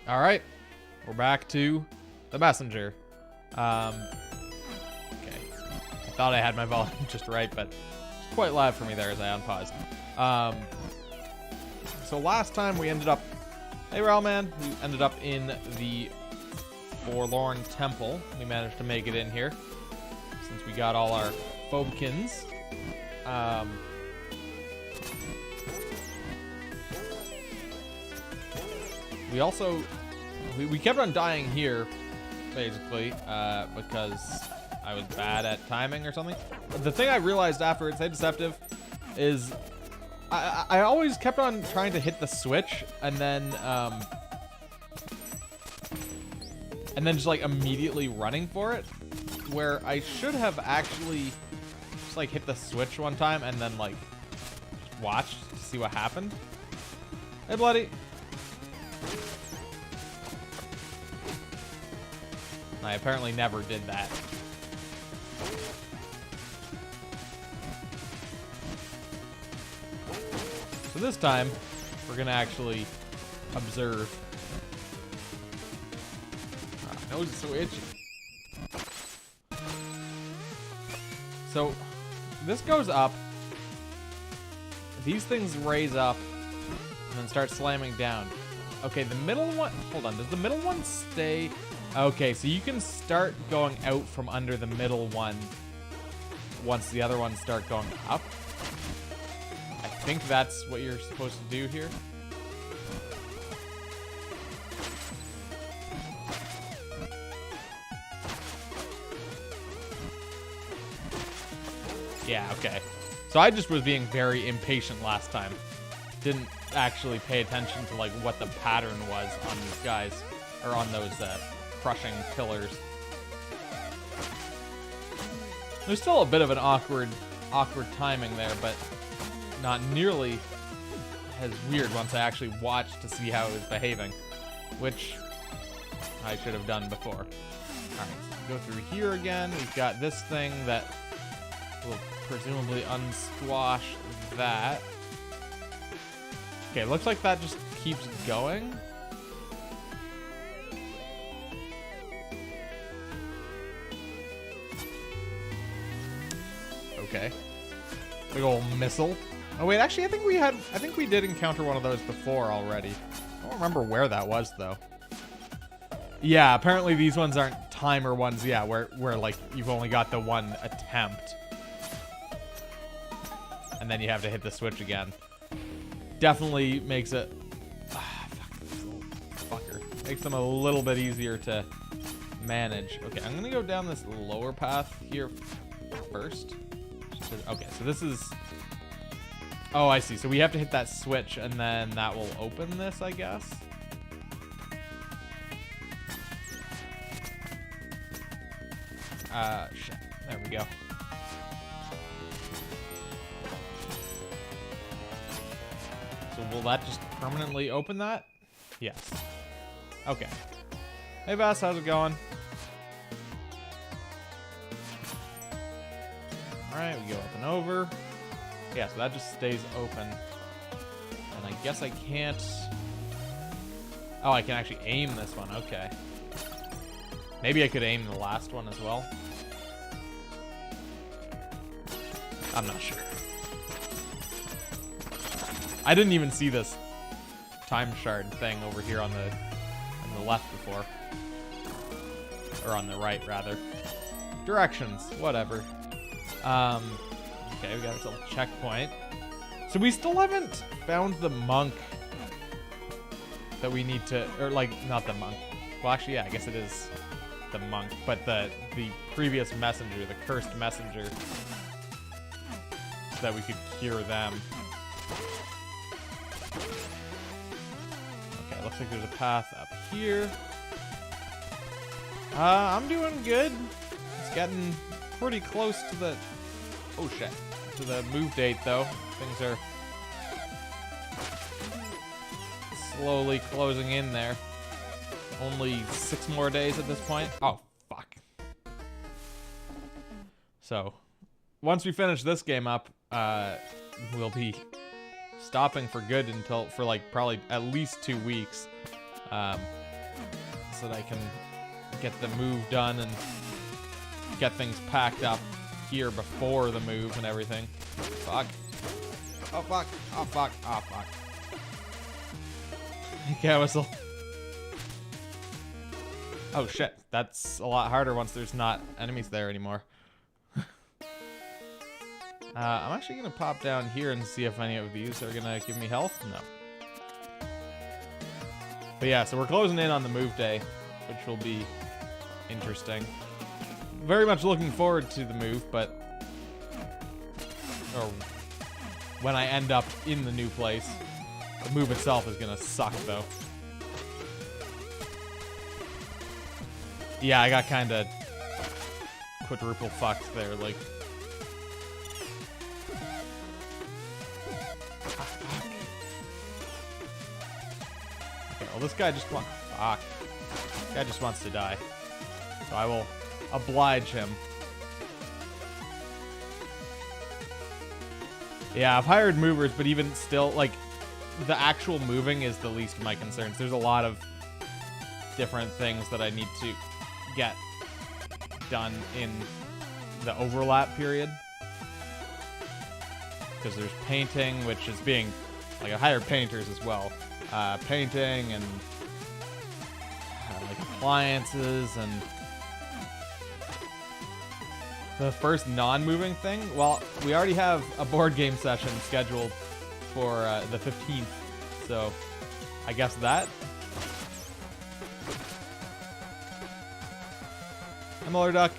All right, we're back to the messenger. Okay, I thought I had my volume just right, but it's quite loud for me there as I unpaused. So last time we ended up, hey Railman, we ended up in the Forlorn Temple. We managed to make it in here since we got all our Phobekins. We also, we kept on dying here, basically, because I was bad at timing or something. But the thing I realized afterwards, hey Deceptive, is I always kept on trying to hit the switch and then just like immediately running for it, where I should have actually just like hit the switch one time and then like just watched to see what happened. Hey, Bloody. I apparently never did that. So this time, we're gonna actually observe. My nose is so itchy. So, this goes up. These things raise up and then start slamming down. Okay, the middle one, hold on, does the middle one stay? Okay, so you can start going out from under the middle one once the other ones start going up. I think that's what you're supposed to do here. Yeah, okay. So I just was being very impatient last time. Didn't actually pay attention to like what the pattern was on these guys, or on those crushing pillars. There's still a bit of an awkward timing there, but not nearly as weird once I actually watched to see how it was behaving, which I should have done before. Alright, so go through here again. We've got this thing that will presumably unsquash that. Okay, looks like that just keeps going. Okay. Big old missile. Oh wait, actually I think we did encounter one of those before already. I don't remember where that was though. Yeah, apparently these ones aren't timer ones, yeah, where like you've only got the one attempt. And then you have to hit the switch again. Definitely makes it fuck this little fucker. Makes them a little bit easier to manage. Okay, I'm gonna go down this lower path here first. Okay, so this is... Oh, I see. So we have to hit that switch, and then that will open this, I guess? Shit. There we go. So will that just permanently open that? Yes. Okay. Hey, Bass, how's it going? Alright, we go up and over. Yeah, so that just stays open. And I guess I can't... Oh, I can actually aim this one. Okay. Maybe I could aim the last one as well. I'm not sure. I didn't even see this time shard thing over here on the left before. Or on the right, rather. Directions, whatever. Okay, we got ourselves a checkpoint. So we still haven't found the monk that we need to, or like, not the monk. Well, actually, yeah, I guess it is the monk, but the previous messenger, the cursed messenger, so that we could cure them. Okay, looks like there's a path up here. I'm doing good. It's getting pretty close to the... Oh, shit. To the move date, though. Things are slowly closing in there. Only 6 more days at this point. Oh, fuck. So, once we finish this game up, we'll be stopping for good for like probably at least 2 weeks. so that I can get the move done and get things packed up here before the move and everything. Fuck. Oh, fuck. Oh, fuck. Oh, fuck. Cat whistle. Oh, shit. That's a lot harder once there's not enemies there anymore. I'm actually going to pop down here and see if any of these are going to give me health. No. But yeah, so we're closing in on the move day, which will be interesting. Very much looking forward to the move, but... Or when I end up in the new place. The move itself is going to suck, though. Yeah, I got kind of quadruple fucked there, like... Well, this guy just wants... Fuck. This guy just wants to die. So I will oblige him. Yeah, I've hired movers, but even still, like, the actual moving is the least of my concerns. There's a lot of different things that I need to get done in the overlap period. Because there's painting, which is being... Like, I hired painters as well. Painting and like appliances and the first non-moving thing. Well, we already have a board game session scheduled for the 15th, so I guess that. Hi, Muller Duck.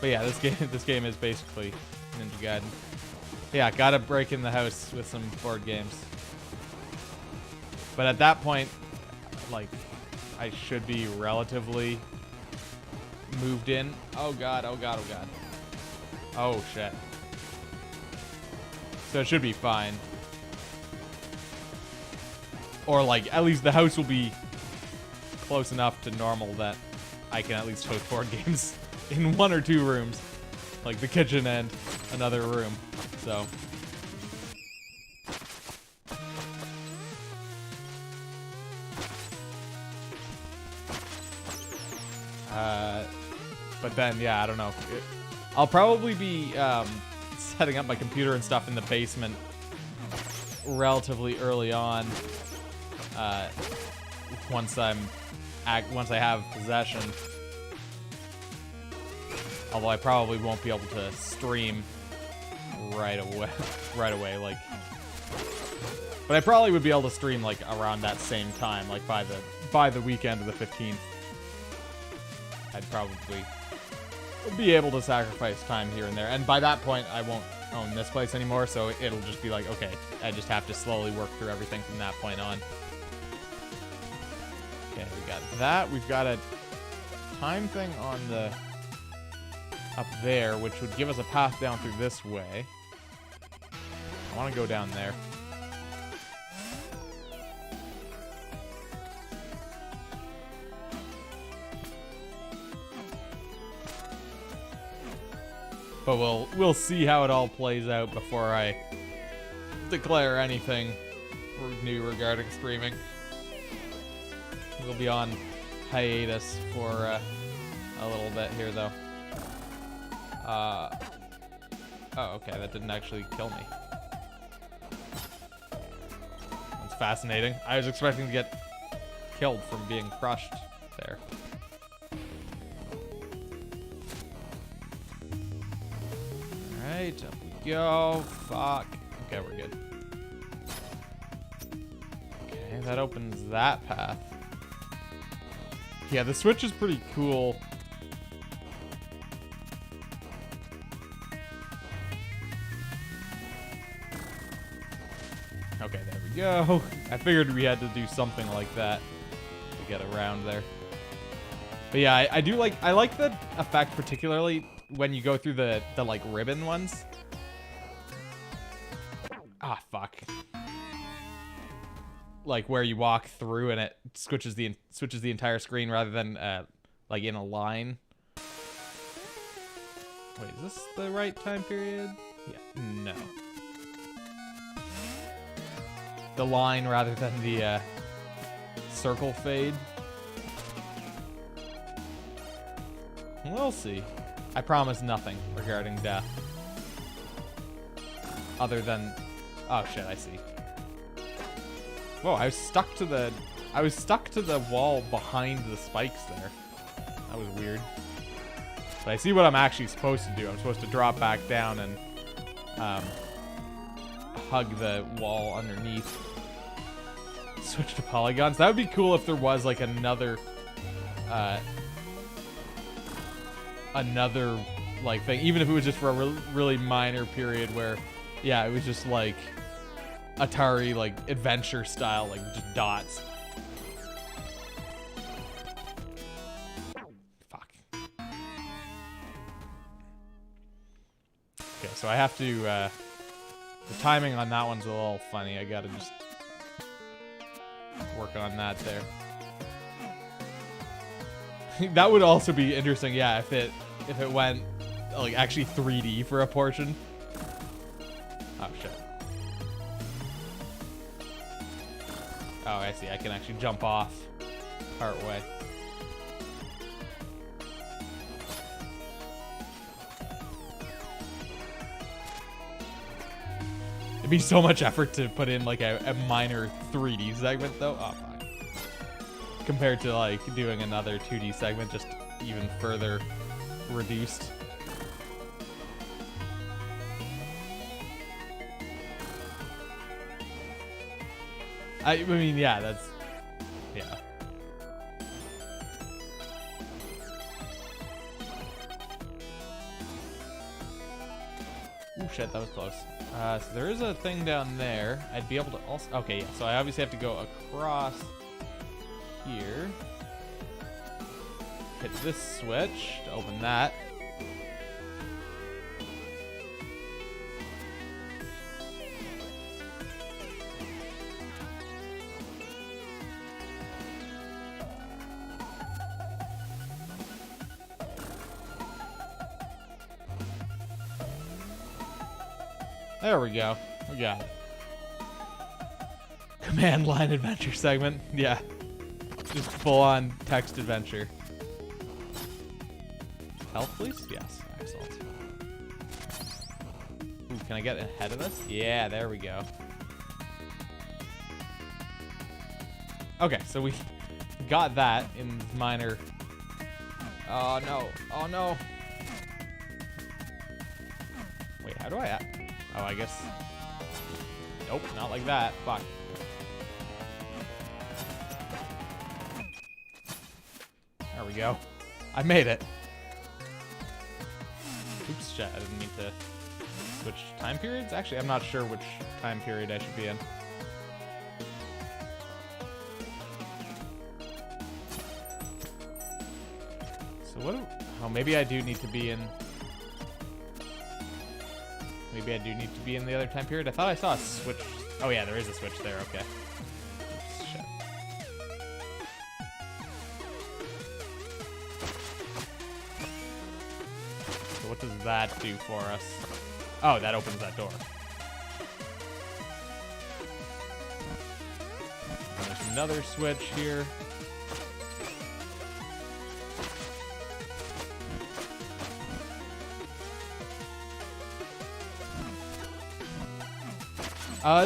But yeah, this game is basically Ninja Gaiden. Yeah, gotta break in the house with some board games. But at that point, like, I should be relatively moved in. Oh god, oh god, oh god. Oh shit. So it should be fine. Or like, at least the house will be close enough to normal that I can at least host board games in 1 or 2 rooms. Like the kitchen and another room. So. But then, yeah, I don't know. I'll probably be setting up my computer and stuff in the basement relatively early on. Once I have possession. Although I probably won't be able to stream right away, like. But I probably would be able to stream like around that same time, like by the weekend of the 15th. I'd probably be able to sacrifice time here and there, and by that point I won't own this place anymore, so it'll just be like, okay, I just have to slowly work through everything from that point on. Okay, we got that. We've got a time thing on the up there, which would give us a path down through this way. I want to go down there. But we'll see how it all plays out before I declare anything new regarding streaming. We'll be on hiatus for a little bit here, though. Oh, okay, that didn't actually kill me. That's fascinating. I was expecting to get killed from being crushed there. Alright, up we go. Fuck. Okay, we're good. Okay, that opens that path. Yeah, the switch is pretty cool. Okay, there we go. I figured we had to do something like that to get around there. But yeah, I like the effect particularly when you go through the like ribbon ones. Ah, fuck. Like where you walk through and it switches the entire screen rather than like in a line. Wait, is this the right time period? Yeah, no. the line rather than the circle fade. We'll see. I promise nothing regarding death. Other than... Oh shit, I see. Whoa, I was stuck to the wall behind the spikes there. That was weird. But I see what I'm actually supposed to do. I'm supposed to drop back down and hug the wall underneath. Switch to polygons. That would be cool if there was like another like thing, even if it was just for a really minor period where, yeah, it was just like Atari like adventure style, like just dots. Fuck. Okay, so I have to. The timing on that one's a little funny. I gotta just work on that there. That would also be interesting, yeah, if it went like actually 3D for a portion. Oh shit. Oh, I see. I can actually jump off part way. It'd be so much effort to put in like a minor 3D segment though. Oh fuck. Compared to like doing another 2D segment, just even further reduced. I mean, yeah, that's, yeah. Ooh, shit, that was close. So there is a thing down there. I'd be able to also, okay, yeah, so I obviously have to go across here. Hit this switch to open that. There we go. We got it. Command line adventure segment. Yeah. Just full on text adventure. Health, please? Yes. Excellent. Ooh, can I get ahead of this? Yeah, there we go. Okay, so we got that in minor. Oh no. Oh no. Wait, how do I act? Oh, I guess. Nope, not like that. Fuck. There we go. I made it. Oops, shit. I didn't mean to switch time periods. Actually, I'm not sure which time period I should be in. So what do... Oh, maybe I do need to be in... Maybe I do need to be in the other time period. I thought I saw a switch. Oh yeah, there is a switch there. Okay. Oops, shit. So what does that do for us? Oh, that opens that door. And there's another switch here.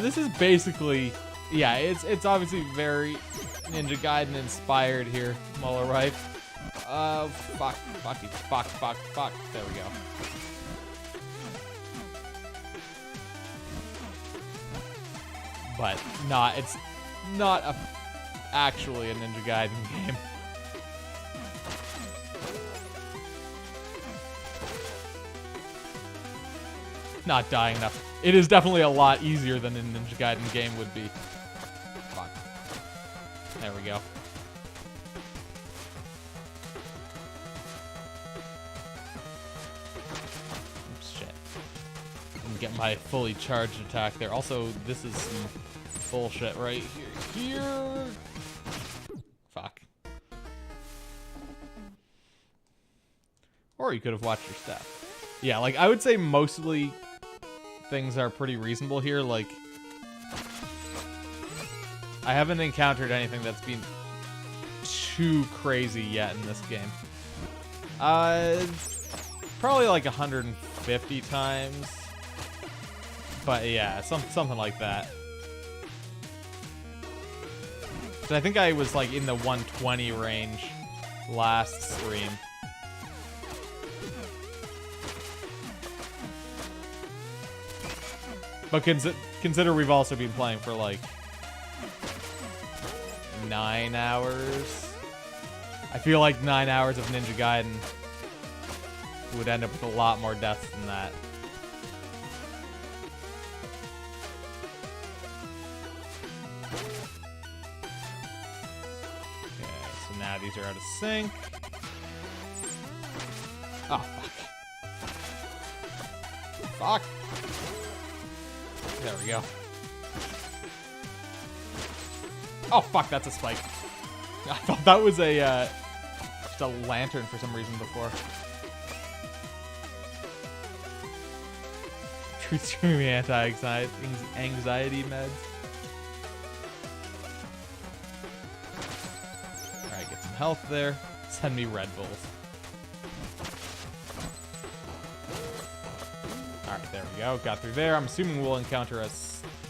This is basically, yeah, it's obviously very Ninja Gaiden inspired here, Muller Rife. Fuck. There we go. But it's not actually a Ninja Gaiden game. Not dying enough. It is definitely a lot easier than a Ninja Gaiden game would be. Fuck. There we go. Oops, shit. Didn't get my fully charged attack there. Also, this is some bullshit right here. Fuck. Or you could have watched your step. Yeah, like, I would say mostly things are pretty reasonable here, like I haven't encountered anything that's been too crazy yet in this game. Probably like 150 times. But yeah, something like that. So I think I was like in the 120 range last stream. But consider we've also been playing for like 9 hours. I feel like 9 hours of Ninja Gaiden would end up with a lot more deaths than that. Okay, so now these are out of sync. Oh, fuck. Fuck. There we go. Oh, fuck, that's a spike. I thought that was a, just a lantern for some reason before. Treats me anti-anxiety meds. Alright, get some health there. Send me Red Bulls. Alright, there we go. Got through there. I'm assuming we'll encounter a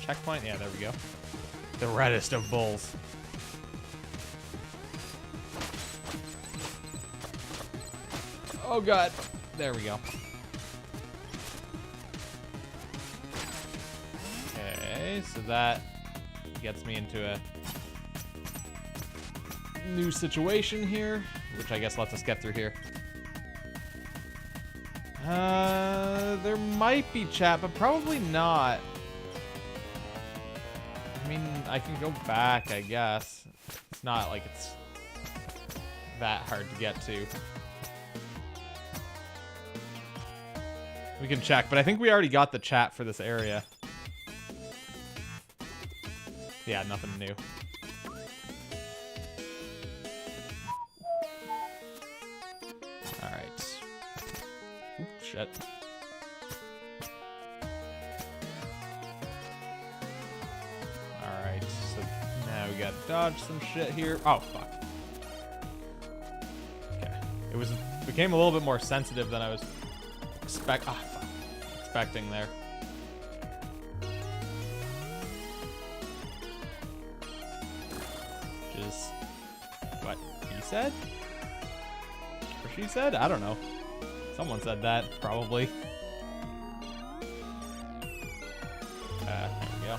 checkpoint. Yeah, there we go. The reddest of bulls. Oh god. There we go. Okay, so that gets me into a new situation here, which I guess lets us get through here. There might be chat, but probably not. I mean, I can go back, I guess. It's not like it's that hard to get to. We can check, but I think we already got the chat for this area. Yeah, nothing new. Alright. Oop, shit. Alright, so now we gotta dodge some shit here. Oh, fuck. Okay. It became a little bit more sensitive than I was expecting there. Which is what he said? Or she said? I don't know. Someone said that, probably. There we go.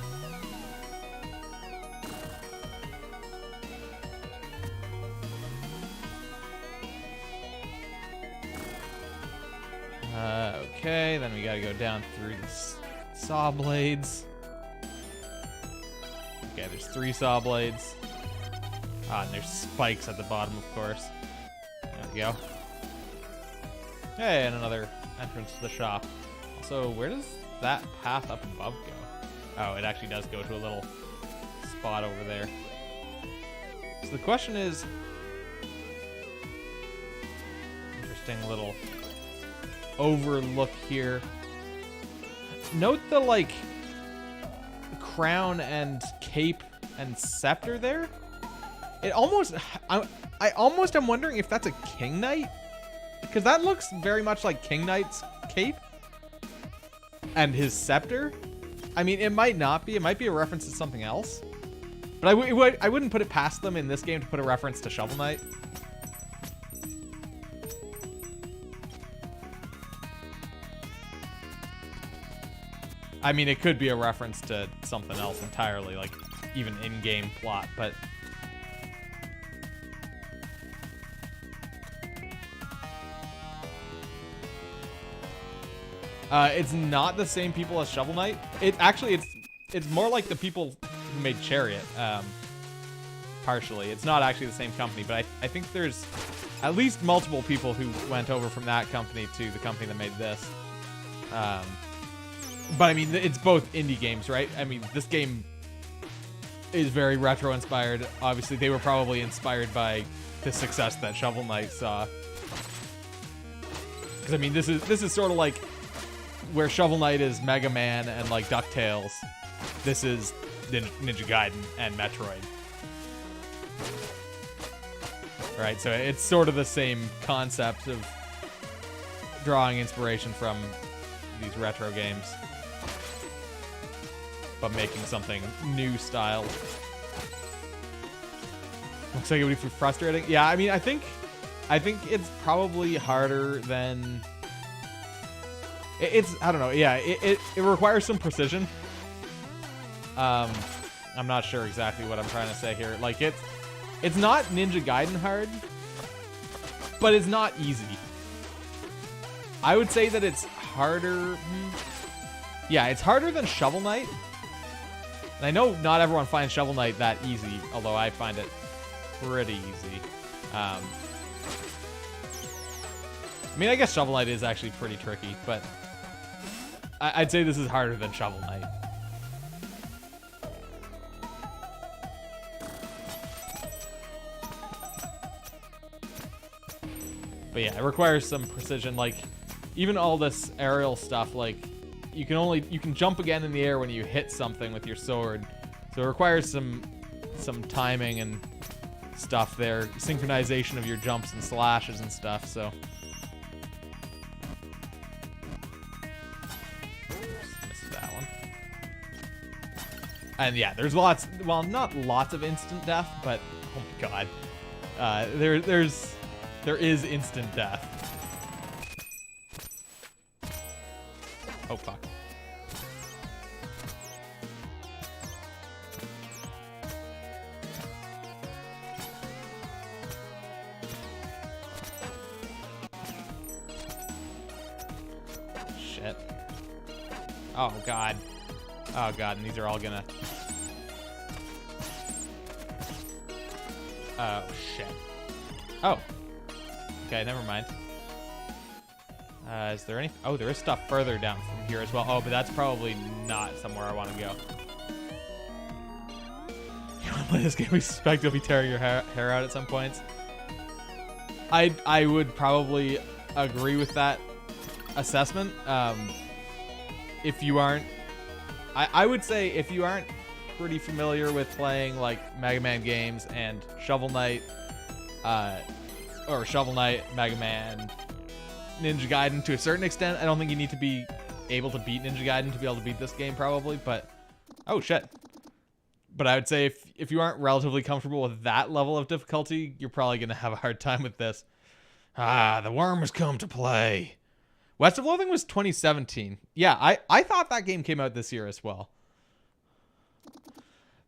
Okay, then we gotta go down through the saw blades. Okay, there's 3 saw blades. Ah, and there's spikes at the bottom, of course. There we go. Hey, and another entrance to the shop. Also, where does that path up above go? Oh, it actually does go to a little spot over there. So the question is... Interesting little overlook here. Note the, like, crown and cape and scepter there. It almost... I almost am wondering if that's a King Knight. Because that looks very much like King Knight's cape. And his scepter. I mean, it might not be. It might be a reference to something else. But I wouldn't put it past them in this game to put a reference to Shovel Knight. I mean, it could be a reference to something else entirely, like even in-game plot, but... it's not the same people as Shovel Knight. It's more like the people who made Chariot, partially. It's not actually the same company, but I think there's at least multiple people who went over from that company to the company that made this. But I mean, it's both indie games, right? I mean, this game is very retro-inspired. Obviously, they were probably inspired by the success that Shovel Knight saw. Because I mean, this is sort of like where Shovel Knight is Mega Man and like DuckTales. This is Ninja Gaiden and Metroid. Right, so it's sort of the same concept of drawing inspiration from these retro games, but making something new style. Looks like it would be frustrating. Yeah, I mean, I think it's probably harder than it's. I don't know. Yeah, it requires some precision. I'm not sure exactly what I'm trying to say here. Like it's not Ninja Gaiden hard, but it's not easy. I would say that it's harder. Yeah, it's harder than Shovel Knight. And I know not everyone finds Shovel Knight that easy, although I find it pretty easy. I mean, I guess Shovel Knight is actually pretty tricky, but I'd say this is harder than Shovel Knight. But yeah, it requires some precision. Like, even all this aerial stuff, like, you can jump again in the air when you hit something with your sword. So it requires some timing and stuff there, synchronization of your jumps and slashes and stuff. So missed that one. And yeah, there's lots. Well, not lots of instant death, but oh my god, there is instant death. Oh fuck. Shit. Oh god. Oh god, and these are all gonna... Oh shit. Oh. Okay, never mind. Is there any... Oh, there is stuff further down from here as well. Oh, but that's probably not somewhere I want to go. You want to play this game? We suspect you'll be tearing your hair out at some points. I would probably agree with that assessment. If you aren't... I would say if you aren't pretty familiar with playing, like, Mega Man games and Shovel Knight, or Shovel Knight, Mega Man... Ninja Gaiden to a certain extent. I don't think you need to be able to beat Ninja Gaiden to be able to beat this game probably, but oh shit. But I would say if you aren't relatively comfortable with that level of difficulty, you're probably going to have a hard time with this. Ah, the worm has come to play. West of Loathing was 2017. Yeah, I thought that game came out this year as well.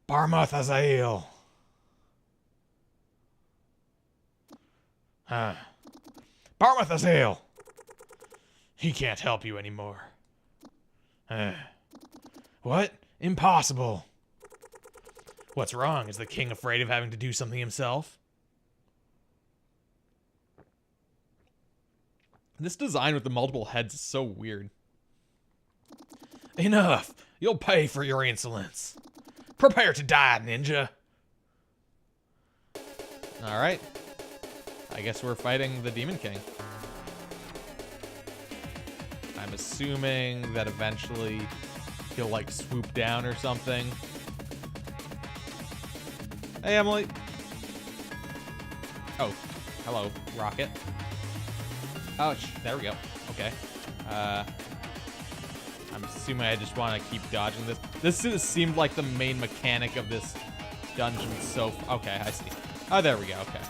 Barmoth Azael. Barmoth Azael. He can't help you anymore. What? Impossible. What's wrong? Is the king afraid of having to do something himself? This design with the multiple heads is so weird. Enough! You'll pay for your insolence. Prepare to die, ninja. Alright. I guess we're fighting the Demon King. I'm assuming that eventually he'll, like, swoop down or something. Hey, Emily. Oh, hello, Rocket. Oh, there we go. Okay. I'm assuming I just want to keep dodging this. This seemed like the main mechanic of this dungeon so... Okay, I see. Oh, there we go. Okay.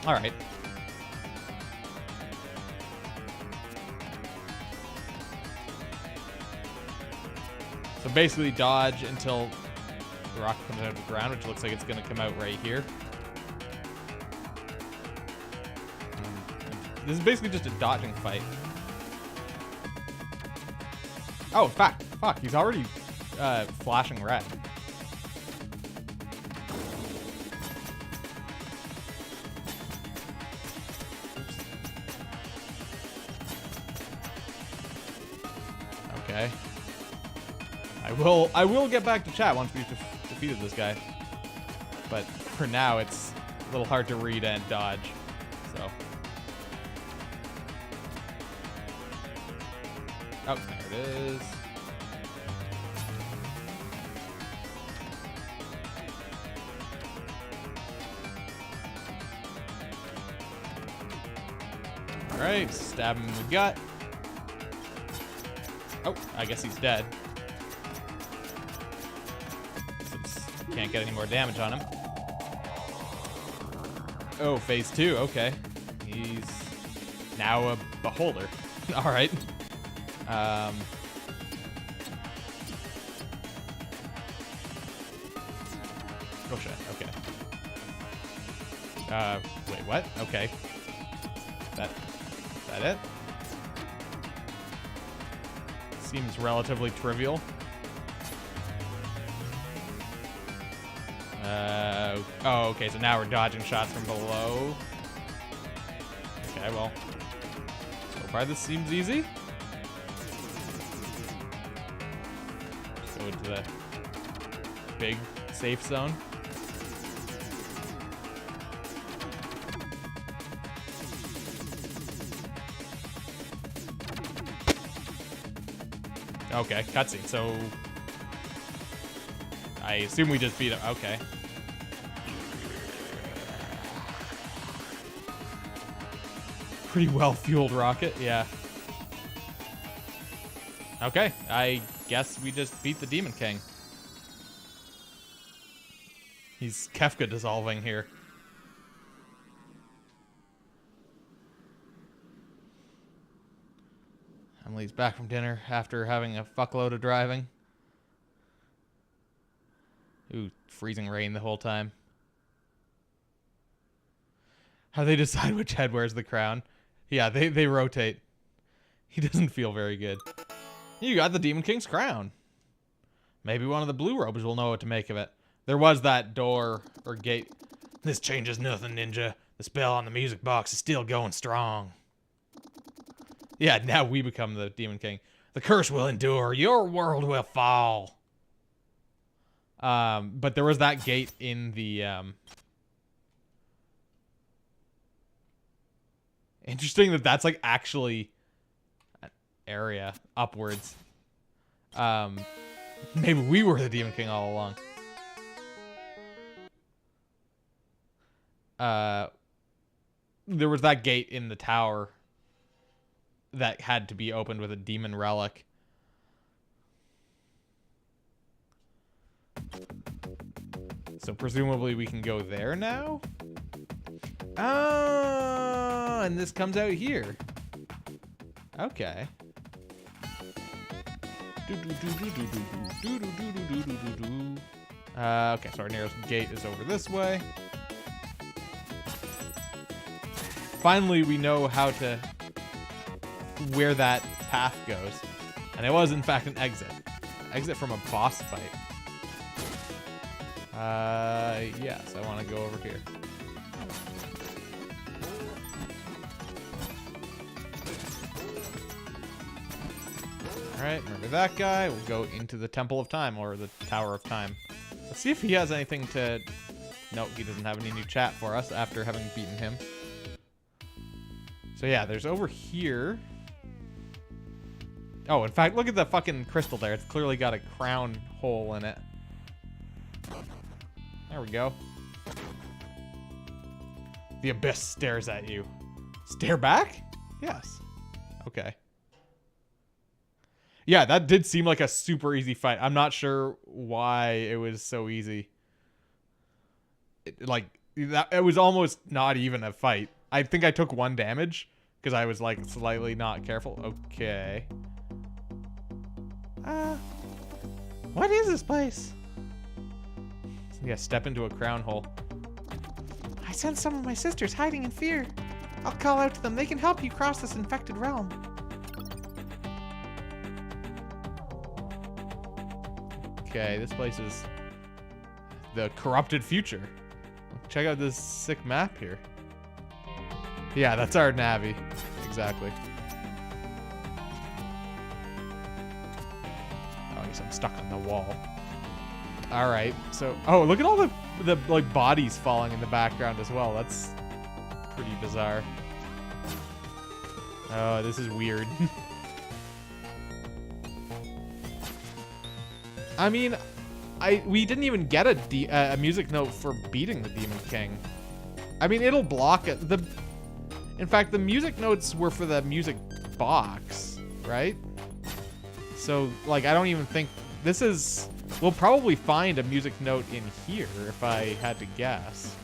All right. So basically dodge until the rock comes out of the ground, which looks like it's going to come out right here. This is basically just a dodging fight. Oh, fuck, he's already flashing red. Okay. I will get back to chat once we've defeated this guy. But for now, it's a little hard to read and dodge. So. it is. Alright, stab him in the gut. Oh, I guess he's dead. Since can't get any more damage on him. Oh, phase 2, okay. He's now a beholder. Alright. Oh shit, okay. Wait, what? Okay. Is that it? Seems relatively trivial. Oh, okay, so now we're dodging shots from below. Okay, well, so far this seems easy. Let's go into the big safe zone. Okay, cutscene. So I assume we just beat him. Okay. Pretty well-fueled rocket, yeah. Okay, I guess we just beat the Demon King. He's Kefka dissolving here. Emily's back from dinner after having a fuckload of driving. Ooh, freezing rain the whole time. How they decide which head wears the crown? Yeah, they rotate. He doesn't feel very good. You got the Demon King's crown. Maybe one of the blue robes will know what to make of it. There was that door or gate. This changes nothing, Ninja. The spell on the music box is still going strong. Yeah, now we become the Demon King. The curse will endure. Your world will fall. But there was that gate in the... Interesting that that's like actually an area upwards. Maybe we were the Demon King all along. There was that gate in the tower that had to be opened with a demon relic. So presumably we can go there now? Oh, and this comes out here. Okay. Okay, so our nearest gate is over this way. Finally, we know where that path goes. And it was, in fact, an exit. Exit from a boss fight. Yes, I want to go over here. Alright, remember that guy. We'll go into the Temple of Time, or the Tower of Time. Let's see if he has anything to... Nope, he doesn't have any new chat for us after having beaten him. So yeah, there's over here. Oh, in fact, look at the fucking crystal there. It's clearly got a crown hole in it. There we go. The abyss stares at you. Stare back? Yes. Okay. Yeah, that did seem like a super easy fight. I'm not sure why it was so easy. It was almost not even a fight. I think I took 1 damage because I was like slightly not careful. Okay. What is this place? Yeah, step into a crown hole. I sense some of my sisters hiding in fear. I'll call out to them. They can help you cross this infected realm. Okay, this place is the corrupted future. Check out this sick map here. Yeah, that's our Navi. Exactly. Oh, I guess I'm stuck on the wall. All right, so... Oh, look at all the like, bodies falling in the background as well. That's pretty bizarre. Oh, this is weird. I mean, we didn't even get a music note for beating the Demon King. I mean, it'll block it. In fact, the music notes were for the music box, right? So, like, I don't even think this is. We'll probably find a music note in here if I had to guess.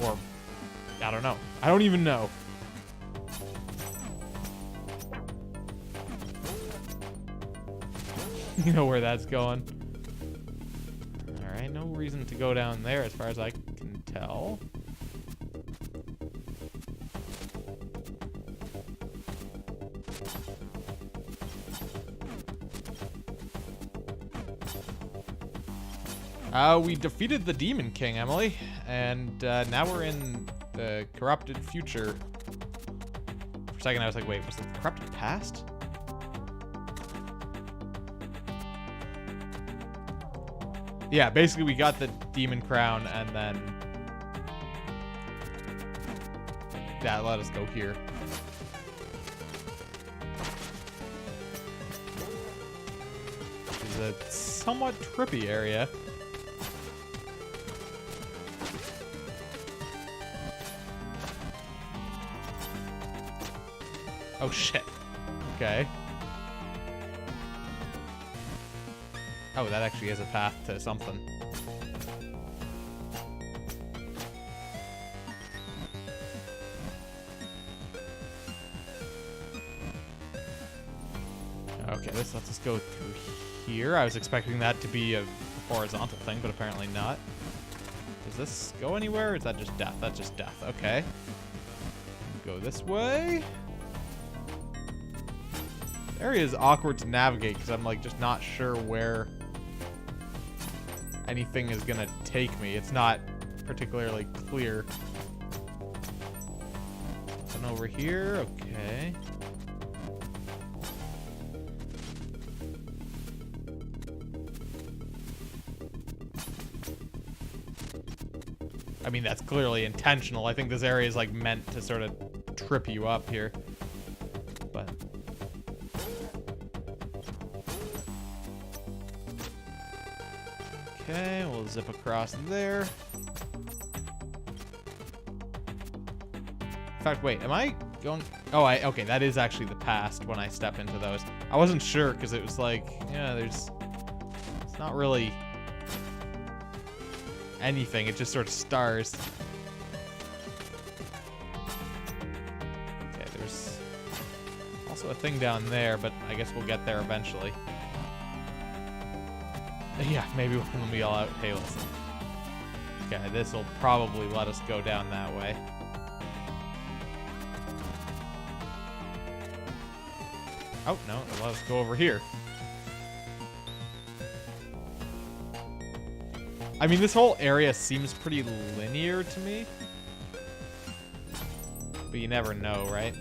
Or, I don't know. I don't even know. You know where that's going. Alright, no reason to go down there as far as I can tell. We defeated the Demon King, Emily, and now we're in the corrupted future. For a second I was like, wait, was it the corrupted past? Yeah, basically we got the demon crown and then that let us go here. It's a somewhat trippy area. Oh shit. Okay. Oh, that actually is a path to something. Okay, this lets us go through here. I was expecting that to be a horizontal thing, but apparently not. Does this go anywhere, or is that just death? That's just death. Okay. Go this way. The area is awkward to navigate because I'm like just not sure where anything is gonna take me. It's not particularly clear. And over here, okay. I mean, that's clearly intentional. I think this area is like meant to sort of trip you up here. But okay, we'll zip across there. In fact, wait, am I going? Oh, okay, that is actually the past when I step into those. I wasn't sure because it was like, yeah, it's not really anything. It just sort of stars. Okay, there's also a thing down there, but I guess we'll get there eventually. Yeah, maybe when we all out. Hey, listen. Okay, this will probably let us go down that way. Oh, no, it'll let us go over here. I mean, this whole area seems pretty linear to me. But you never know, right?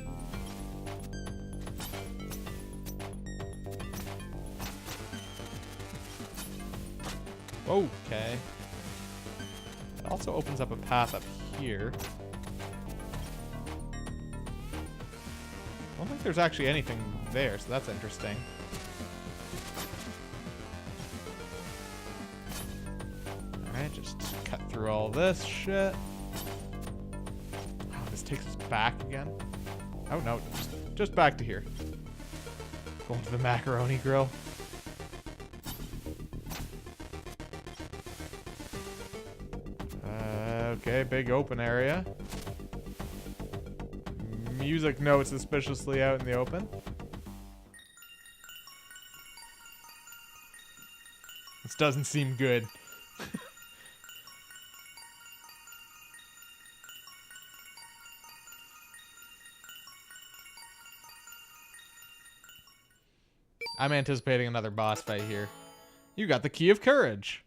Okay. It also opens up a path up here. I don't think there's actually anything there, so that's interesting. Alright, just cut through all this shit. Oh, this takes us back again. Oh no, just back to here. Going to the macaroni grill. Okay, big open area. Music notes suspiciously out in the open. This doesn't seem good. I'm anticipating another boss fight here. You got the Key of Courage.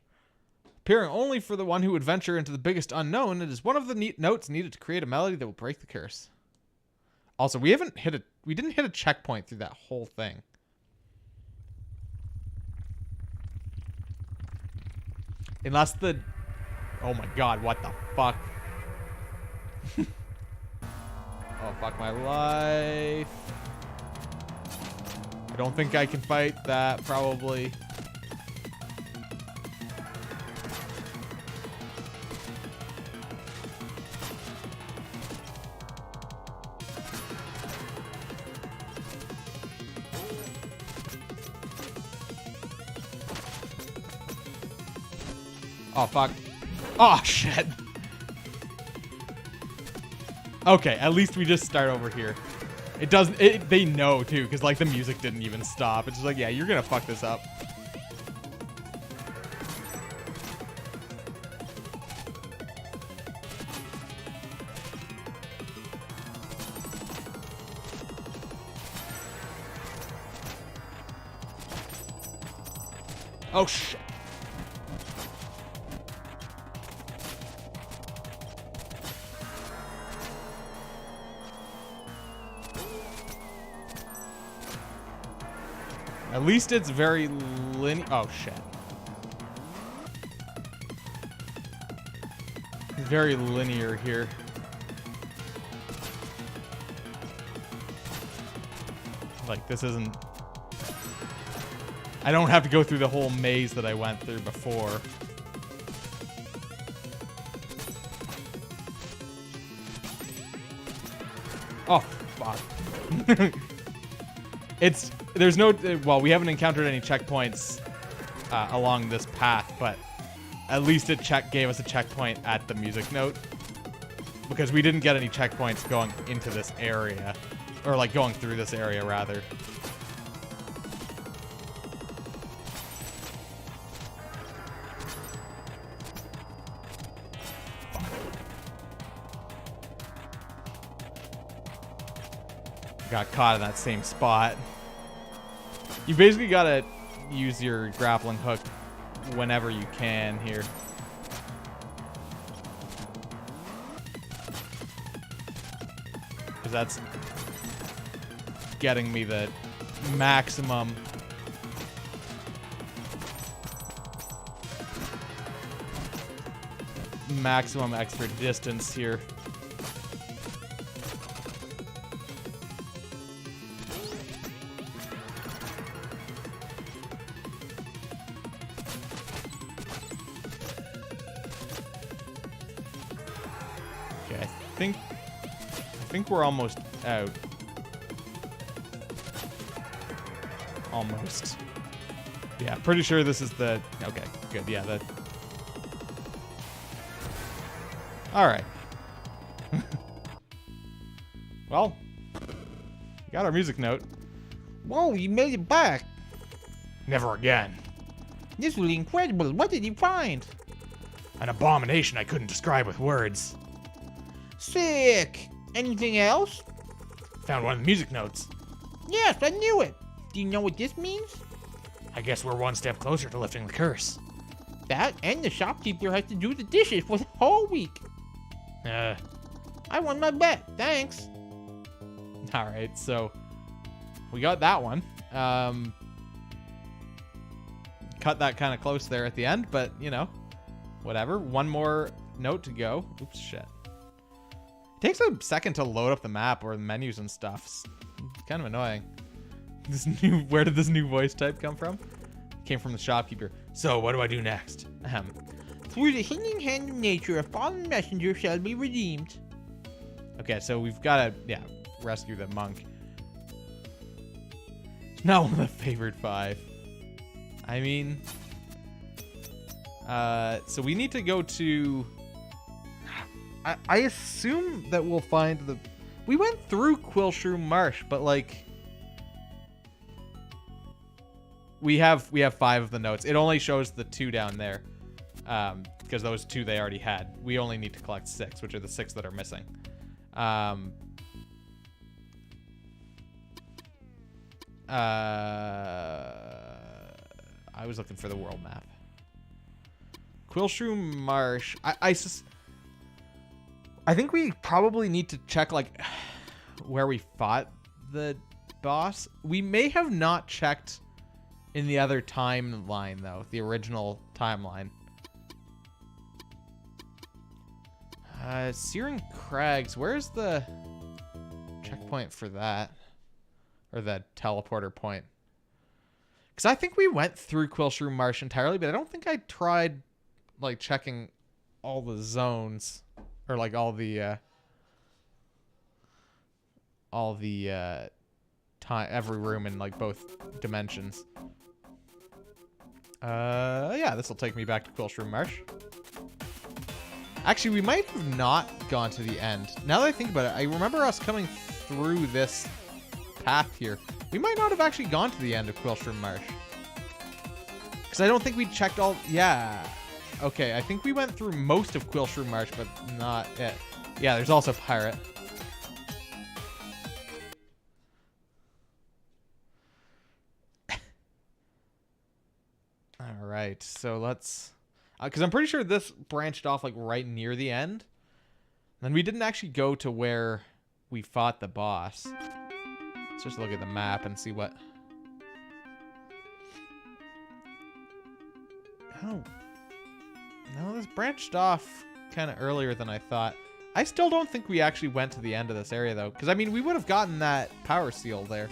Appearing only for the one who would venture into the biggest unknown, it is one of the notes needed to create a melody that will break the curse. Also, we didn't hit a checkpoint through that whole thing. Unless the... Oh my god, what the fuck? Oh, fuck my life. I don't think I can fight that, probably. Oh, fuck. Oh, shit. Okay, at least we just start over here. It doesn't, they know too, because like the music didn't even stop. It's just like, yeah, you're gonna fuck this up. Oh, shit. At least it's very linear. Oh, shit. Very linear here. Like, this isn't... I don't have to go through the whole maze that I went through before. Oh, fuck. There's no, well, we haven't encountered any checkpoints along this path, but at least it gave us a checkpoint at the music note. Because we didn't get any checkpoints going into this area. Or like going through this area, rather. Got caught in that same spot. You basically gotta use your grappling hook whenever you can here. Because that's getting me the maximum extra distance here. I think we're almost out. Almost. Yeah, pretty sure this is the... Okay, good. Yeah, that... Alright. Well, we got our music note. Whoa, you made it back. Never again. This was incredible. What did you find? An abomination I couldn't describe with words. Sick. Anything else? Found one of the music notes. Yes, I knew it. Do you know what this means? I guess we're one step closer to lifting the curse. That and the shopkeeper has to do the dishes for the whole week. I won my bet. Thanks. Alright, so we got that one. Cut that kind of close there at the end, but you know, whatever. One more note to go. Oops, shit. Takes a second to load up the map or the menus and stuff. It's kind of annoying. Where did this new voice type come from? Came from the shopkeeper. So what do I do next? Through the healing hand of nature, a fallen messenger shall be redeemed. Okay, so we've got to, yeah, rescue the monk. It's not one of the favored 5. I mean, so we need to go to... I assume that we'll find the... We went through Quillshroom Marsh, but like... We have 5 of the notes. It only shows the 2 down there. Because those 2 they already had. We only need to collect 6, which are the 6 that are missing. I was looking for the world map. Quillshroom Marsh. I think we probably need to check like where we fought the boss. We may have not checked in the other timeline though, the original timeline. Searing Crags. Where's the checkpoint for that? Or the teleporter point? Because I think we went through Quilshroom Marsh entirely, but I don't think I tried, like, checking all the zones. Or, like, all the time, every room in, like, both dimensions. Yeah, this will take me back to Quilshroom Marsh. Actually, we might have not gone to the end. Now that I think about it, I remember us coming through this path here. We might not have actually gone to the end of Quilshroom Marsh. Because I don't think we checked all... Yeah. Okay, I think we went through most of Quilshroom Marsh, but not it. Yeah, there's also Pirate. Alright, so let's... Because I'm pretty sure this branched off like right near the end. Then we didn't actually go to where we fought the boss. Let's just look at the map and see what... Oh. No, this branched off kind of earlier than I thought. I still don't think we actually went to the end of this area, though. Because, I mean, we would have gotten that power seal there.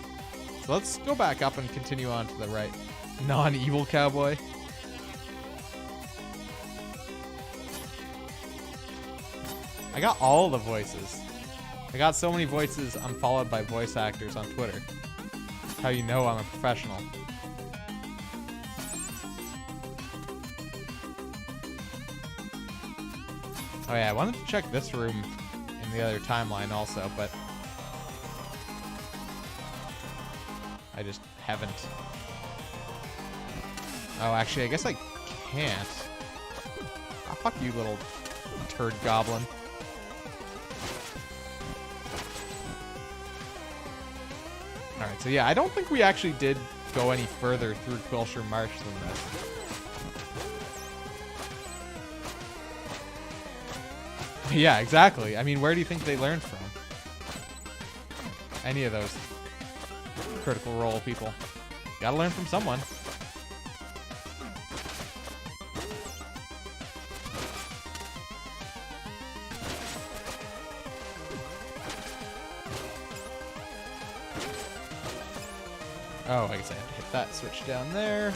So let's go back up and continue on to the right. Non-evil cowboy. I got all the voices. I got so many voices, I'm followed by voice actors on Twitter. That's how you know I'm a professional. Oh yeah, I wanted to check this room in the other timeline also, but I just haven't. Oh, actually, I guess I can't. Oh, fuck you, little turd goblin. Alright, so yeah, I don't think we actually did go any further through Quilshroom Marsh than this. Yeah, exactly. I mean, where do you think they learned from? Any of those Critical Role people. Gotta learn from someone. Oh, I guess I have to hit that switch down there.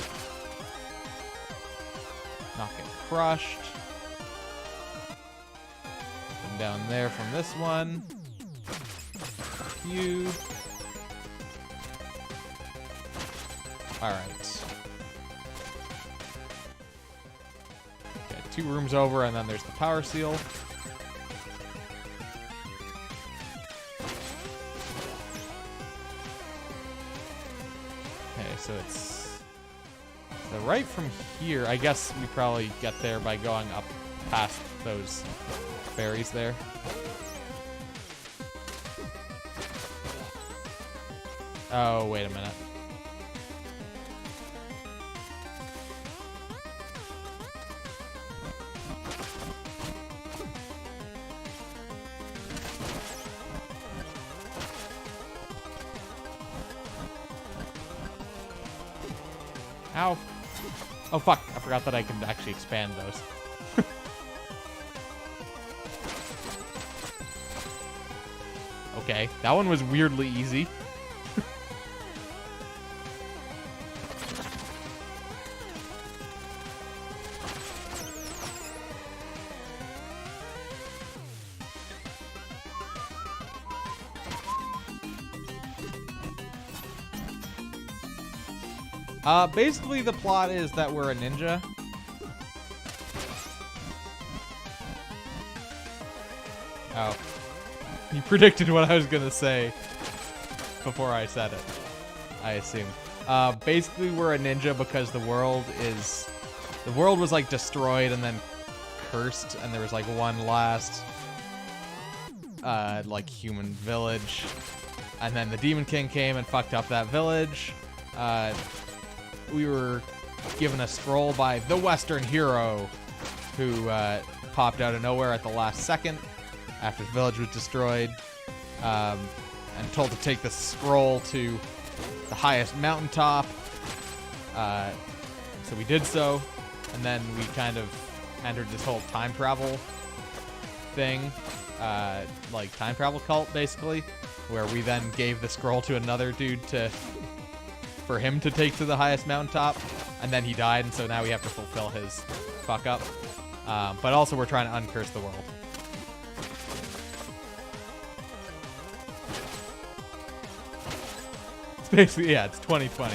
Not get crushed. Come down there from this one. You. Alright. Okay, 2 rooms over, and then there's the power seal. So it's the right from here. I guess we probably get there by going up past those berries there. Oh, wait a minute. Ow. Oh, fuck. I forgot that I can actually expand those. Okay. That one was weirdly easy. Basically the plot is that we're a ninja. Oh. You predicted what I was gonna say before I said it, I assume. Basically we're a ninja because the world was like destroyed and then cursed, and there was like one last like human village, and then the Demon King came and fucked up that village. We were given a scroll by the Western hero, who popped out of nowhere at the last second after the village was destroyed, and told to take the scroll to the highest mountaintop. So we did so, and then we kind of entered this whole time travel thing, like time travel cult, basically, where we then gave the scroll to another dude for him to take to the highest mountaintop, and then he died, and so now we have to fulfill his fuck up. But also we're trying to uncurse the world. It's basically, yeah, it's 2020.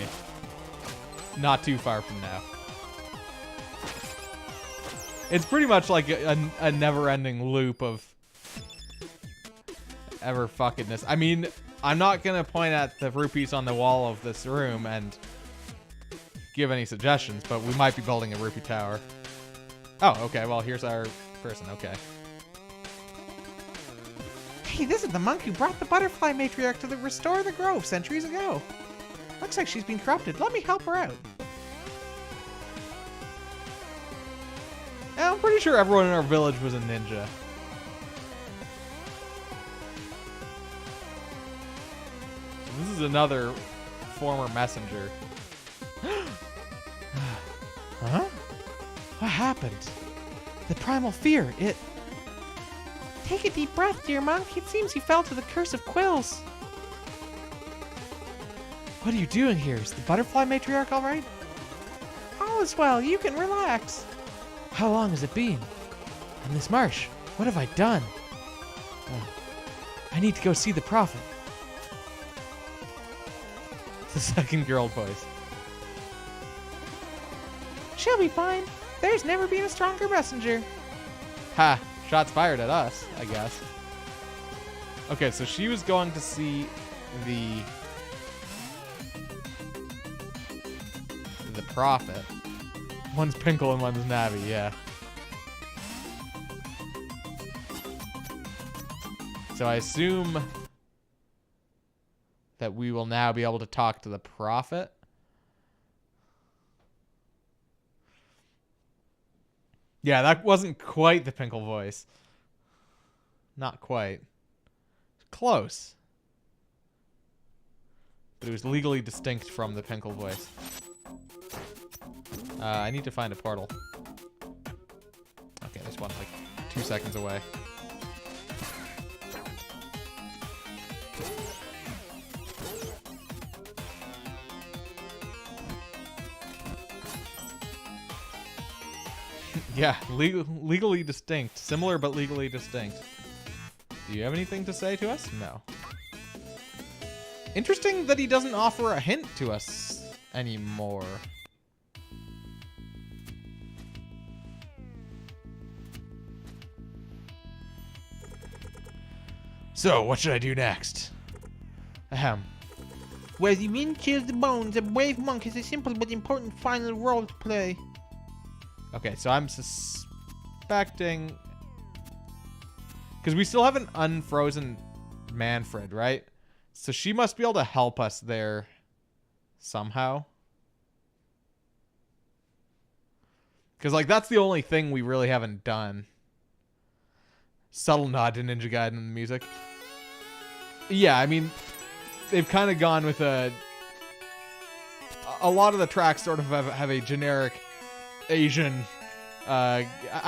Not too far from now. It's pretty much like a never-ending loop of ever fuckingness. I mean, I'm not gonna point at the rupees on the wall of this room and give any suggestions, but we might be building a rupee tower. Oh, okay, well, here's our person, okay. Hey, this is the monk who brought the butterfly matriarch to restore the grove centuries ago. Looks like she's been corrupted. Let me help her out. I'm pretty sure everyone in our village was a ninja. So this is another former messenger. Huh? What happened? The primal fear, it... Take a deep breath, dear monk. It seems you fell to the curse of quills. What are you doing here? Is the butterfly matriarch all right? All is well. You can relax. How long has it been? In this marsh, what have I done? I need to go see the prophet. It's the second girl voice. She'll be fine. There's never been a stronger messenger. Ha! Shots fired at us, I guess. Okay, so she was going to see the prophet. One's Pinkle and one's Navi, yeah. So I assume that we will now be able to talk to the prophet. Yeah, that wasn't quite the Pinkle voice. Not quite. Close. But it was legally distinct from the Pinkle voice. I need to find a portal. Okay, there's one like 2 seconds away. Yeah, legally distinct. Similar but legally distinct. Do you have anything to say to us? No. Interesting that he doesn't offer a hint to us anymore. So, what should I do next? Ahem. Where the wind chills the bones, a brave monk has a simple but important final role to play. Okay, so I'm suspecting... Because we still haven't unfrozen Manfred, right? So she must be able to help us there somehow. Because, like, that's the only thing we really haven't done. Subtle nod to Ninja Gaiden in the music. Yeah, I mean, they've kind of gone with a lot of the tracks sort of have a generic Asian, I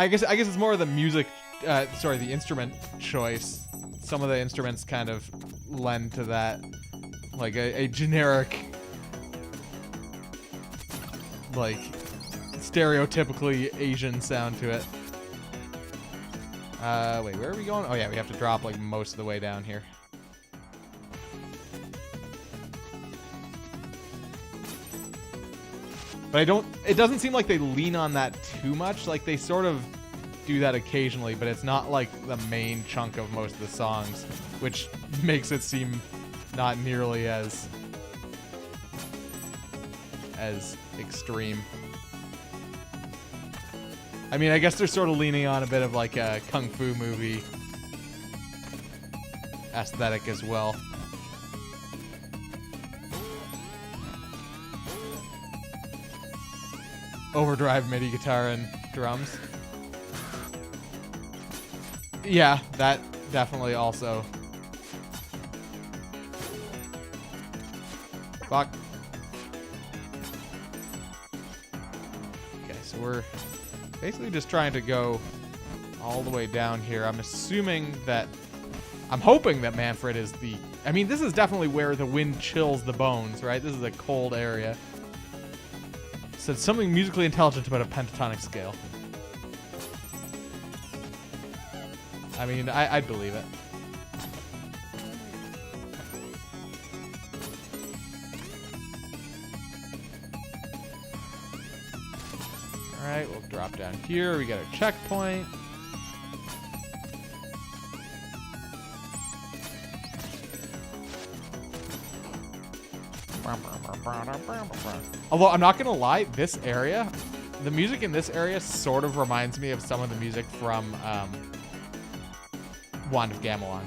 guess it's more of the music, sorry, the instrument choice. Some of the instruments kind of lend to that, like a generic, like, stereotypically Asian sound to it. Wait, where are we going? Oh yeah, we have to drop like most of the way down here. But it doesn't seem like they lean on that too much. Like, they sort of do that occasionally, but it's not like the main chunk of most of the songs, which makes it seem not nearly as extreme. I mean, I guess they're sort of leaning on a bit of like a kung fu movie aesthetic as well. Overdrive MIDI guitar and drums. Yeah, that definitely also. Fuck. Okay, so we're basically just trying to go all the way down here. I'm assuming that... I'm hoping that Manfred is the... I mean, this is definitely where the wind chills the bones, right? This is a cold area. So it's something musically intelligent about a pentatonic scale. I mean, I'd believe it. Alright, we'll drop down here. We got our checkpoint. Although, I'm not gonna lie, this area, the music in this area sort of reminds me of some of the music from Wand of Gamelon.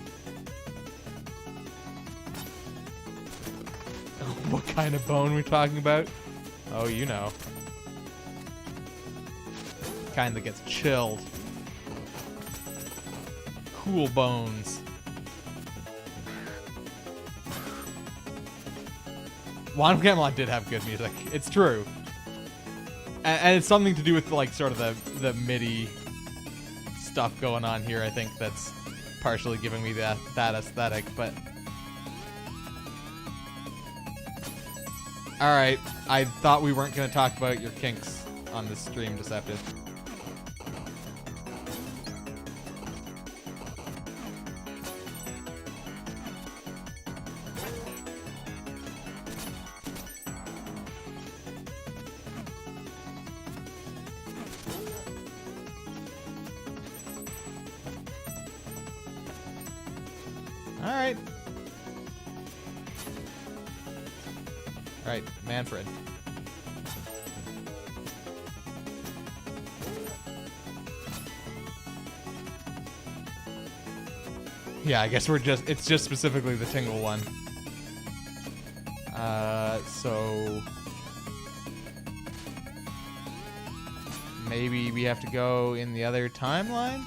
What kind of bone we talking about? Oh, you know. Kind that gets chilled. Cool bones. Wand of Gamelon did have good music. It's true. And it's something to do with, like, sort of the MIDI stuff going on here, I think, that's partially giving me that aesthetic, but... Alright, I thought we weren't going to talk about your kinks on this stream, Deceptive. Alright. Alright, Manfred. Yeah, I guess it's just specifically the Tingle one. So... maybe we have to go in the other timeline?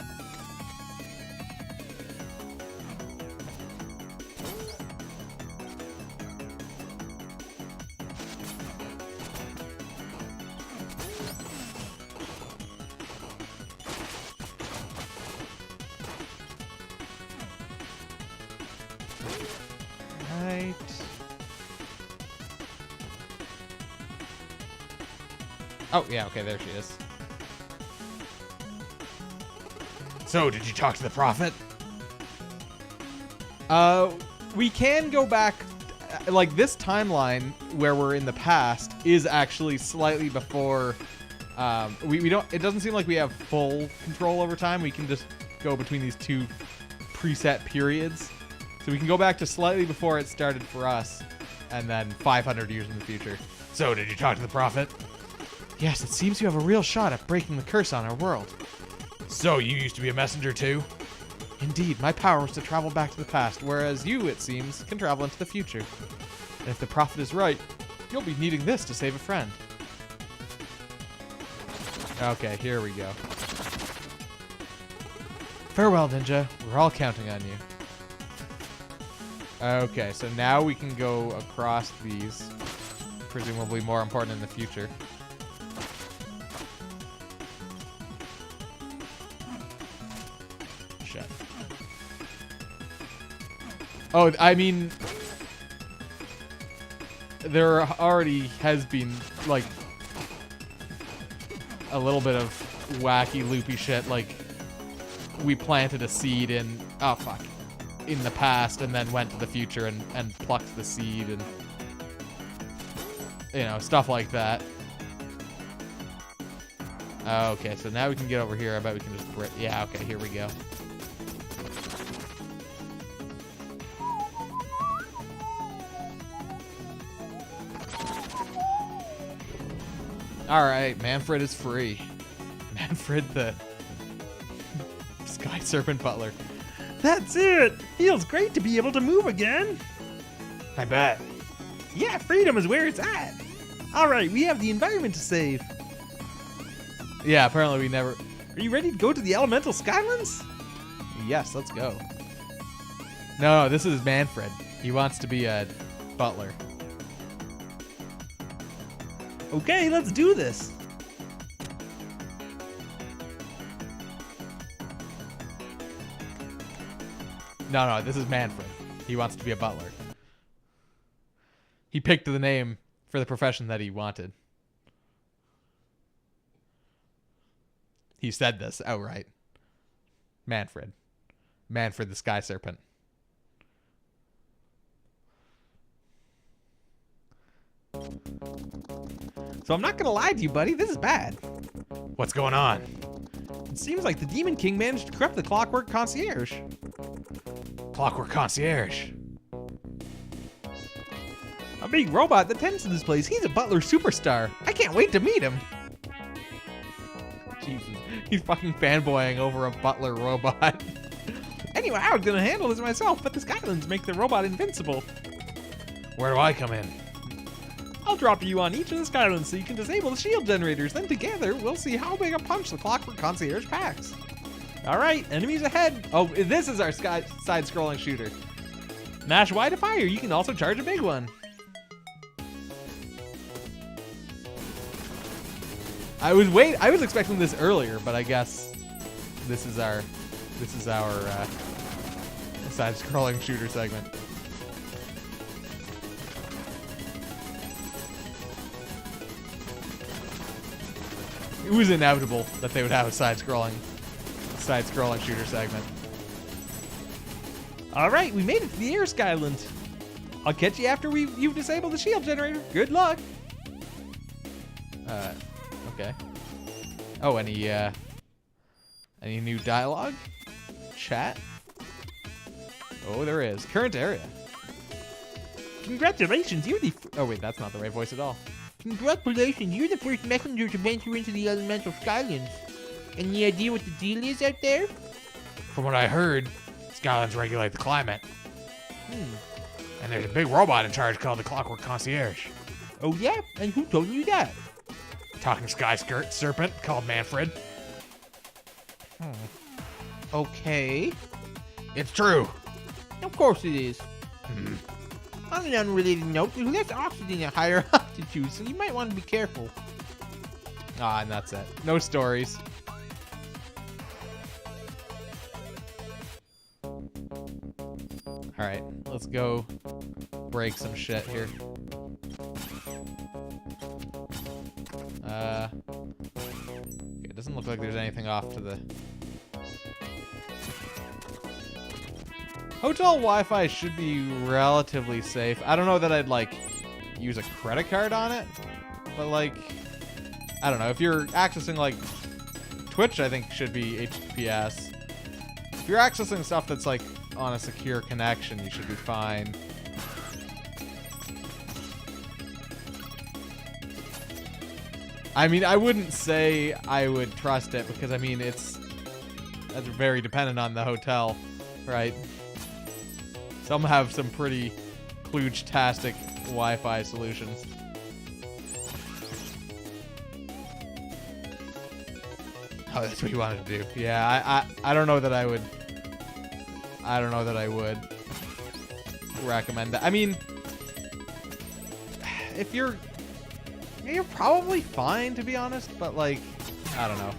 Oh, yeah, okay, there she is. So, did you talk to the Prophet? We can go back, like, this timeline where we're in the past is actually slightly before, we don't, it doesn't seem like we have full control over time. We can just go between these two preset periods. So we can go back to slightly before it started for us, and then 500 years in the future. So, did you talk to the Prophet? Yes, it seems you have a real shot at breaking the curse on our world. So, you used to be a messenger too? Indeed, my power is to travel back to the past, whereas you, it seems, can travel into the future. And if the Prophet is right, you'll be needing this to save a friend. Okay, here we go. Farewell, Ninja. We're all counting on you. Okay, so now we can go across these. Presumably more important in the future. Shit. Oh, I mean... there already has been, like... a little bit of wacky, loopy shit, like... we planted a seed in... oh, fuck. In the past, and then went to the future and plucked the seed, and... you know, stuff like that. Okay, so now we can get over here. I bet we can just... yeah, okay, here we go. Alright, Manfred is free. Manfred the... Sky Serpent Butler. That's it! Feels great to be able to move again. I bet. Yeah, freedom is where it's at. Alright, we have the environment to save. Yeah, apparently we never... Are you ready to go to the Elemental Skylands? Yes, let's go. No, this is Manfred. He wants to be a butler. Okay, let's do this. No, this is Manfred. He wants to be a butler. He picked the name for the profession that he wanted. He said this outright. Manfred. Manfred the Sky Serpent. So I'm not gonna lie to you, buddy. This is bad. What's going on? It seems like the Demon King managed to corrupt the Clockwork Concierge. Clockwork Concierge. A big robot that tends to this place. He's a butler superstar. I can't wait to meet him. Jesus. He's fucking fanboying over a butler robot. Anyway, I was gonna handle this myself, but the Skylands make the robot invincible. Where do I come in? I'll drop you on each of the Skylands so you can disable the shield generators. Then together, we'll see how big a punch the Clockwork Concierge packs. All right, enemies ahead. Oh, this is our side-scrolling shooter. Mash Y to fire. You can also charge a big one. I was expecting this earlier, but I guess this is our side-scrolling shooter segment. It was inevitable that they would have a side-scrolling shooter segment. All right, we made it to the Air Skyland. I'll catch you after you've disabled the shield generator. Good luck. Okay. Oh, any new dialogue? Chat? Oh, there is. Current area. Congratulations, you're the Oh wait, that's not the right voice at all. Congratulations, you're the first messenger to venture into the elemental Skylands. Any idea what the deal is out there? From what I heard, Skylands regulate the climate. And there's a big robot in charge called the Clockwork Concierge. Oh yeah? And who told you that? Talking sky serpent called Manfred. Okay. It's true. Of course it is. On an unrelated note, there's less oxygen at higher altitudes, so you might want to be careful. Ah, and that's it. No stories. Alright, let's go break some shit here. It doesn't look like there's anything off to the... Hotel Wi-Fi should be relatively safe. I don't know that I'd, like, use a credit card on it, but, like, I don't know. If you're accessing, like, Twitch, I think should be HTTPS. If you're accessing stuff that's, like, on a secure connection, you should be fine. I mean, I wouldn't say I would trust it because, I mean, that's very dependent on the hotel, right? Some have some pretty kludge-tastic Wi-Fi solutions. Oh, that's what you wanted to do. Yeah, I don't know that I would. I don't know that I would recommend that. I mean, if you're probably fine, to be honest, but, like, I don't know.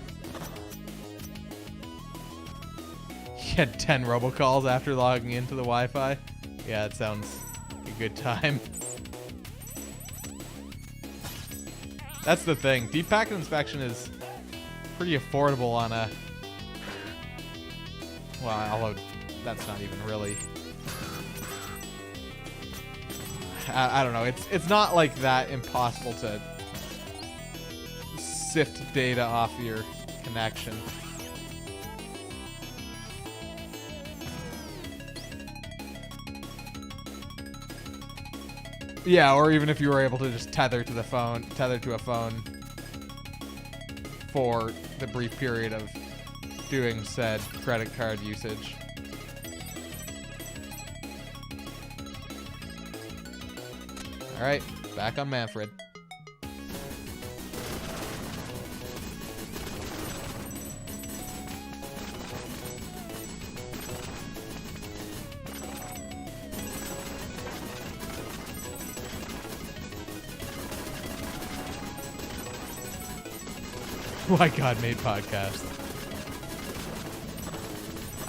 You had 10 robocalls after logging into the Wi-Fi. Yeah, it sounds like a good time. That's the thing. Deep packet inspection is pretty affordable on a... Well, although that's not even really... I don't know. It's not like that impossible to sift data off your connection. Yeah, or even if you were able to just tether to a phone for the brief period of doing said credit card usage. All right, back on Manfred. Why God Made Podcast.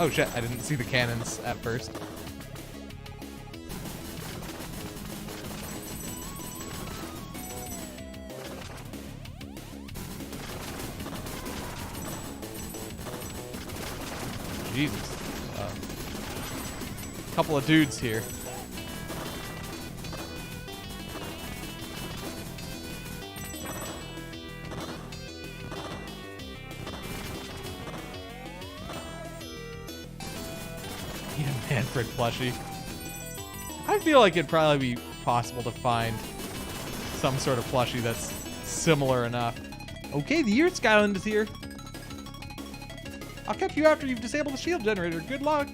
Oh shit, I didn't see the cannons at first. Jesus. Couple of dudes here. Need a Manfred plushie. I feel like it'd probably be possible to find some sort of plushie that's similar enough. Okay, the Earth Skyland is here. I'll catch you after you've disabled the shield generator. Good luck.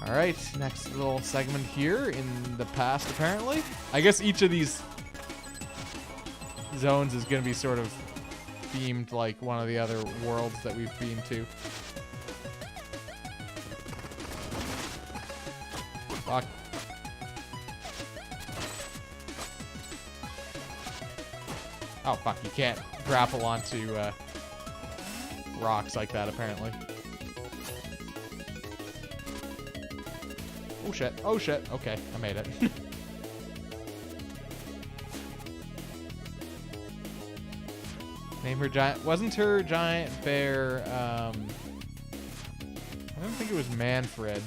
All right, next little segment here in the past, apparently. I guess each of these zones is going to be sort of themed like one of the other worlds that we've been to. Fuck. Oh, fuck, you can't grapple onto rocks like that, apparently. Oh, shit. Oh, shit. Okay, I made it. Name her giant... Wasn't her giant bear, I don't think it was Manfred.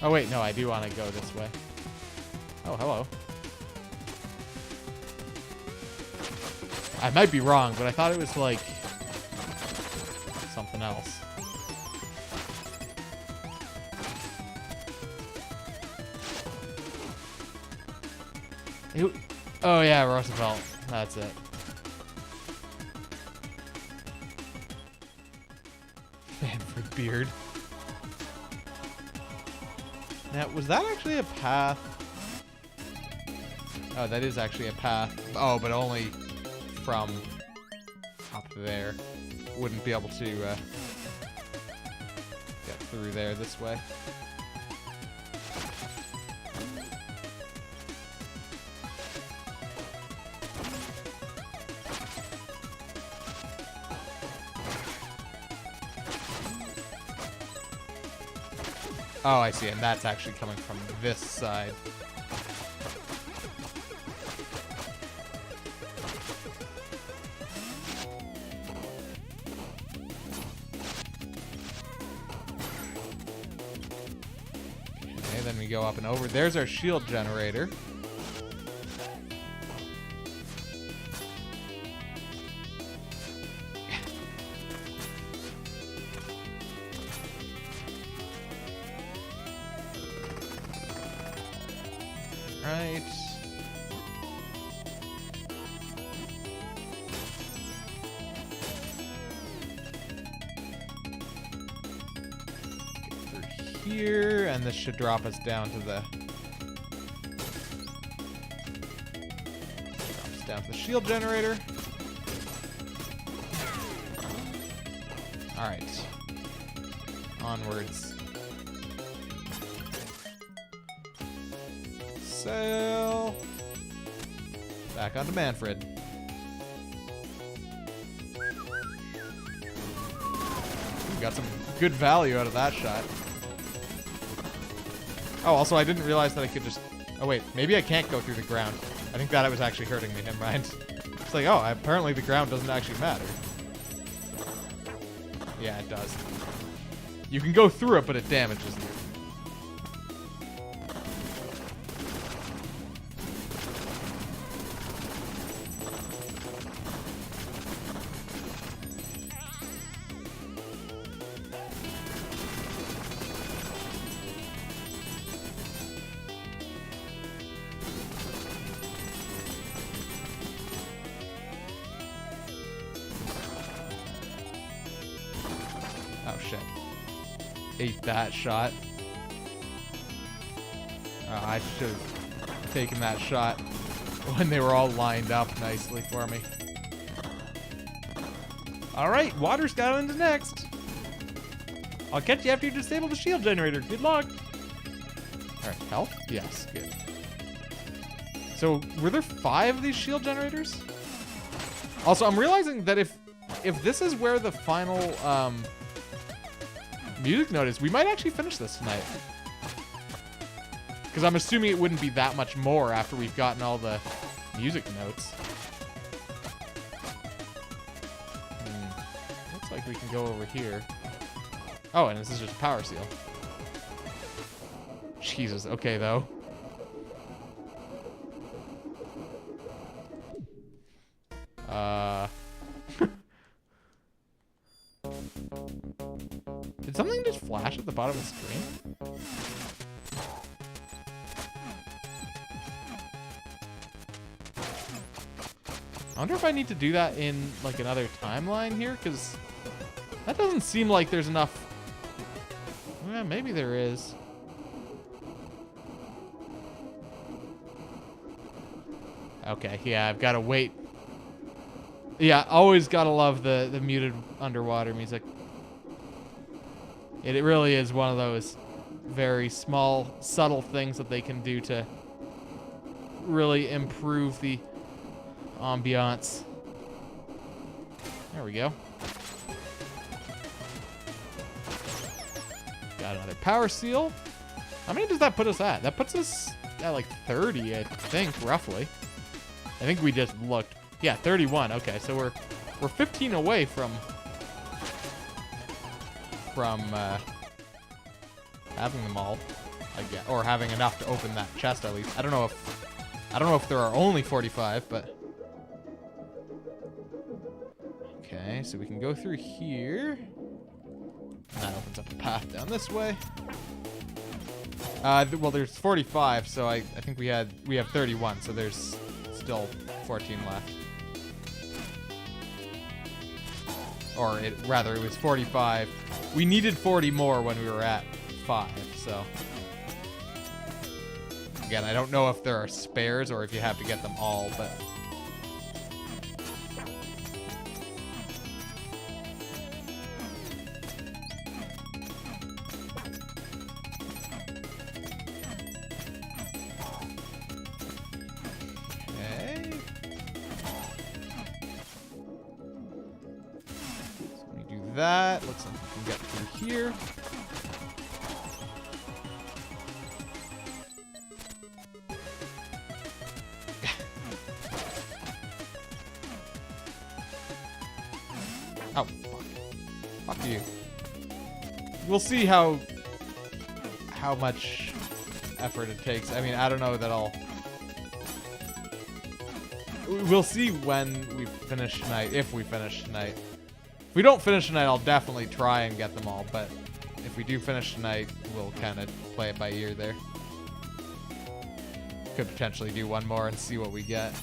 Oh, wait, no, I do want to go this way. Oh, hello. I might be wrong, but I thought it was, like, something else. Oh, yeah, Roosevelt. That's it. Manfred Beard. Now, was that actually a path? Oh, that is actually a path. Oh, but only from up there. Wouldn't be able to get through there this way. Oh, I see, and that's actually coming from this side. Okay, then we go up and over. There's our shield generator. Right. Get through here, and this should drop us down to the... Drop us down to the shield generator. Alright. Onwards. Sail. Back onto Manfred. We got some good value out of that shot. Oh, also I didn't realize that I could just... Oh wait, maybe I can't go through the ground. I think that it was actually hurting me, never mind. It's like, oh, apparently the ground doesn't actually matter. Yeah, it does. You can go through it, but it damages you. Oh shit. Ate that shot. I should have taken that shot when they were all lined up nicely for me. Alright, Water Skyland is next. I'll catch you after you disable the shield generator. Good luck. All right, health? Yes, good. So, were there 5 of these shield generators? Also, I'm realizing that if this is where the final music note is, we might actually finish this tonight. Because I'm assuming it wouldn't be that much more after we've gotten all the music notes. Looks like we can go over here. Oh, and this is just a power seal. Jesus, okay though. Did something just flash at the bottom of the screen? I wonder if I need to do that in like another timeline here, because that doesn't seem like there's enough. Well, maybe there is. Okay, yeah, I've got to wait. Yeah, always gotta love the muted underwater music. It really is one of those very small, subtle things that they can do to really improve the ambiance. There we go. Got another power seal. How many does that put us at? That puts us at like 30, I think, roughly. I think we just looked. Yeah, 31. Okay, so we're 15 away from having them all, I guess, or having enough to open that chest at least. I don't know if there are only 45, but okay, so we can go through here. And that opens up a path down this way. Well, there's 45, so I think we have 31, so there's still 14 left. Or rather, it was 45. We needed 40 more when we were at 5, so. Again, I don't know if there are spares or if you have to get them all, but. That looks like we can get through here. Oh, fuck you. We'll see how much effort it takes. I mean, I don't know that I'll. We'll see when we finish tonight, if we finish tonight. If we don't finish tonight, I'll definitely try and get them all, but if we do finish tonight, we'll kind of play it by ear there. Could potentially do one more and see what we get.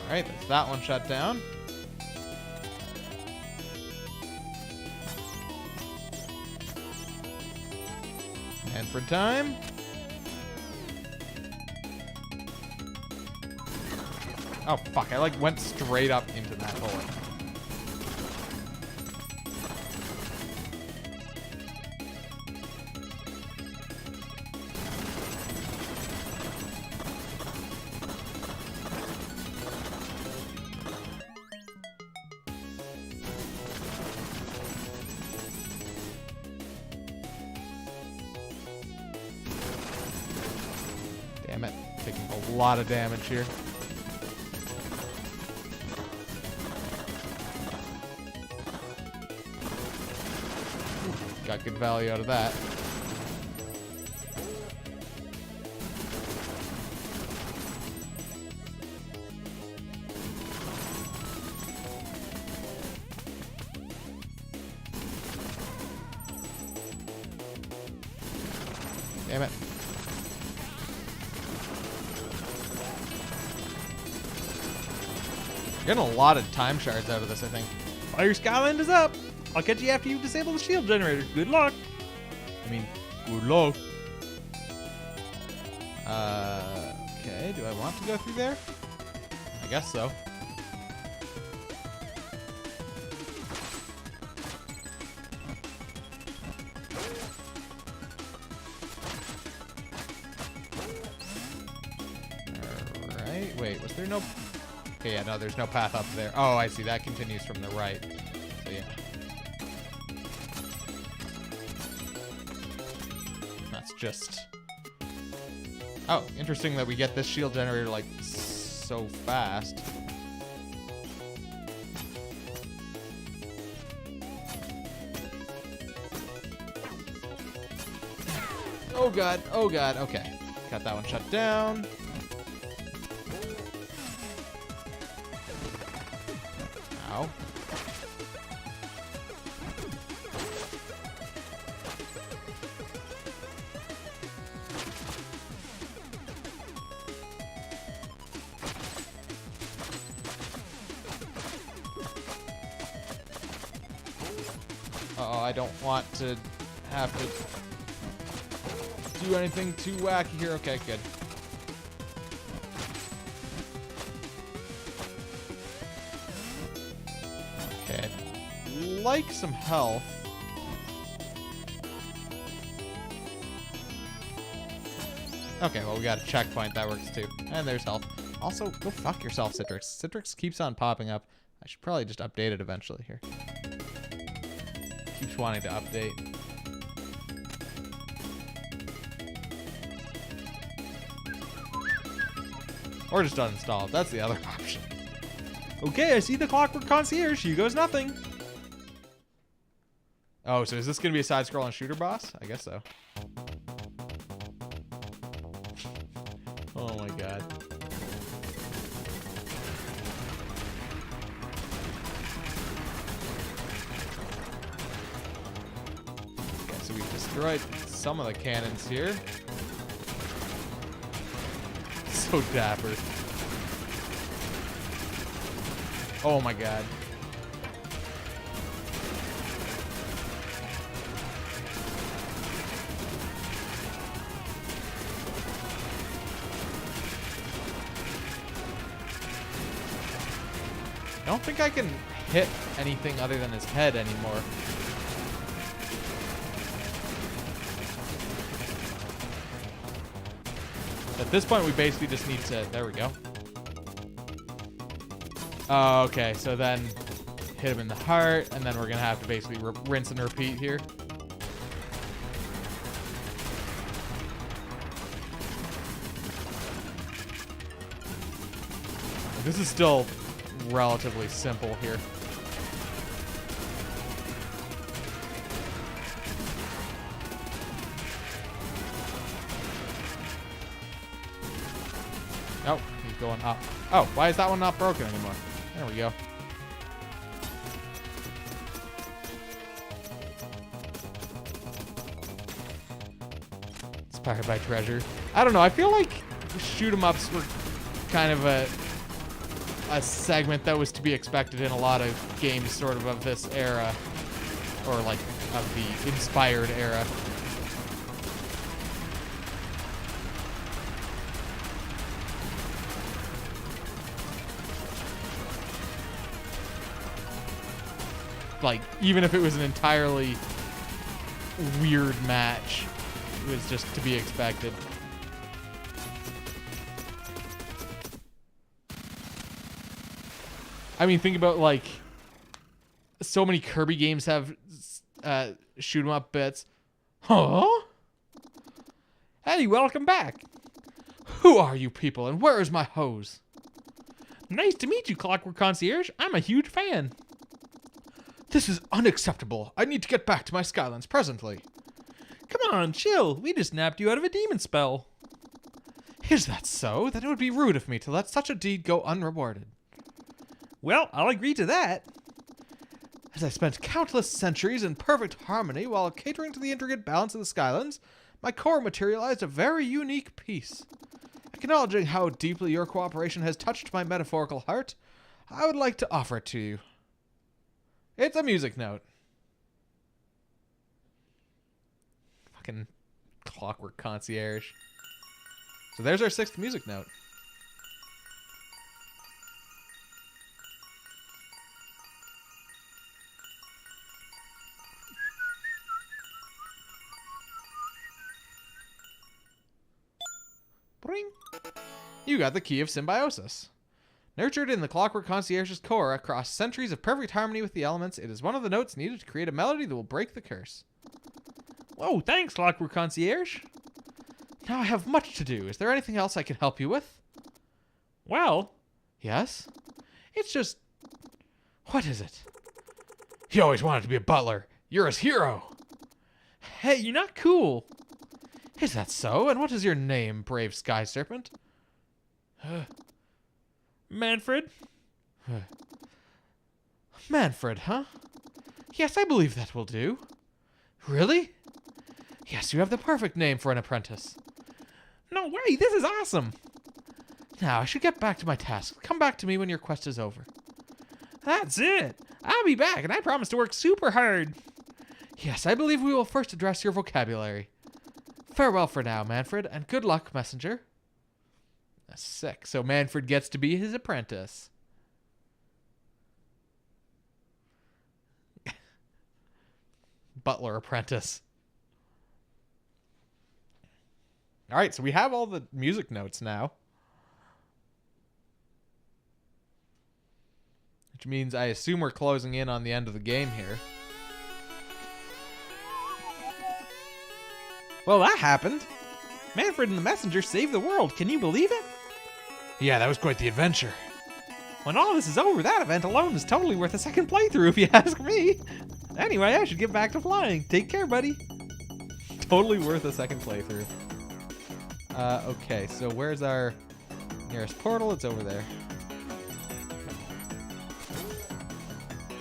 Alright, that's that one shut down. For time. Oh fuck, I like went straight up into that hole. Damn it. Taking a lot of damage here. Got good value out of that. Damn it. Getting a lot of time shards out of this, I think. Fire Skyland is up. I'll catch you after you disable the shield generator. Good luck. I mean, Good luck. Okay, do I want to go through there? I guess so. Alright, wait, was there no... Okay, yeah, no, there's no path up there. Oh, I see, that continues from the right. So, yeah. That's just... Oh, interesting that we get this shield generator, like, so fast. Oh god, okay. Got that one shut down. Ow. Uh-oh, I don't want to have to do anything too wacky here. Okay, good. Okay, I'd like some health. Okay, well, we got a checkpoint. That works too. And there's health. Also, go fuck yourself, Citrix. Citrix keeps on popping up. I should probably just update it eventually here. Keeps wanting to update. Or just uninstall it. That's the other option. Okay, I see the Clockwork Concierge. You goes nothing. Oh, so is this going to be a side-scrolling shooter boss? I guess so. Oh my god. Okay, so we've destroyed some of the cannons here. So dapper. Oh my god. I don't think I can hit anything other than his head anymore. At this point, we basically just need to... There we go. Oh, okay, so then hit him in the heart, and then we're going to have to basically rinse and repeat here. This is still relatively simple here. Oh, he's going up. Oh, why is that one not broken anymore? There we go. Inspired by treasure. I don't know. I feel like shoot 'em ups were kind of a segment that was to be expected in a lot of games sort of this era, or like of the inspired era. Like, even if it was an entirely weird match, it was just to be expected. I mean, think about, like, so many Kirby games have shoot 'em up bits. Huh? Hey, welcome back. Who are you people, and where is my hose? Nice to meet you, Clockwork Concierge. I'm a huge fan. This is unacceptable. I need to get back to my Skylands presently. Come on, chill. We just napped you out of a demon spell. Is that so? Then it would be rude of me to let such a deed go unrewarded. Well, I'll agree to that. As I spent countless centuries in perfect harmony while catering to the intricate balance of the Skylands, my core materialized a very unique piece. Acknowledging how deeply your cooperation has touched my metaphorical heart, I would like to offer it to you. It's a music note. Fucking Clockwork Concierge. So there's our 6th music note. Bring. You got the key of symbiosis. Nurtured in the Clockwork Concierge's core across centuries of perfect harmony with the elements, it is one of the notes needed to create a melody that will break the curse. Whoa, thanks, Clockwork Concierge. Now I have much to do. Is there anything else I can help you with? Well, Yes? It's just... What is it? He always wanted to be a butler. You're his hero. hey, you're not cool. Is that so? And what is your name, brave sky serpent? Manfred? Manfred, huh? Yes, I believe that will do. Really? Yes, you have the perfect name for an apprentice. No way, this is awesome. Now, I should get back to my task. Come back to me when your quest is over. That's it. I'll be back, and I promise to work super hard. Yes, I believe we will first address your vocabulary. Farewell for now, Manfred, and good luck, messenger. That's sick. So Manfred gets to be his apprentice. Butler apprentice. All right, so we have all the music notes now. Which means I assume we're closing in on the end of the game here. Well, that happened. Manfred and the messenger saved the world. Can you believe it? Yeah, that was quite the adventure. When all this is over, that event alone is totally worth a second playthrough, if you ask me. Anyway, I should get back to flying. Take care, buddy. Totally worth a second playthrough. Okay, so where's our nearest portal? It's over there.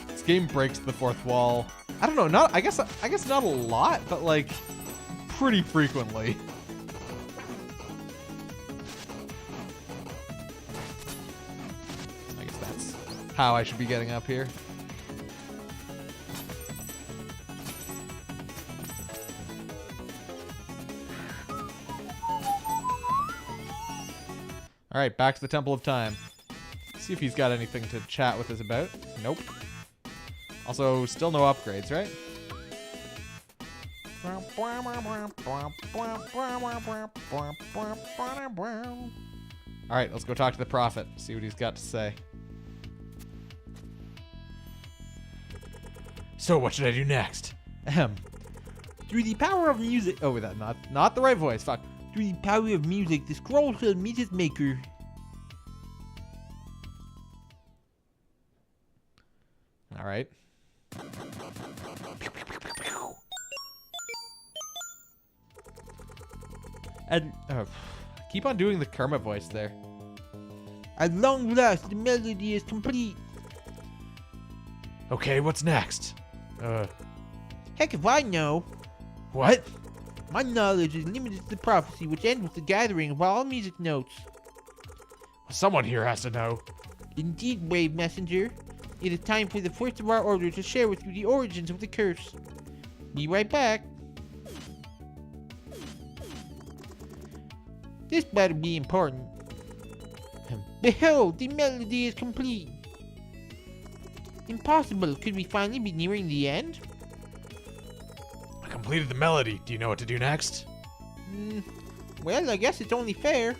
This game breaks the fourth wall. I don't know, I guess not a lot, but like pretty frequently. I guess that's how I should be getting up here. All right, back to the Temple of Time. See if he's got anything to chat with us about. Nope. Also, still no upgrades, right? All right, let's go talk to the prophet. See what he's got to say. So, what should I do next? Ahem. Through the power of music... Oh, that not the right voice. Fuck. Through the power of music, the scroll shall meet its maker. All right. And Keep on doing the Kermit voice there. at long last, the melody is complete. Okay, what's next? Heck if I know. What? My knowledge is limited to the prophecy, which ends with the gathering of all music notes. Someone here has to know. Indeed, brave messenger. It is time for the first of our order to share with you the origins of the curse. Be right back. This better be important. Behold, the melody is complete. Impossible. Could we finally be nearing the end? I completed the melody. Do you know what to do next? Well, I guess it's only fair.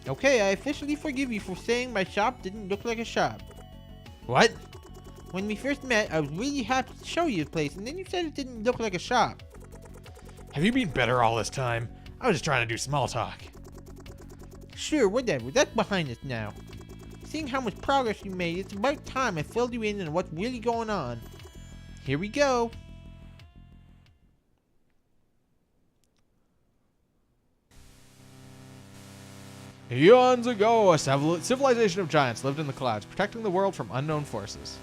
Okay, I officially forgive you for saying my shop didn't look like a shop. What? When we first met, I was really happy to show you the place, and then you said it didn't look like a shop. Have you been better all this time? I was just trying to do small talk. Sure, whatever. That's behind us now. Seeing how much progress you made, it's about time I filled you in on what's really going on. Here we go. Eons ago, a civilization of giants lived in the clouds, protecting the world from unknown forces.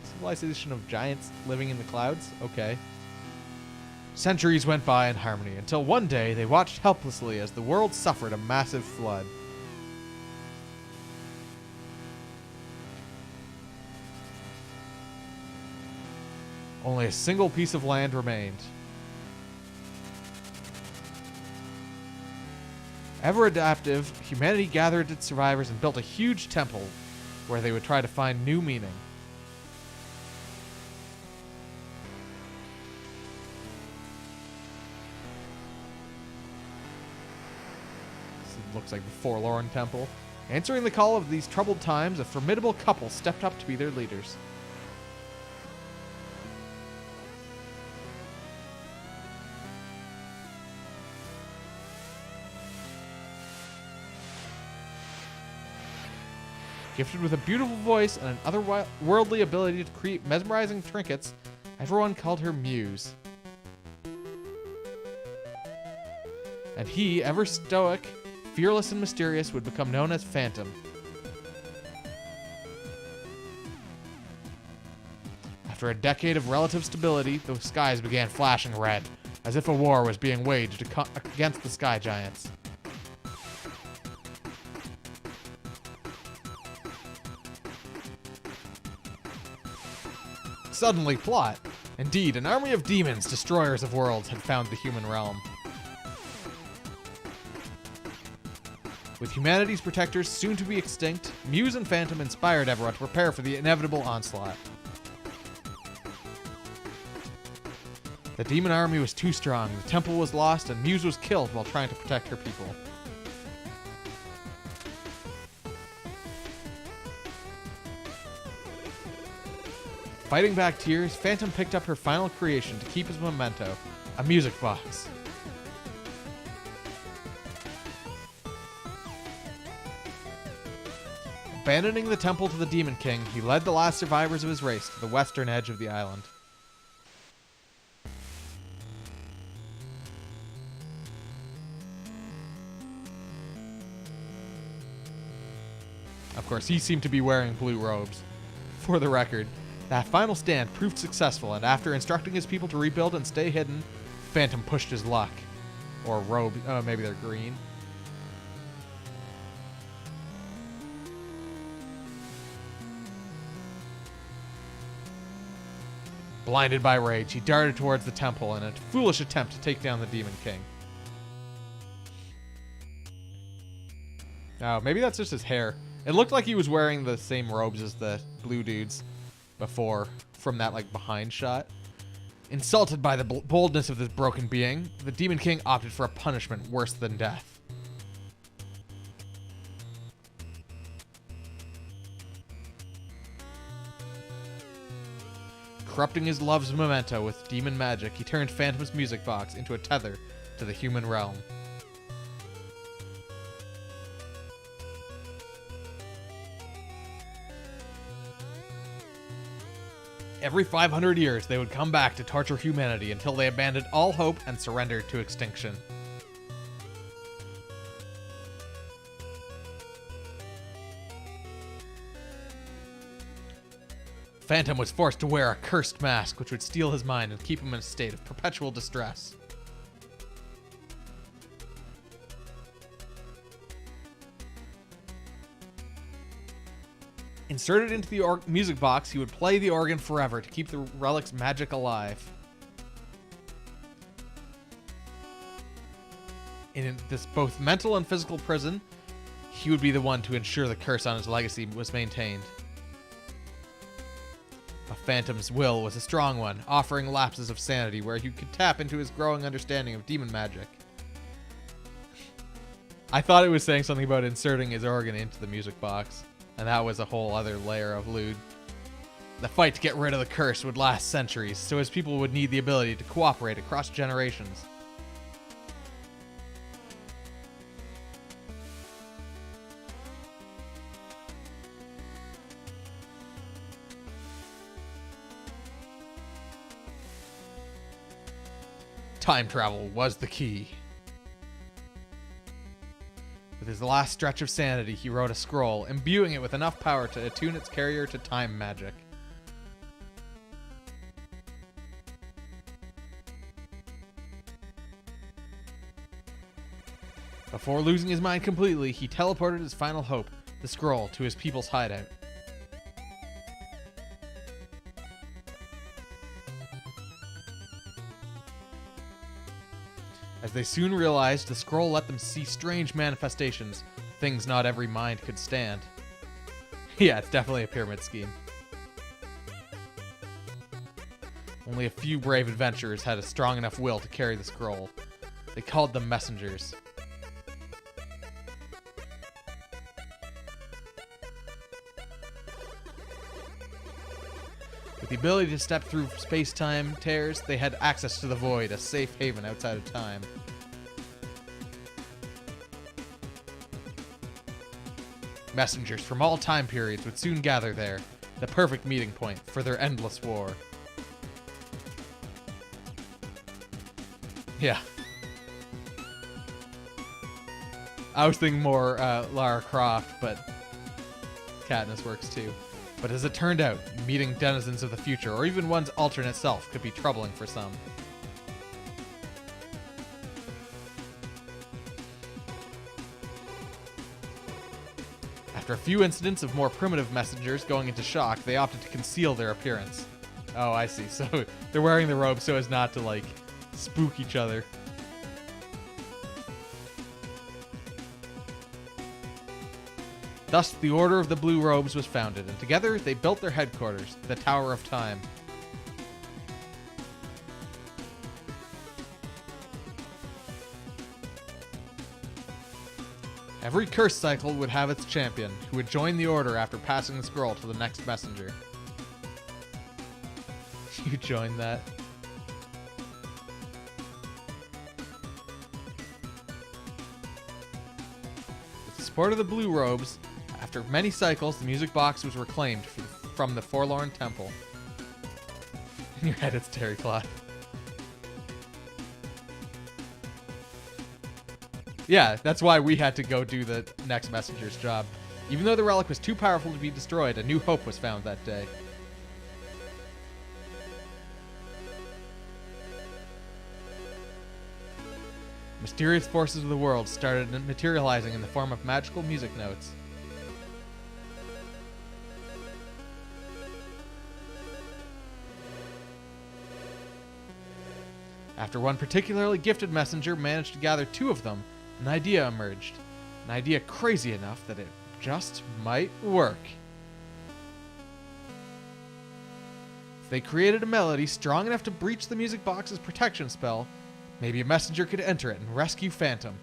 Civilization of giants living in the clouds? Okay. Centuries went by in harmony, until one day they watched helplessly as the world suffered a massive flood. Only a single piece of land remained. Ever adaptive, humanity gathered its survivors and built a huge temple where they would try to find new meaning. This looks like the Forlorn Temple. Answering the call of these troubled times, a formidable couple stepped up to be their leaders. Gifted with a beautiful voice and an otherworldly ability to create mesmerizing trinkets, everyone called her Muse. And he, ever stoic, fearless and mysterious, would become known as Phantom. After a decade of relative stability, the skies began flashing red, as if a war was being waged against the Sky Giants. Suddenly, plot. Indeed, an army of demons, destroyers of worlds, had found the human realm. With humanity's protectors soon to be extinct, Muse and Phantom inspired everyone to prepare for the inevitable onslaught. The demon army was too strong, the temple was lost, and Muse was killed while trying to protect her people. Fighting back tears, Phantom picked up her final creation to keep his memento, a music box. Abandoning the temple to the Demon King, he led the last survivors of his race to the western edge of the island. Of course, he seemed to be wearing blue robes. For the record, that final stand proved successful, and after instructing his people to rebuild and stay hidden, Phantom pushed his luck. Or robe, maybe they're green. Blinded by rage, he darted towards the temple in a foolish attempt to take down the Demon King. Oh, maybe that's just his hair. It looked like he was wearing the same robes as the blue dudes before, from that like behind shot. Insulted by the boldness of this broken being, the Demon King opted for a punishment worse than death. Corrupting his love's memento with demon magic, he turned Phantom's music box into a tether to the human realm. Every 500 years, they would come back to torture humanity until they abandoned all hope and surrendered to extinction. Phantom was forced to wear a cursed mask which would steal his mind and keep him in a state of perpetual distress. Inserted into the music box, he would play the organ forever to keep the relic's magic alive. In this both mental and physical prison, he would be the one to ensure the curse on his legacy was maintained. But Phantom's will was a strong one, offering lapses of sanity where he could tap into his growing understanding of demon magic. I thought it was saying something about inserting his organ into the music box. And that was a whole other layer of lewd. The fight to get rid of the curse would last centuries, so his people would need the ability to cooperate across generations. Time travel was the key. With his last stretch of sanity, he wrote a scroll, imbuing it with enough power to attune its carrier to time magic. Before losing his mind completely, he teleported his final hope, the scroll, to his people's hideout. as they soon realized the scroll let them see strange manifestations, things not every mind could stand. Yeah, it's definitely a pyramid scheme. Only a few brave adventurers had a strong enough will to carry the scroll. They called them messengers. With the ability to step through space-time tears, they had access to the void, a safe haven outside of time. Messengers from all time periods would soon gather there, the perfect meeting point for their endless war. Yeah. I was thinking more Lara Croft, but Katniss works too. But as it turned out, meeting denizens of the future, or even one's alternate self, could be troubling for some. After a few incidents of more primitive messengers going into shock, they opted to conceal their appearance. Oh, I see. So they're wearing the robes so as not to, like, spook each other. Thus, the Order of the Blue Robes was founded, and together they built their headquarters, the Tower of Time. Every curse cycle would have its champion, who would join the Order after passing the scroll to the next messenger. You joined that. With the support of the Blue Robes, after many cycles, the music box was reclaimed from the Forlorn Temple. In your head, it's Terry Cloth. Yeah, that's why we had to go do the next messenger's job. Even though the relic was too powerful to be destroyed, a new hope was found that day. Mysterious forces of the world started materializing in the form of magical music notes. After one particularly gifted messenger managed to gather two of them, an idea emerged. An idea crazy enough that it just might work. If they created a melody strong enough to breach the music box's protection spell, maybe a messenger could enter it and rescue Phantom.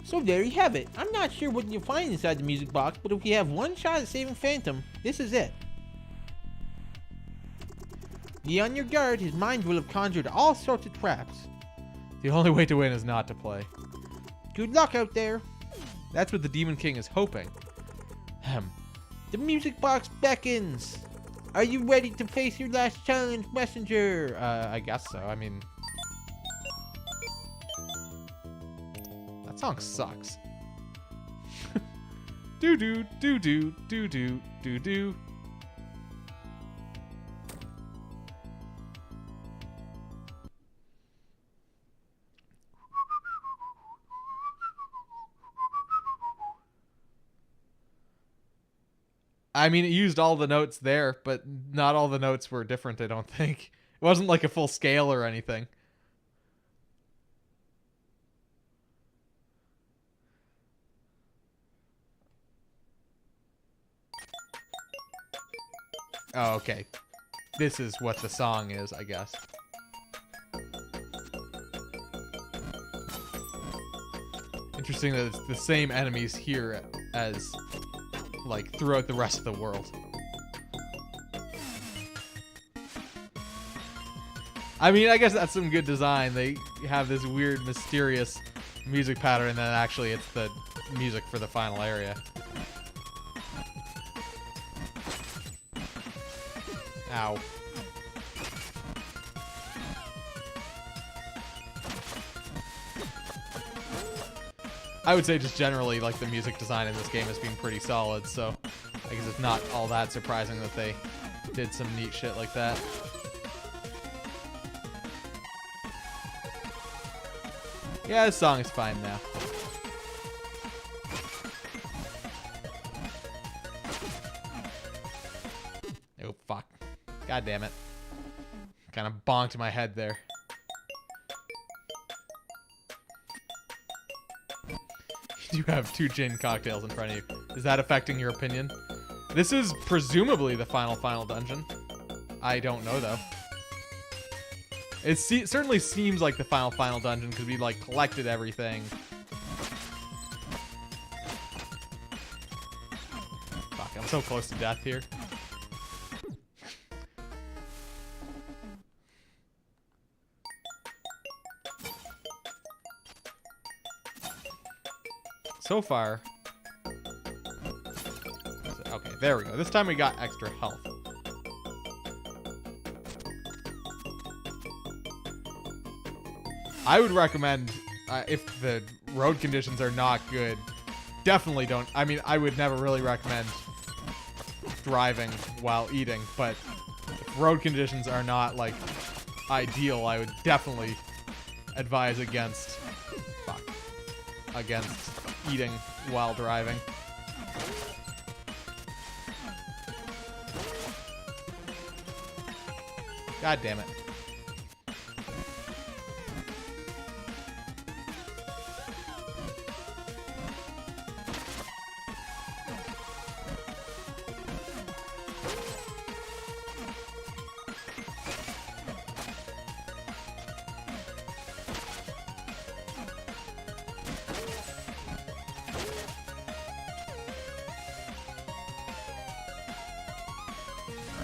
So there you have it. I'm not sure what you'll find inside the music box, but if you have one shot at saving Phantom, this is it. Be on your guard, his mind will have conjured all sorts of traps. The only way to win is not to play. Good luck out there. That's what the Demon King is hoping. The music box beckons. Are you ready to face your last challenge, messenger? I guess so. I mean... that song sucks. Do-do, do-do, do-do, do-do. I mean, it used all the notes there, but not all the notes were different, I don't think. It wasn't like a full scale or anything. Oh, okay. This is what the song is, I guess. Interesting that it's the same enemies here as, like, throughout the rest of the world. I mean, I guess that's some good design. They have this weird, mysterious music pattern, and then actually it's the music for the final area. Ow. I would say just generally, like, the music design in this game has been pretty solid, so I guess it's not all that surprising that they did some neat shit like that. Yeah, this song is fine now. God damn it. Kind of bonked my head there. You have 2 gin cocktails in front of you. Is that affecting your opinion? This is presumably the final dungeon. I don't know, though. It certainly seems like the final dungeon because we, like, collected everything. Fuck, I'm so close to death here. So far. Okay, there we go. This time we got extra health. I would recommend, if the road conditions are not good, definitely don't. I mean, I would never really recommend driving while eating, but if road conditions are not, like, ideal, I would definitely advise against eating while driving. God damn it.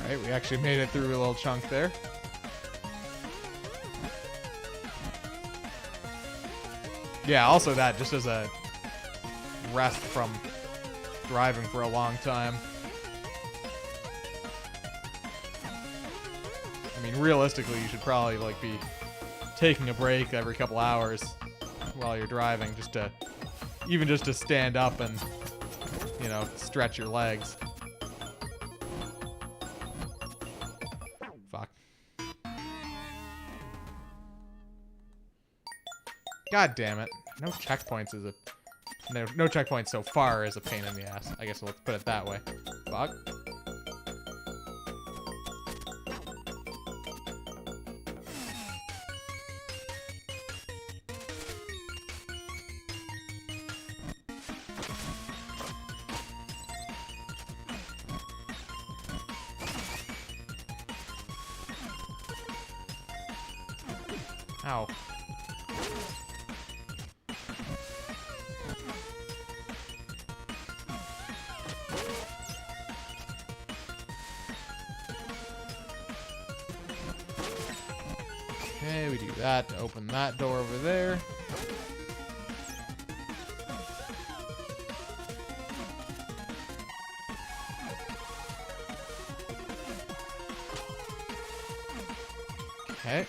Alright, we actually made it through a little chunk there. Yeah, also that, just as a rest from driving for a long time. I mean, realistically, you should probably, like, be taking a break every couple hours while you're driving, even just to stand up and, you know, stretch your legs. Fuck. God damn it. No checkpoints is no checkpoints so far is a pain in the ass. I guess let's put it that way. Fuck. Ow. Okay, we do that to open that door over there. Okay.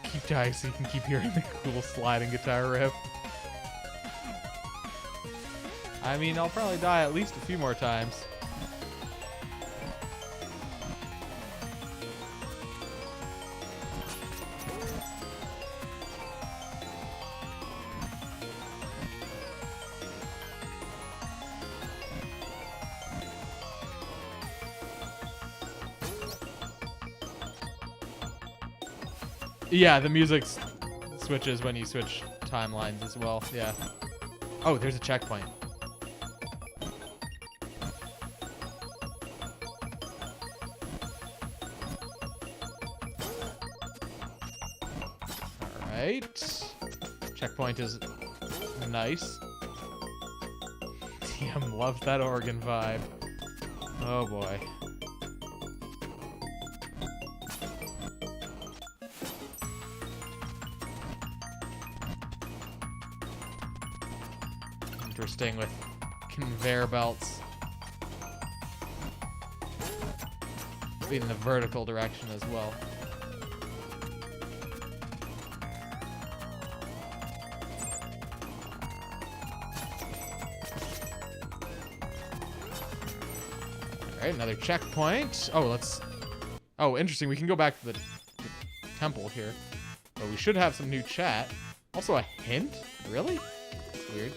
Keep dying so you can keep hearing the cool sliding guitar riff. I mean, I'll probably die at least a few more times. Yeah, the music switches when you switch timelines as well. Yeah. Oh, there's a checkpoint. Alright. Checkpoint is nice. TM loves that organ vibe. Oh boy. Interesting with conveyor belts in the vertical direction as well. Alright, another checkpoint. Oh, interesting. We can go back to the temple here. But we should have some new chat. Also a hint? Really? That's weird.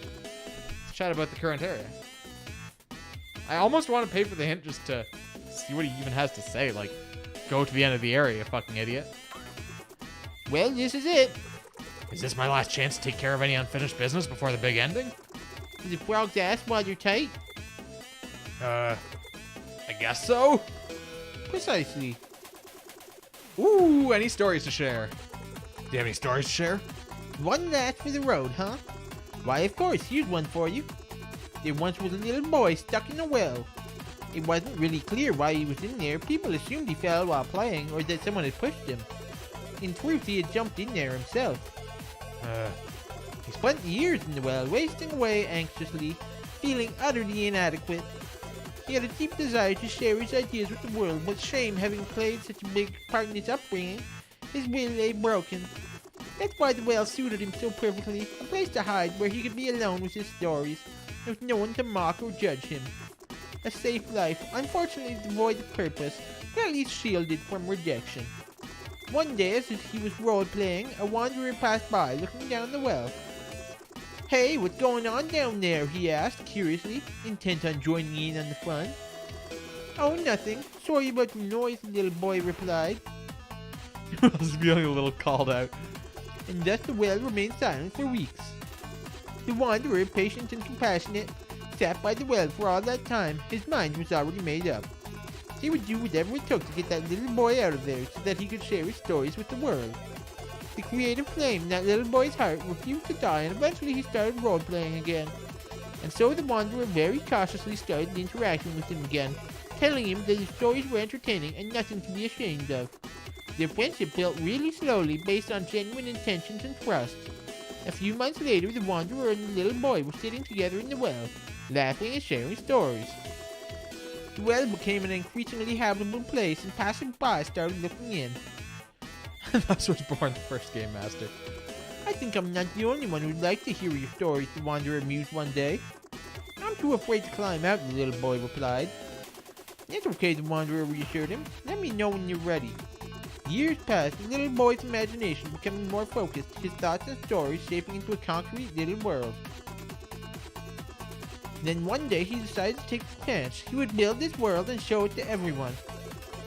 chat about the current area. I almost want to pay for the hint just to see what he even has to say. Like, go to the end of the area, you fucking idiot. Well, this is it. Is this my last chance to take care of any unfinished business before the big ending? Is the frog's ass while you're tight? I guess so. Precisely. Ooh, any stories to share? Do you have any stories to share? One last for the road, huh? Why, of course, here's one for you. There once was a little boy stuck in a well. It wasn't really clear why he was in there. People assumed he fell while playing or that someone had pushed him. In truth, he had jumped in there himself. He spent years in the well, wasting away anxiously, feeling utterly inadequate. He had a deep desire to share his ideas with the world, but shame having played such a big part in his upbringing, his will lay broken. That's why the well suited him so perfectly, a place to hide where he could be alone with his stories, with no one to mock or judge him. A safe life, unfortunately devoid of purpose, but at least shielded from rejection. One day, as he was role-playing, a wanderer passed by, looking down the well. "Hey, what's going on down there?" he asked, curiously, intent on joining in on the fun. "Oh, nothing. Sorry about the noise," the little boy replied. I was feeling a little called out. And thus the well remained silent for weeks. The wanderer, patient and compassionate, sat by the well for all that time. His mind was already made up. He would do whatever it took to get that little boy out of there so that he could share his stories with the world. The creative flame in that little boy's heart refused to die, and eventually he started role-playing again. And so the wanderer very cautiously started interacting with him again, telling him that his stories were entertaining and nothing to be ashamed of. Their friendship built really slowly based on genuine intentions and trust. A few months later, the wanderer and the little boy were sitting together in the well, laughing and sharing stories. The well became an increasingly habitable place, and passers-by started looking in. That's what's born the first Game Master. "I think I'm not the only one who'd like to hear your stories," the wanderer mused one day. "I'm too afraid to climb out," the little boy replied. "It's okay," the wanderer reassured him. "Let me know when you're ready." Years passed, the little boy's imagination becoming more focused, his thoughts and stories shaping into a concrete little world. Then one day he decided to take the chance. He would build this world and show it to everyone.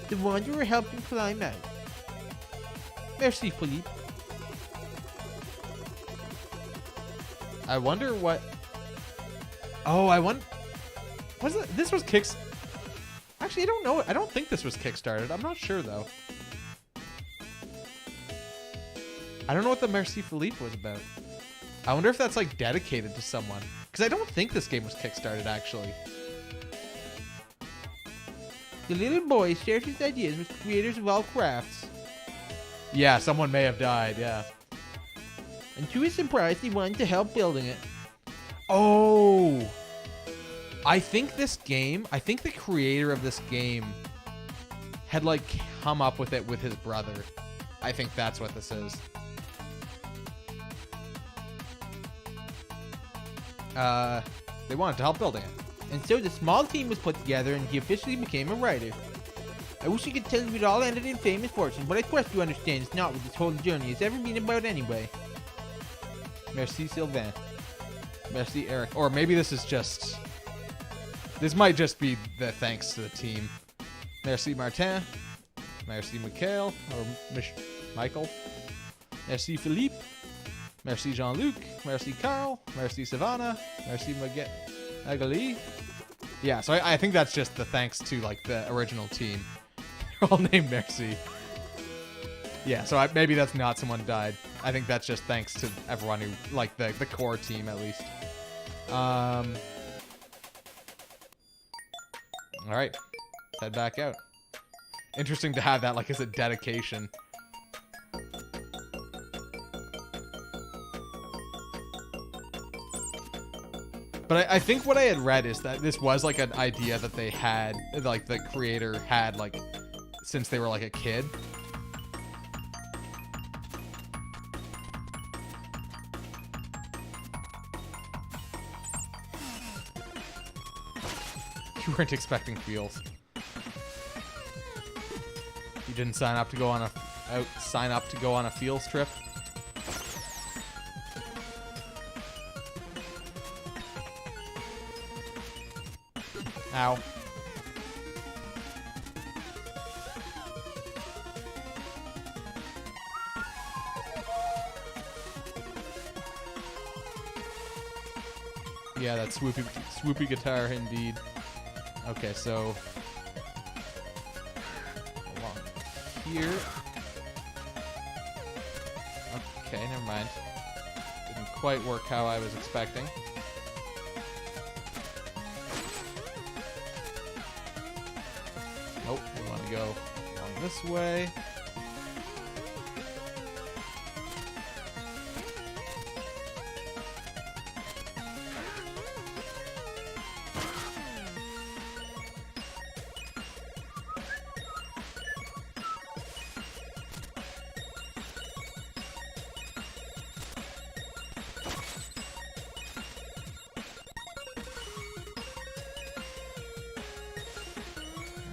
The wanderer helped him climb out. Merci, Philippe. I wonder what... Oh, I wonder... Was it... This was Kicks... Actually, I don't know. I don't think this was Kickstarted. I'm not sure, though. I don't know what the Merci Philippe was about. I wonder if that's, like, dedicated to someone. Because I don't think this game was Kickstarted, actually. The little boy shared his ideas with creators of all crafts. Yeah, someone may have died, yeah. And to his surprise, he wanted to help building it. Oh! I think the creator of this game had, like, come up with it with his brother. I think that's what this is. They wanted to help building it. And so the small team was put together and he officially became a writer. I wish I could tell you it all ended in fame and fortune, but I trust you understand it's not what this whole journey has ever been about anyway. Merci Sylvain. Merci Eric. Or maybe this is just... This might just be the thanks to the team. Merci Martin. Merci Mikhail. Or Michael. Merci Philippe. Merci Jean-Luc. Merci Carl. Merci Savannah. Merci Magali. Yeah, so I think that's just the thanks to, like, the original team. They're all named Merci. Yeah, so maybe that's not someone died. I think that's just thanks to everyone who, like, the core team, at least. Alright. Let's head back out. Interesting to have that, like, as a dedication. But I think what I had read is that this was, like, an idea that they had, like, the creator had, like, since they were, like, a kid. You weren't expecting feels. You didn't sign up to go on a feels trip. Ow. Yeah, that swoopy guitar indeed. Okay, so along here. Okay, never mind. Didn't quite work how I was expecting. Nope, we want to go along this way.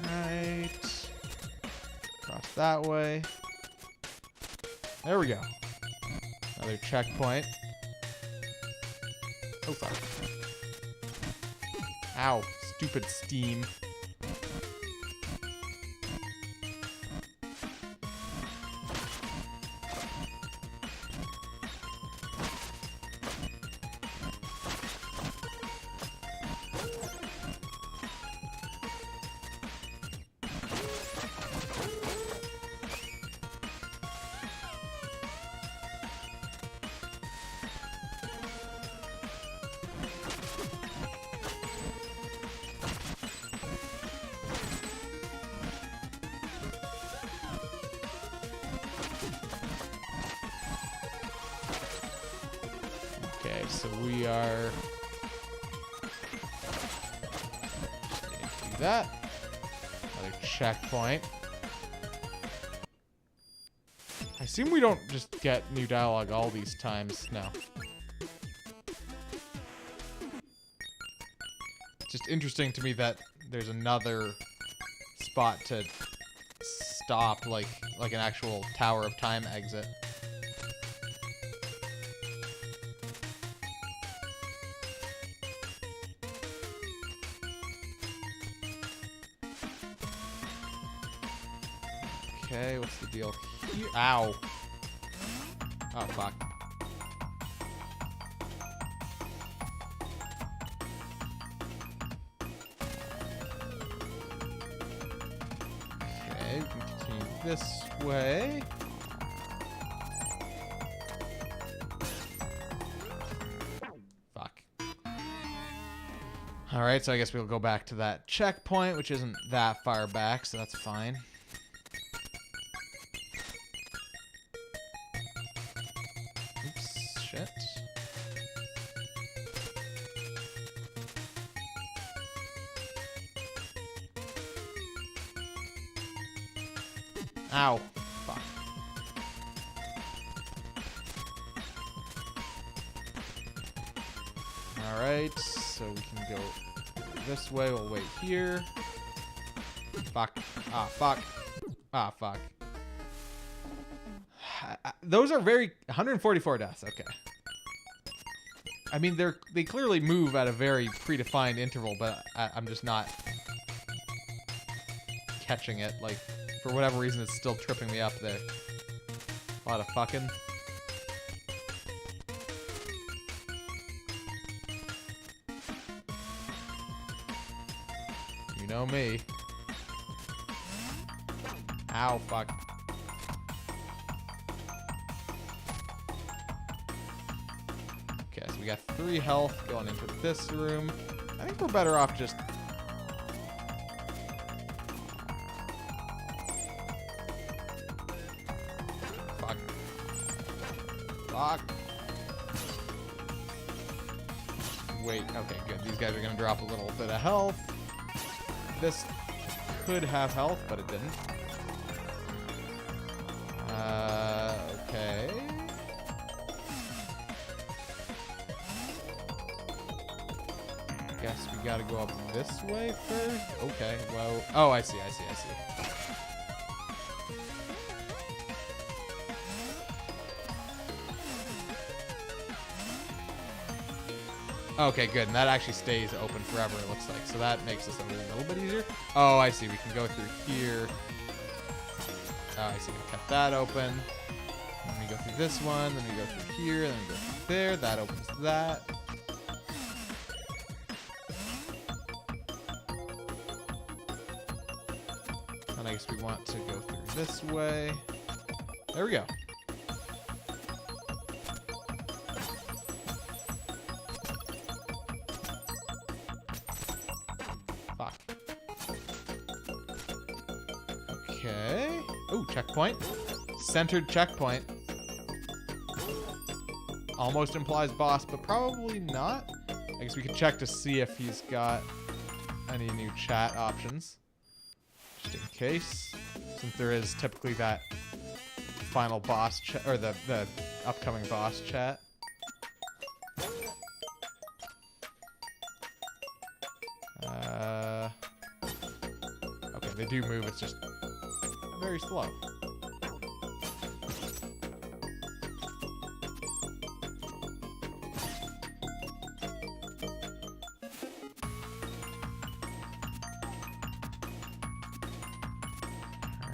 Right. Cross that way. There we go. Another checkpoint. Oh, fuck. Ow. Stupid steam. Okay, so we are just need to do that. Another checkpoint. I assume we don't just get new dialogue all these times. No. It's just interesting to me that there's another spot to stop, like an actual Tower of Time exit. Okay, what's the deal here? Ow. Oh, fuck. Okay, we can continue this way. Fuck. Alright, so I guess we'll go back to that checkpoint, which isn't that far back, so that's fine. Oops, shit. Ow. Fuck. Alright, so we can go this way. We'll wait here. Fuck. Ah, fuck. Ah, fuck. Those are very 144 deaths. Okay. I mean, they clearly move at a very predefined interval, but I'm just not catching it. Like, for whatever reason, it's still tripping me up there. A lot of fucking. You know me. Ow, fuck. Okay, so we got 3 health going into this room. I think we're better off just... Fuck. Fuck. Wait, okay, good. These guys are gonna drop a little bit of health. This could have health, but it didn't. Okay. Guess we gotta go up this way first. Okay, well... Oh, I see. Okay, good. And that actually stays open forever, it looks like. So that makes this a little bit easier. Oh, I see. We can go through here. Oh, I see. We cut that open. Then we go through this one. Then we go through here. Then we go through there. That opens that. And I guess we want to go through this way. There we go. Fuck. Okay. Ooh, checkpoint. Centered checkpoint. Almost implies boss, but probably not. I guess we could check to see if he's got any new chat options. Just in case. Since there is typically that final boss chat, or the upcoming boss chat. Okay, they do move, it's just very slow.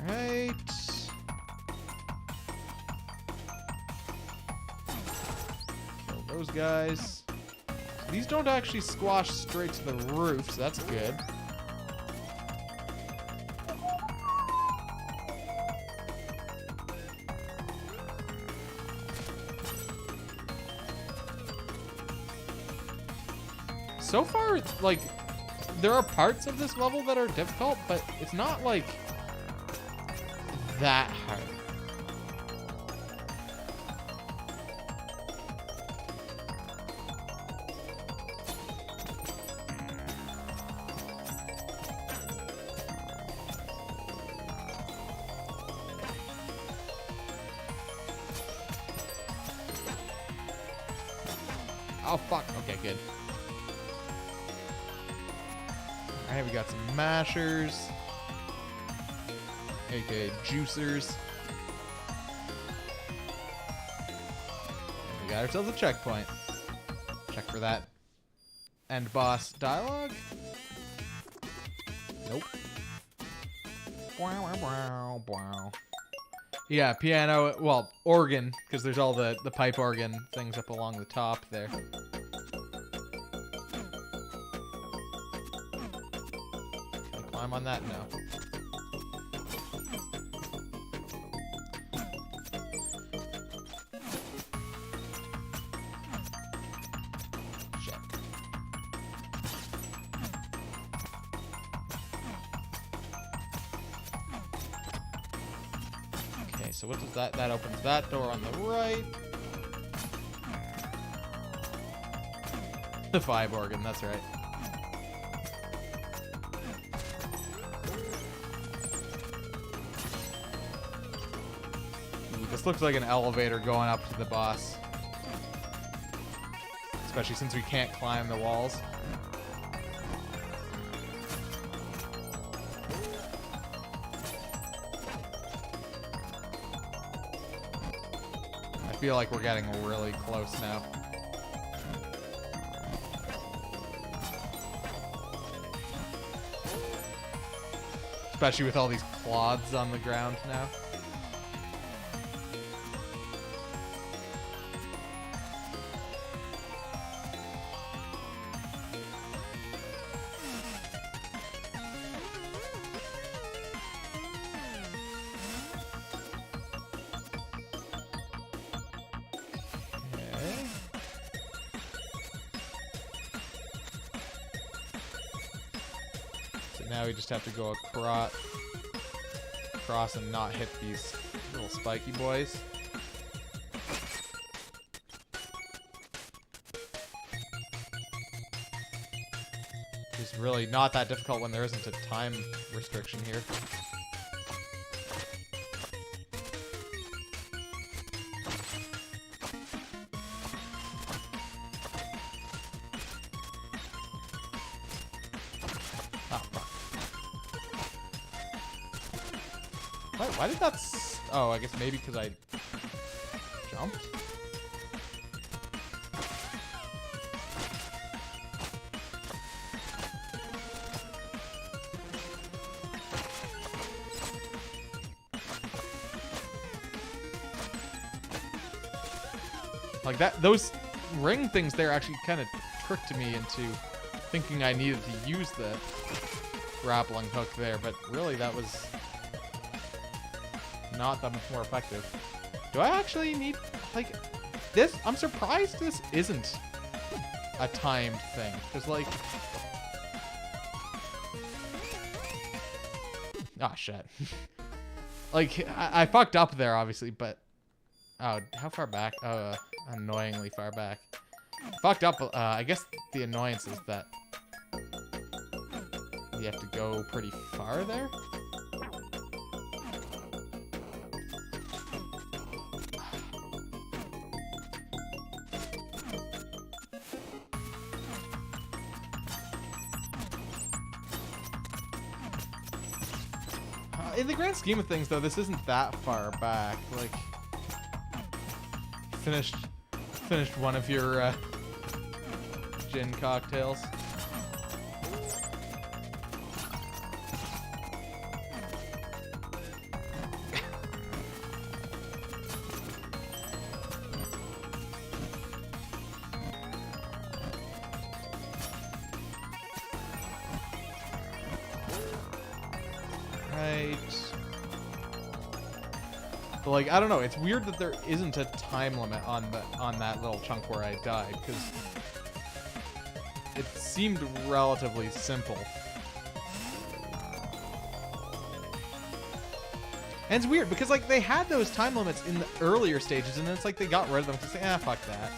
Alright. Kill those guys. These don't actually squash straight to the roof, so that's good. So far, like, there are parts of this level that are difficult, but it's not, like, that hard. Oh, fuck. Okay, good. Alright, we got some mashers. AKA juicers. And we got ourselves a checkpoint. Check for that end boss dialogue. Nope. Yeah, piano, well, organ, because there's all the pipe organ things up along the top there. Can I climb on that? No. Shit. Okay, so what does that opens that door on the right. The vibe organ, that's right. Ooh, this looks like an elevator going up to the boss. Especially since we can't climb the walls. I feel like we're getting really close now. Especially with all these clods on the ground now. Okay. So now we just have to go across and not hit these little spiky boys. It's really not that difficult when there isn't a time restriction here. Why did that oh, I guess maybe because I jumped? Like those ring things there actually kind of tricked me into thinking I needed to use the grappling hook there, but really that was not that much more effective. Do I actually need, like, this? I'm surprised this isn't a timed thing, because, like... Ah, shit. Like, I fucked up there, obviously, but... Oh, how far back? Oh, annoyingly far back. Fucked up, I guess the annoyance is that you have to go pretty far there? In the grand scheme of things, though, this isn't that far back. Like, finished one of your gin cocktails. But, like, I don't know. It's weird that there isn't a time limit on that little chunk where I died, because it seemed relatively simple. And it's weird because, like, they had those time limits in the earlier stages, and then it's like they got rid of them to say, ah, fuck that.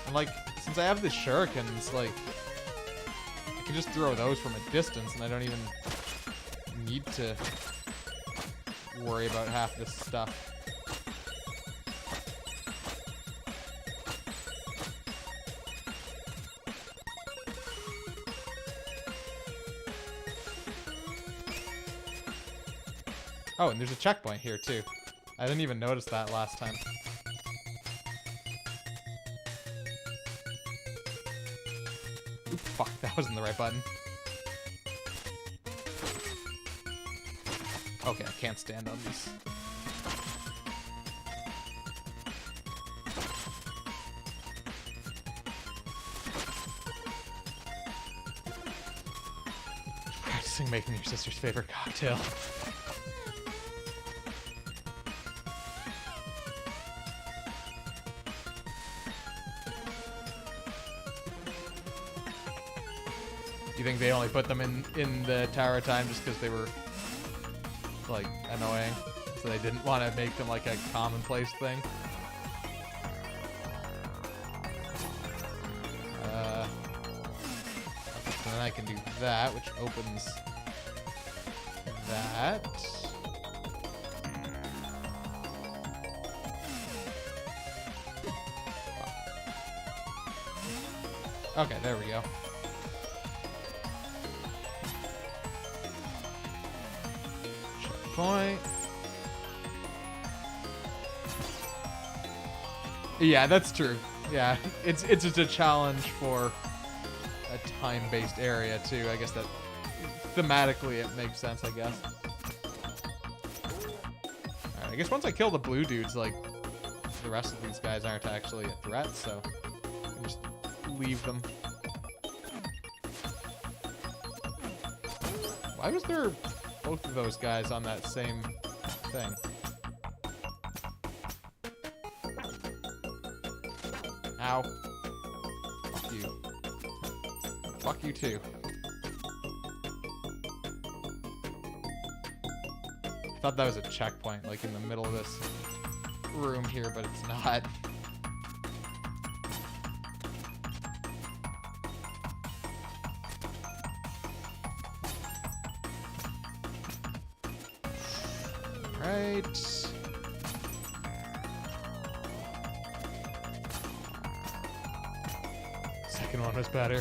And, like, since I have the shurikens, like, I can just throw those from a distance, and I don't even need to worry about half this stuff. Oh, and there's a checkpoint here, too. I didn't even notice that last time. Oop, fuck, that wasn't the right button. Okay, I can't stand on these. Practicing making your sister's favorite cocktail. You think they only put them in the Tower of Time just because they were, like, annoying? So they didn't want to make them, like, a commonplace thing? So then I can do that, which opens that. Okay, there we go. Point. Yeah, that's true. Yeah, it's just a challenge for a time-based area too. I guess that thematically it makes sense. I guess. Alright, I guess once I kill the blue dudes, like, the rest of these guys aren't actually a threat, so I can just leave them. Why was there both of those guys on that same thing? Ow. Fuck you. Fuck you too. I thought that was a checkpoint, like in the middle of this room here, but it's not. Right. Second one was better.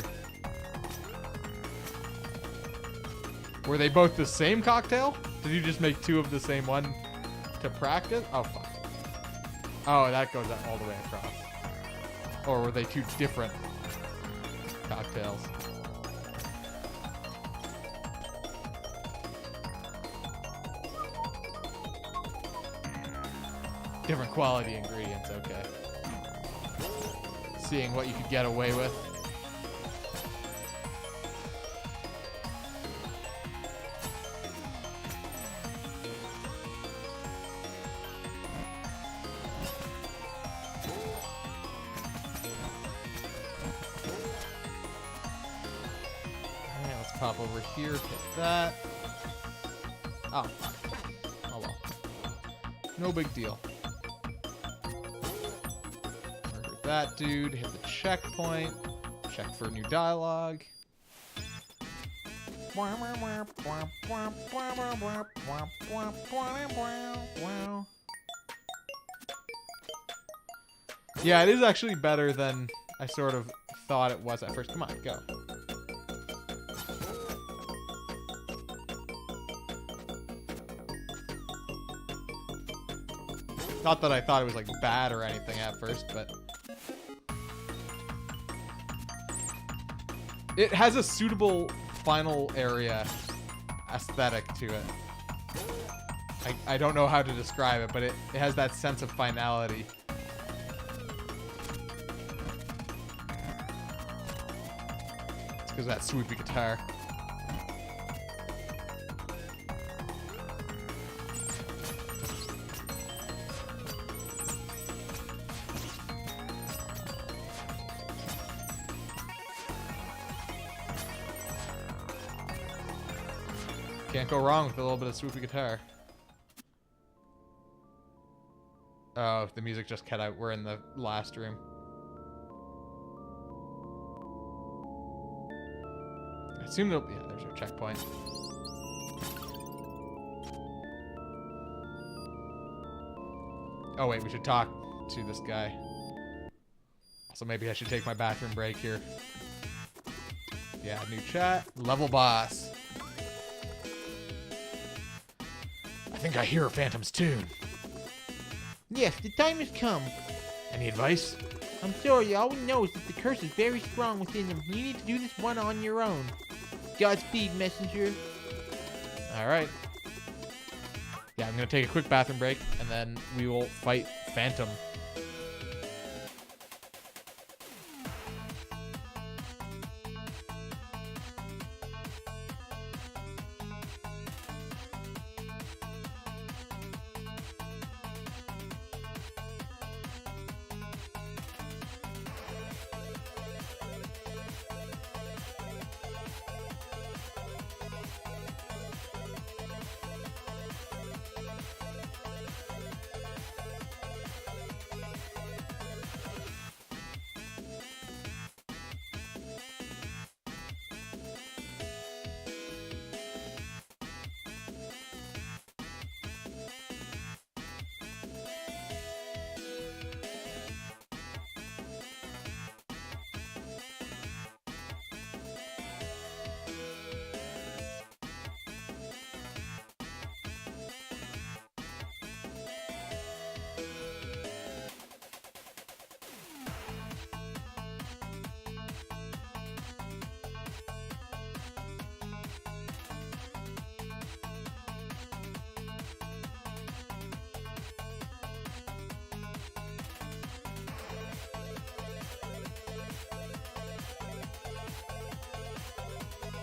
Were they both the same cocktail? Did you just make two of the same one to practice? Oh, fuck. Oh, that goes all the way across. Or were they two different cocktails? different quality ingredients, okay. Seeing what you could get away with. Alright, let's pop over here, hit that. Oh, fuck. Oh well. No big deal. Murder that dude, hit the checkpoint, check for new dialogue. Yeah, it is actually better than I sort of thought it was at first. Come on, go. Not that I thought it was like bad or anything at first, but it has a suitable final area aesthetic to it. I don't know how to describe it, but it has that sense of finality. It's because of that swoopy guitar. Can't go wrong with a little bit of swoopy guitar. Oh, the music just cut out. We're in the last room. I assume there'll... Yeah, there's our checkpoint. Oh, wait, we should talk to this guy. Also, maybe I should take my bathroom break here. Yeah, new chat. Level boss. I think I hear Phantom's tune. Yes, the time has come. Any advice? I'm sorry, all we know is that the curse is very strong within him. You need to do this one on your own. Godspeed, messenger. Alright. Yeah, I'm gonna take a quick bathroom break, and then we will fight Phantom.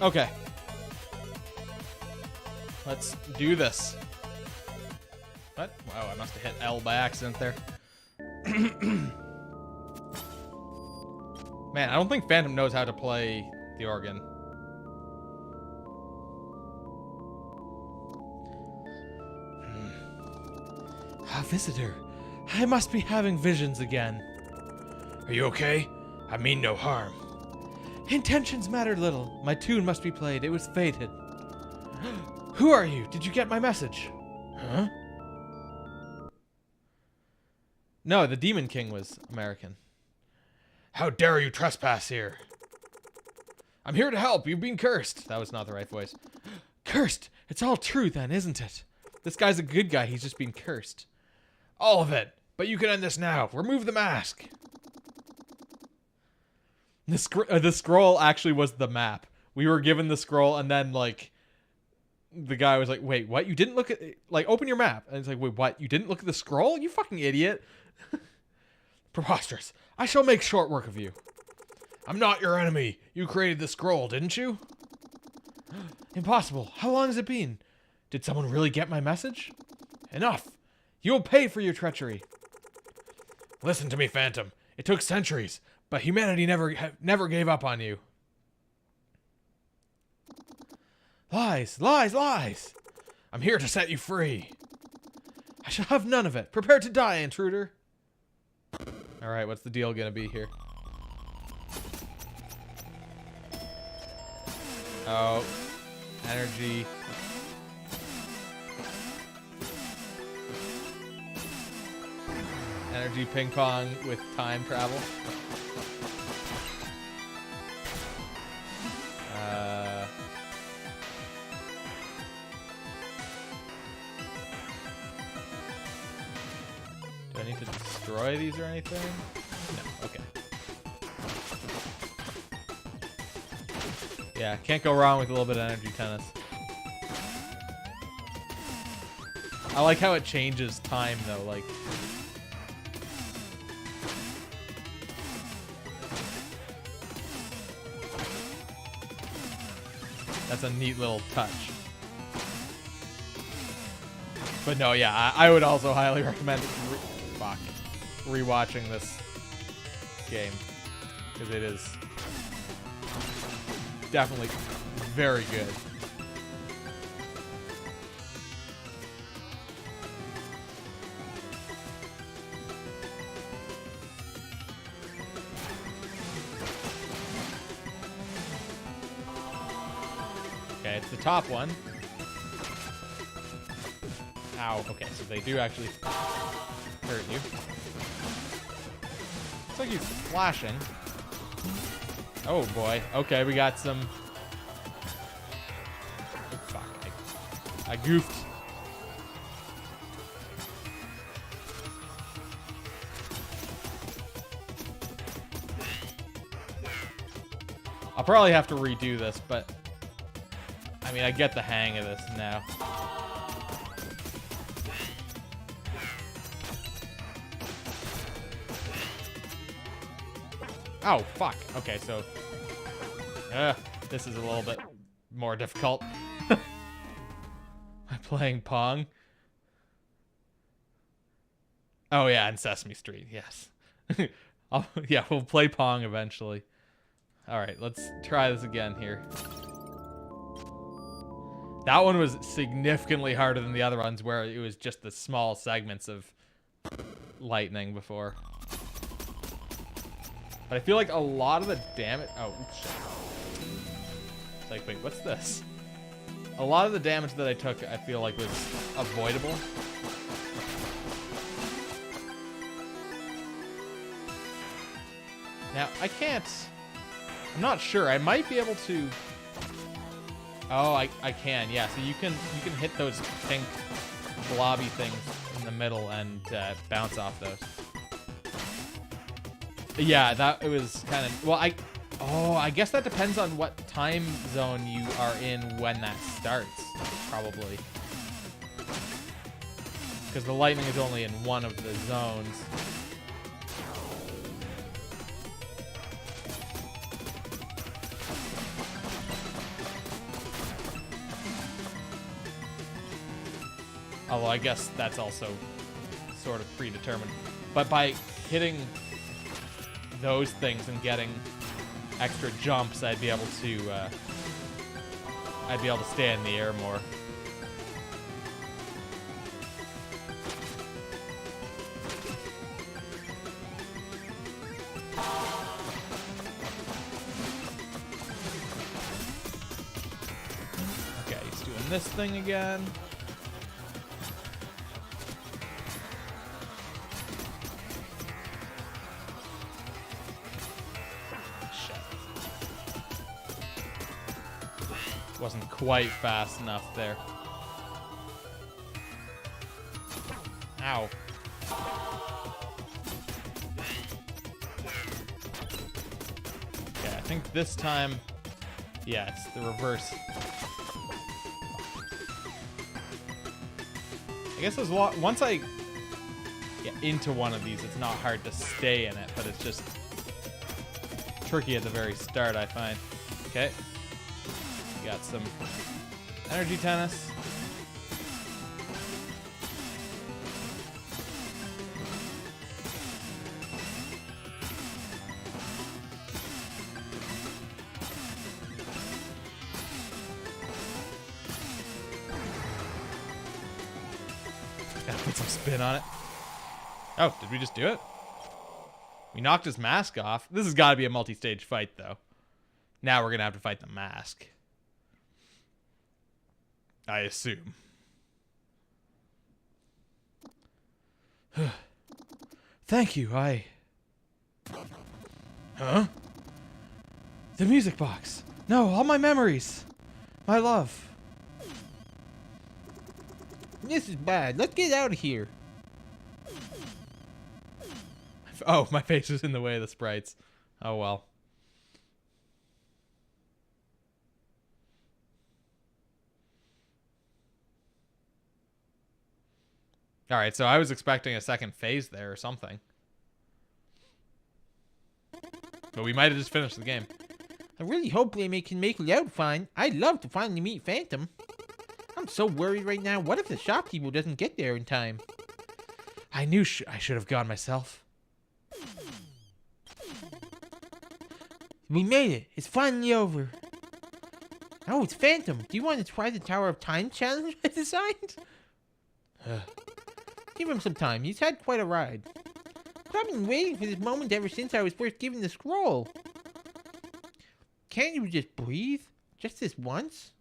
Okay. Let's do this. What? Wow, I must have hit L by accident there. Man, I don't think Phantom knows how to play the organ. A visitor. I must be having visions again. Are you okay? I mean no harm. Intentions matter little. My tune must be played. It was fated. Who are you? Did you get my message? Huh? No, the Demon King was American. How dare you trespass here? I'm here to help. You've been cursed. That was not the right voice. Cursed. It's all true then, isn't it? This guy's a good guy. He's just been cursed. All of it. But you can end this now. Remove the mask. The scroll actually was the map. We were given the scroll, and then, like, the guy was like, wait, what? You didn't look at, like, open your map. And it's like, wait, what? You didn't look at the scroll? You fucking idiot. Preposterous. I shall make short work of you. I'm not your enemy. You created the scroll, didn't you? Impossible. How long has it been? Did someone really get my message? Enough. You will pay for your treachery. Listen to me, Phantom. It took centuries, but humanity never gave up on you. Lies, lies, lies. I'm here to set you free. I shall have none of it. Prepare to die, intruder. All right, what's the deal gonna be here? Oh, energy. Energy ping pong with time travel. Do I need to destroy these or anything? No, okay. Yeah, can't go wrong with a little bit of energy tennis. I like how it changes time though, like. That's a neat little touch. But no, yeah, I would also highly recommend rewatching this game, because it is definitely very good. Okay, it's the top one. Ow. Okay, so they do actually hurt you. Looks like he's flashing. Oh boy. Okay, we got some. Oh, fuck. I goofed. I'll probably have to redo this, but I mean, I get the hang of this now. Oh, fuck. Okay, so this is a little bit more difficult. I'm playing Pong. Oh, yeah, and Sesame Street, yes. Yeah, we'll play Pong eventually. All right, let's try this again here. That one was significantly harder than the other ones where it was just the small segments of lightning before. But I feel like a lot of the damage... Oh, oops, shit. It's like, wait, what's this? A lot of the damage that I took, I feel like was avoidable. Now, I can't... I'm not sure. I might be able to... Oh, I can, yeah. So you can hit those pink blobby things in the middle and bounce off those. Yeah, it was kind of... Well, I guess that depends on what time zone you are in when that starts, probably. Because the lightning is only in one of the zones. Although I guess that's also sort of predetermined. But by hitting those things and getting extra jumps, I'd be able to stay in the air more. Okay, he's doing this thing again. Wasn't quite fast enough there. Ow. Okay, I think this time, yeah, it's the reverse. guess once I get into one of these, it's not hard to stay in it, but it's just tricky at the very start, I find. Okay. Got some energy tennis. Gotta put some spin on it. Oh, did we just do it? We knocked his mask off. This has got to be a multi-stage fight, though. Now we're going to have to fight the mask. I assume. Thank you, Huh? The music box. No, all my memories. My love. This is bad. Let's get out of here. Oh, my face was in the way of the sprites. Oh, well. Alright, so I was expecting a second phase there or something. But we might have just finished the game. I really hope they can make it out fine. I'd love to finally meet Phantom. I'm so worried right now. What if the shopkeeper doesn't get there in time? I knew I should have gone myself. We made it. It's finally over. Oh, it's Phantom. Do you want to try the Tower of Time challenge I designed? Give him some time. He's had quite a ride. I've been waiting for this moment ever since I was first given the scroll. Can't you just breathe? Just this once?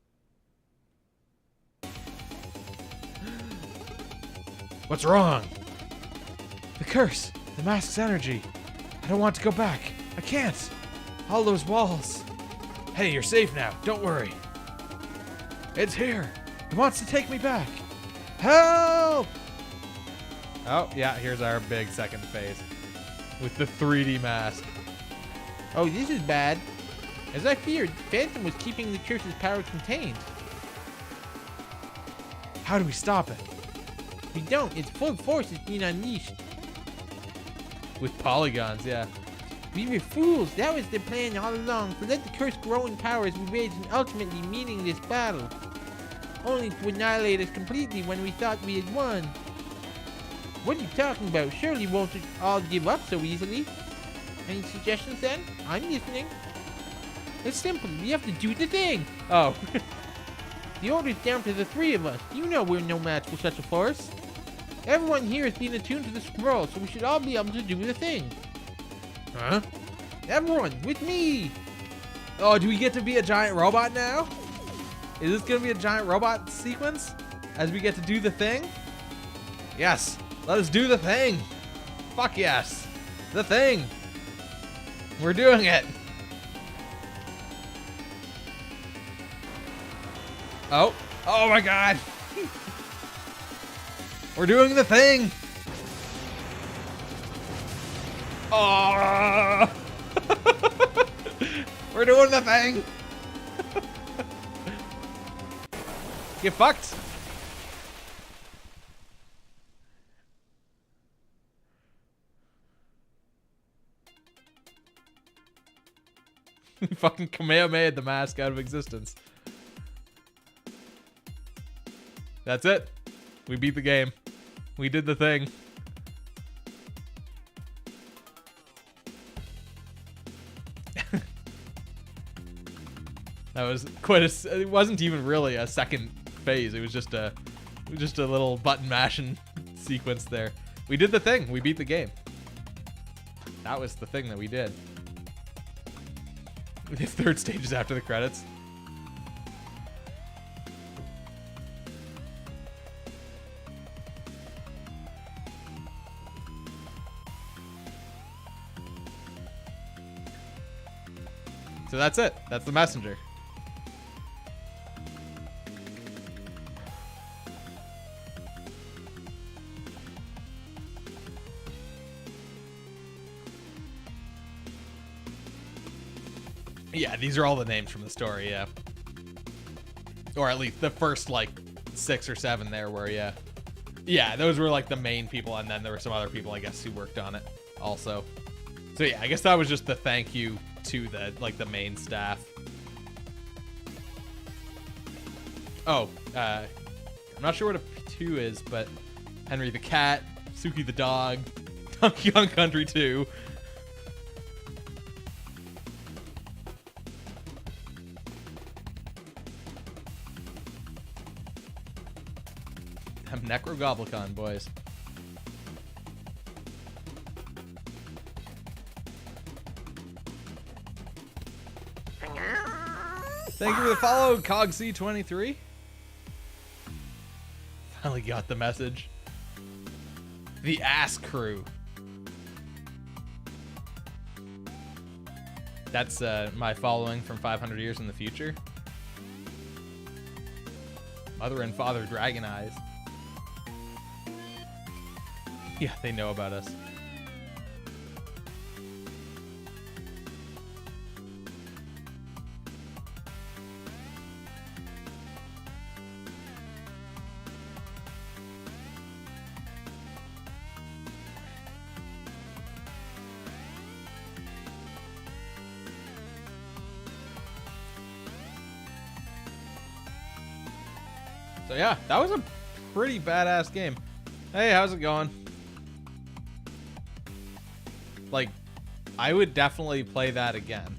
What's wrong? The curse. The mask's energy. I don't want to go back. I can't. All those walls. Hey, you're safe now. Don't worry. It's here. It wants to take me back. Help! Oh, yeah, here's our big second phase. With the 3D mask. Oh, this is bad. As I feared, Phantom was keeping the curse's power contained. How do we stop it? We don't. Its full force is being unleashed. With polygons, yeah. We were fools. That was the plan all along, to let the curse grow in power as we waged an ultimately meaningless battle. Only to annihilate us completely when we thought we had won. What are you talking about? Surely won't all give up so easily. Any suggestions then? I'm listening. It's simple. We have to do the thing. Oh. The order's down to the three of us. You know we're no match for such a force. Everyone here has been attuned to the scroll, so we should all be able to do the thing. Huh? Everyone, with me! Oh, do we get to be a giant robot now? Is this gonna be a giant robot sequence? As we get to do the thing? Yes. Let us do the thing. Fuck yes. The thing. We're doing it. Oh. Oh my god. We're doing the thing. Oh. We're doing the thing. Get fucked. Fucking Kamehameha the mask out of existence. That's it. We beat the game. We did the thing. That was quite a. It wasn't even really a second phase. It was just a little button mashing sequence there. We did the thing. We beat the game. That was the thing that we did. The third stage is after the credits. So that's it. That's the messenger. Yeah, these are all the names from the story, yeah. Or at least the first, like, 6 or 7 there were, yeah. Yeah, those were like the main people, and then there were some other people, I guess, who worked on it also. So yeah, I guess that was just the thank you to the main staff. Oh, I'm not sure what a 2 is, but Henry the Cat, Suki the Dog, Donkey Kong Country 2. Them Necrogoblicon boys. Thank you for the follow, CogC23. Finally got the message. The Ass Crew. That's my following from 500 years in the future. Mother and Father Dragon Eyes. Yeah, they know about us. So yeah, that was a pretty badass game. Hey, how's it going? Like, I would definitely play that again.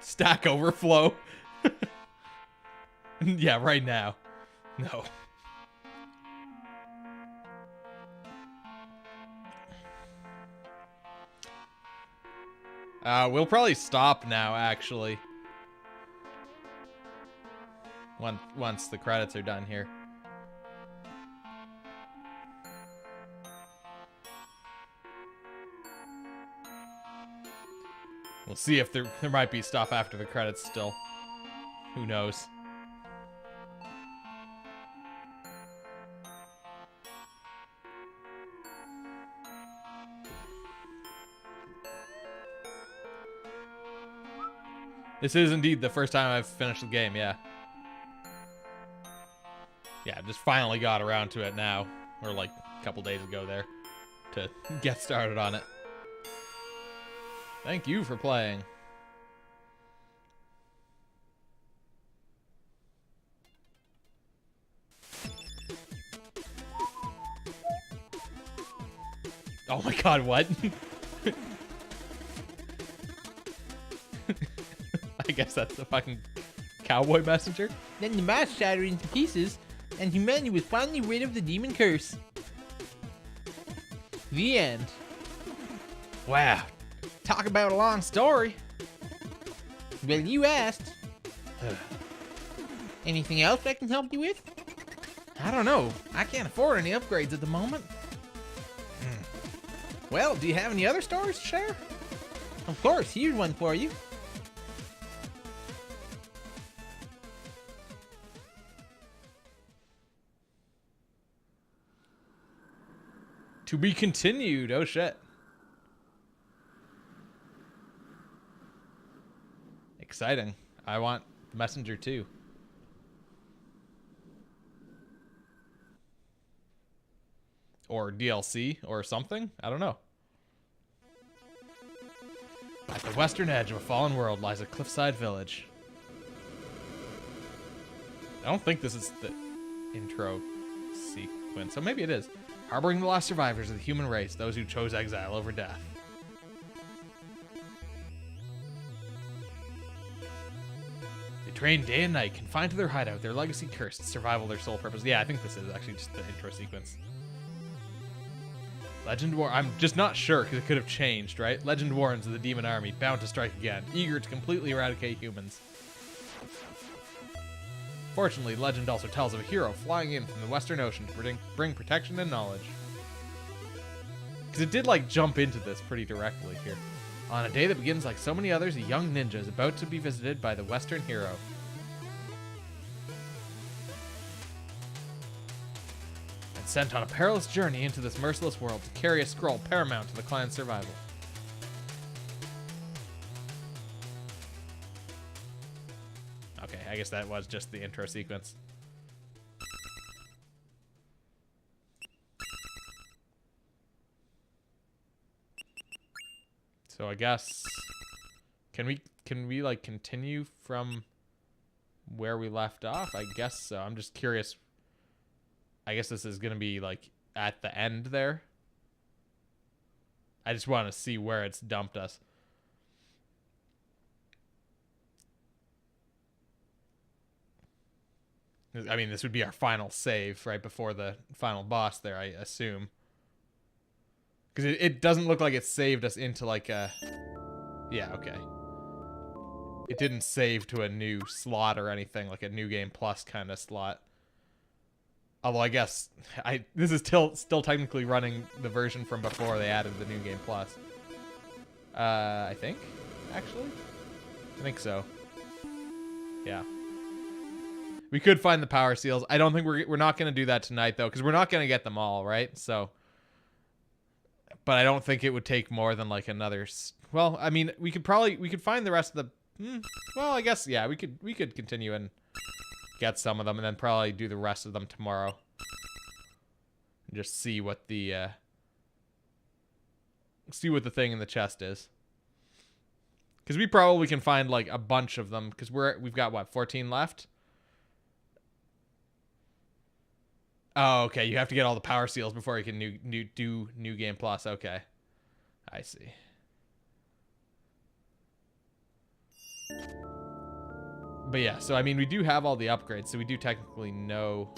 Stack Overflow. Yeah, right now. No. We'll probably stop now, actually. Once the credits are done here. We'll see if there might be stuff after the credits still. Who knows? This is indeed the first time I've finished the game, yeah. Yeah, just finally got around to it now. Or like a couple days ago there. To get started on it. Thank you for playing. Oh my god, what? I guess that's the fucking cowboy messenger. Then the mask shattered into pieces, and humanity was finally rid of the demon curse. The end. Wow. Talk about a long story. Well, you asked. Anything else I can help you with? I don't know. I can't afford any upgrades at the moment. Well, do you have any other stories to share? Of course, here's one for you. To be continued. Oh shit. Exciting. I want Messenger 2. Or DLC or something. I don't know. At the western edge of a fallen world lies a cliffside village. I don't think this is the intro sequence, so maybe it is. Harboring the last survivors of the human race, those who chose exile over death. They train day and night, confined to their hideout, their legacy cursed, survival their sole purpose. Yeah, I think this is actually just the intro sequence. Legend War. I'm just not sure because it could have changed, right? Legend warns of the demon army, bound to strike again, eager to completely eradicate humans. Fortunately, legend also tells of a hero flying in from the Western Ocean to bring protection and knowledge. Because it did, like, jump into this pretty directly here. On a day that begins like so many others, a young ninja is about to be visited by the Western hero. And sent on a perilous journey into this merciless world to carry a scroll paramount to the clan's survival. Okay, I guess that was just the intro sequence. So I guess can we like continue from where we left off? I guess so. I'm just curious. I guess this is going to be like at the end there. I just want to see where it's dumped us. I mean, this would be our final save right before the final boss there, I assume. Because it doesn't look like it saved us into like a... Yeah, okay. It didn't save to a new slot or anything, like a New Game Plus kind of slot. Although I guess this is still technically running the version from before they added the New Game Plus. I think, actually. I think so. Yeah. We could find the power seals. I don't think we're not going to do that tonight though, because we're not going to get them all, right? So... But I don't think it would take more than like another... Well, I mean, we could find the rest of the... Well, I guess, yeah, we could continue and get some of them and then probably do the rest of them tomorrow. And just see what the thing in the chest is. Because we probably can find like a bunch of them because we've got what, 14 left? Oh, okay. You have to get all the power seals before you can do New Game Plus. Okay. I see. But yeah, so I mean, we do have all the upgrades, so we do technically know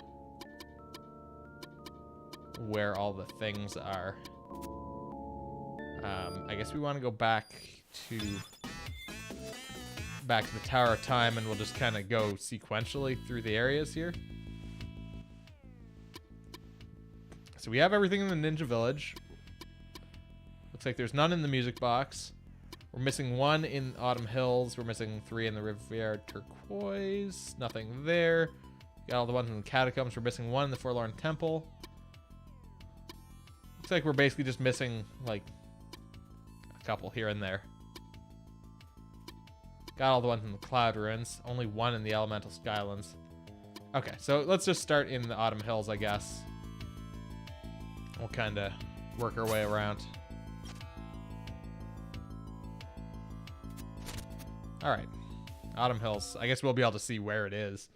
where all the things are. I guess we want to go back to the Tower of Time, and we'll just kind of go sequentially through the areas here. So we have everything in the Ninja Village. Looks like there's none in the music box. We're missing 1 in Autumn Hills. We're missing 3 in the Riviera Turquoise. Nothing there. Got all the ones in the Catacombs. We're missing 1 in the Forlorn Temple. Looks like we're basically just missing, like, a couple here and there. Got all the ones in the Cloud Ruins. Only 1 in the Elemental Skylands. Okay, so let's just start in the Autumn Hills, I guess. We'll kind of work our way around. All right, Autumn Hills. I guess we'll be able to see where it is.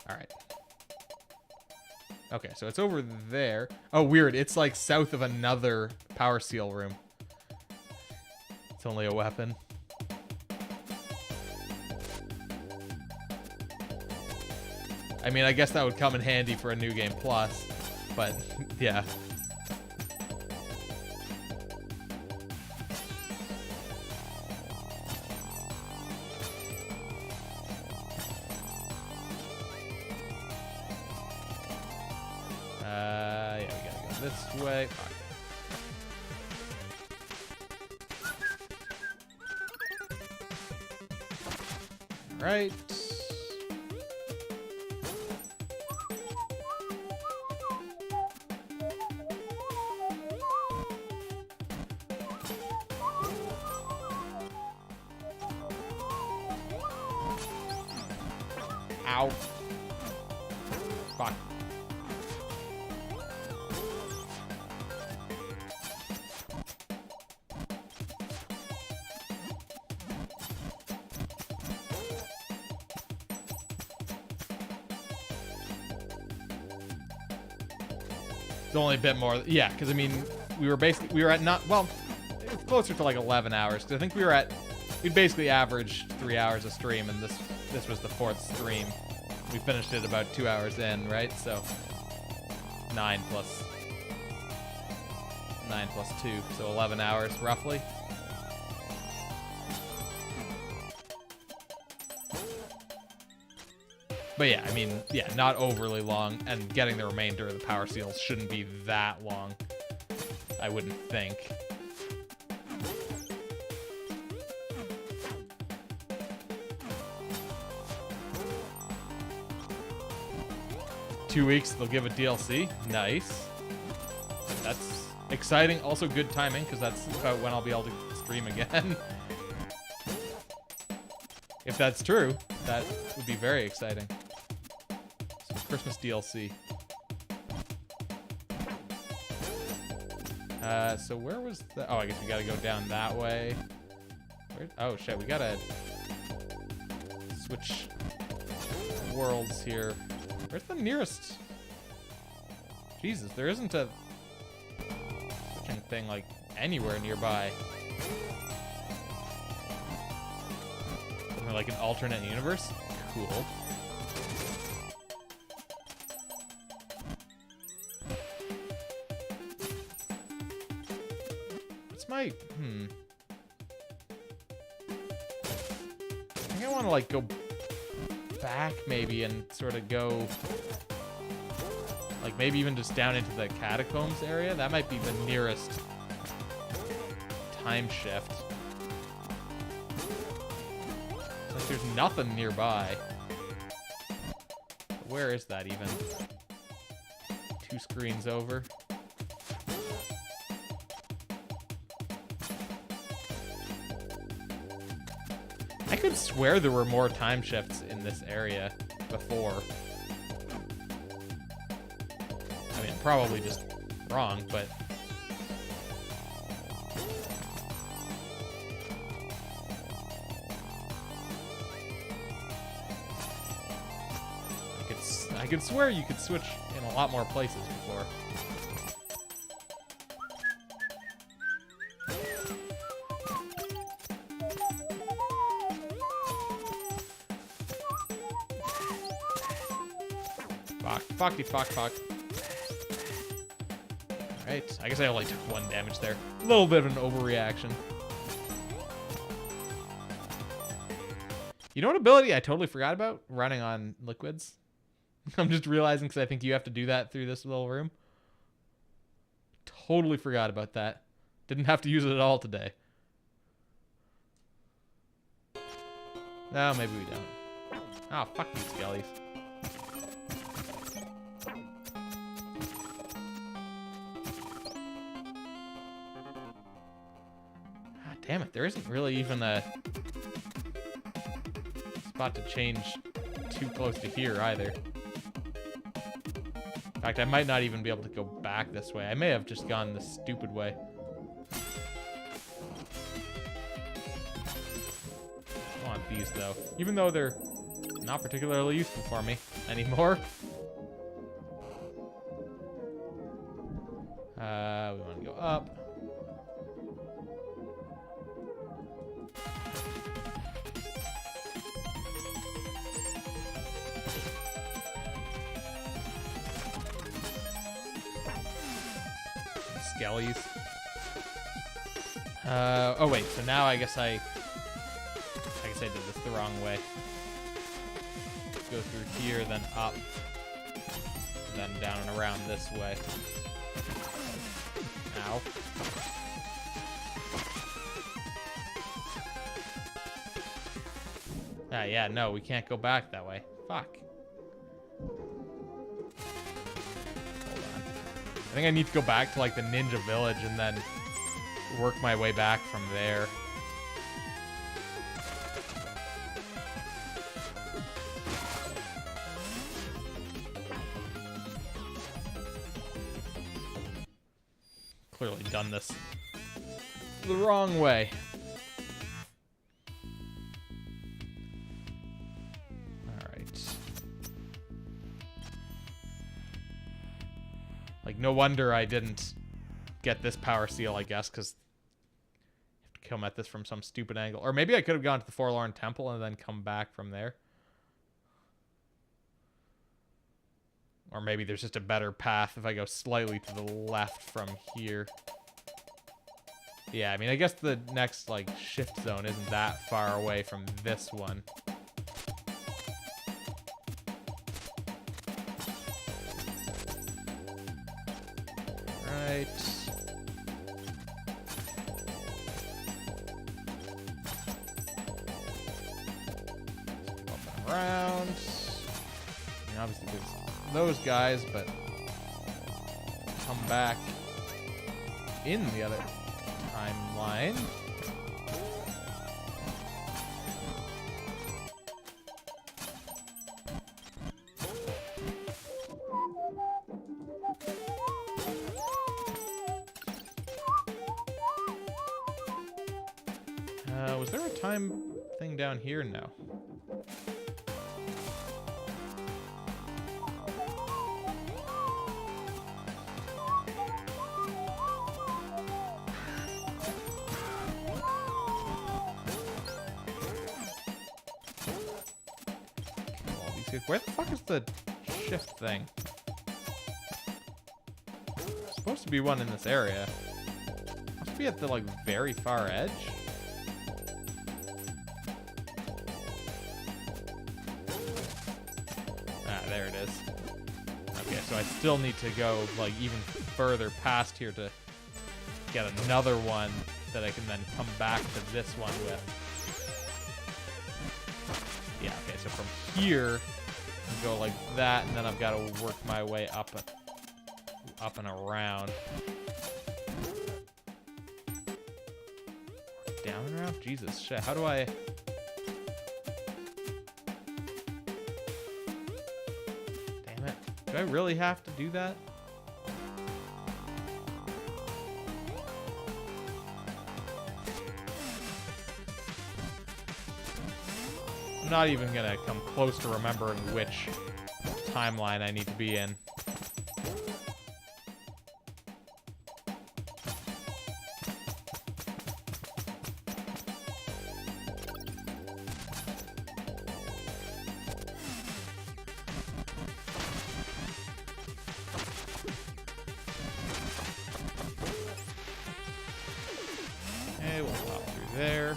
All right. Okay, so it's over there. Oh, weird. It's like south of another power seal room. It's only a weapon. I mean, I guess that would come in handy for a New Game Plus, but yeah. Yeah, we gotta go this way. All right. Ow. Fuck. It's only a bit more. Yeah, because I mean, we were at not, well, it's closer to like 11 hours. Because I think we'd basically average 3 hours a stream, and this was the 4th stream. We finished it about 2 hours in, right? So 9 plus 2, so 11 hours roughly. But yeah, I mean, yeah, not overly long, and getting the remainder of the power seals shouldn't be that long. I wouldn't think. Two weeks, they'll give a DLC. Nice. That's exciting. Also good timing, because that's about when I'll be able to stream again. If that's true, that would be very exciting. Some Christmas DLC. So where was the... Oh, I guess we gotta go down that way. Oh, shit, we gotta switch worlds here. Where's the nearest... Jesus, there isn't a switching thing, like, anywhere nearby. Something like an alternate universe? Cool. What's my... I think I want to, like, go back, maybe, and sort of go... Like, maybe even just down into the catacombs area? That might be the nearest time shift. It's like there's nothing nearby. Where is that even? 2 screens over. I could swear there were more time shifts in this area before. I mean, I'm probably just wrong, but... I could swear you could switch in a lot more places before. Fuck. Alright, I guess I only took 1 damage there. A little bit of an overreaction. You know what ability I totally forgot about? Running on liquids. I'm just realizing because I think you have to do that through this little room. Totally forgot about that. Didn't have to use it at all today. No, maybe we don't. Oh, fuck these skellies. God damn it, there isn't really even a spot to change too close to here either. In fact, I might not even be able to go back this way. I may have just gone the stupid way. I want these, though. Even though they're not particularly useful for me anymore. We want to go up. Skellies. Oh wait, so now I guess I did this the wrong way. Go through here, then up, then down and around this way. Ow. Ah, yeah, no, we can't go back that way. Fuck. I think I need to go back to like the ninja village and then work my way back from there. Clearly done this the wrong way. Like, no wonder I didn't get this power seal, I guess, because you have to come at this from some stupid angle. Or maybe I could have gone to the Forlorn Temple and then come back from there. Or maybe there's just a better path if I go slightly to the left from here. Yeah, I mean, I guess the next, like, shift zone isn't that far away from this one. Right. around. I mean, obviously there's those guys, but come back in the other timeline. Was there a time thing down here? No. Where the fuck is the shift thing? There's supposed to be one in this area. Must be at the, like, very far edge. Ah, there it is. Okay, so I still need to go, like, even further past here to get another one that I can then come back to this one with. Yeah, okay, so from here, I go like that, and then I've got to work my way up and around. Down and around? Jesus, shit, how do I... Damn it. Do I really have to do that? I'm not even gonna come close to remembering which timeline I need to be in. Okay, we'll hop through there.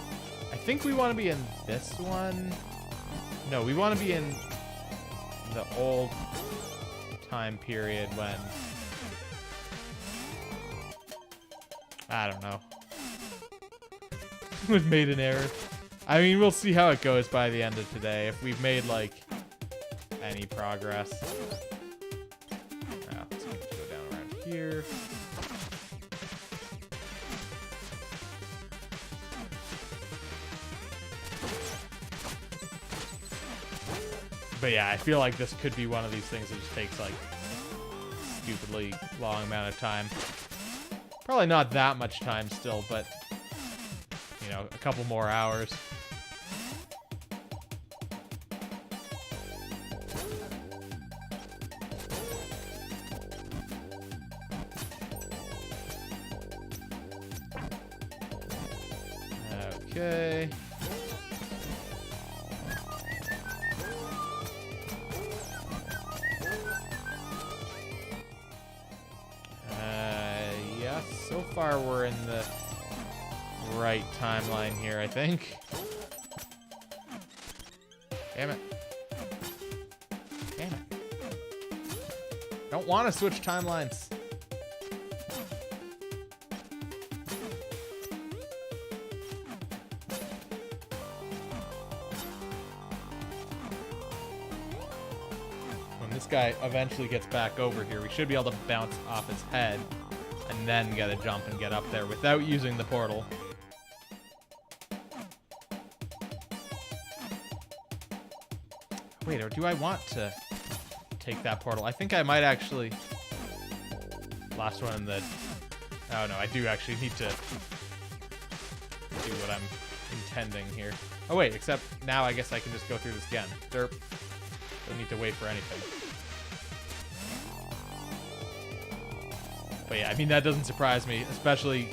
I think we want to be in this one. No, we want to be in the old time period when... I don't know. We've made an error. I mean, we'll see how it goes by the end of today. If we've made, like, any progress. Let's go down around here. But yeah, I feel like this could be one of these things that just takes, like, stupidly long amount of time. Probably not that much time still, but, you know, a couple more hours. Okay. So far, we're in the right timeline here, I think. Damn it. Damn it. Don't want to switch timelines. When this guy eventually gets back over here, we should be able to bounce off his head. And then gotta jump and get up there without using the portal. Wait, or do I want to take that portal? I think I might actually... Last one in the... Oh no, I do actually need to do what I'm intending here. Oh wait, except now I guess I can just go through this again. Derp. Don't need to wait for anything. But yeah, I mean, that doesn't surprise me, especially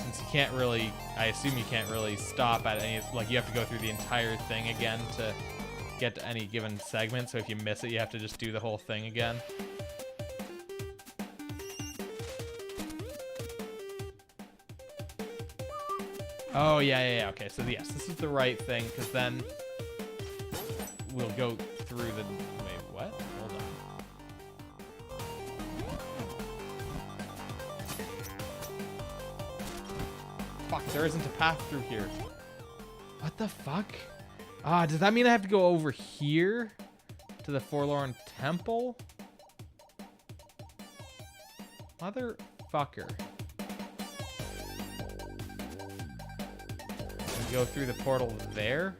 since you can't really, I assume you can't really stop at any, like, you have to go through the entire thing again to get to any given segment, so if you miss it, you have to just do the whole thing again. Oh, yeah, okay, so yes, this is the right thing, because then we'll go through the, wait, what? Hold on. Fuck, there isn't a path through here. What the fuck? Ah, does that mean I have to go over here to the Forlorn Temple? Motherfucker. And go through the portal there?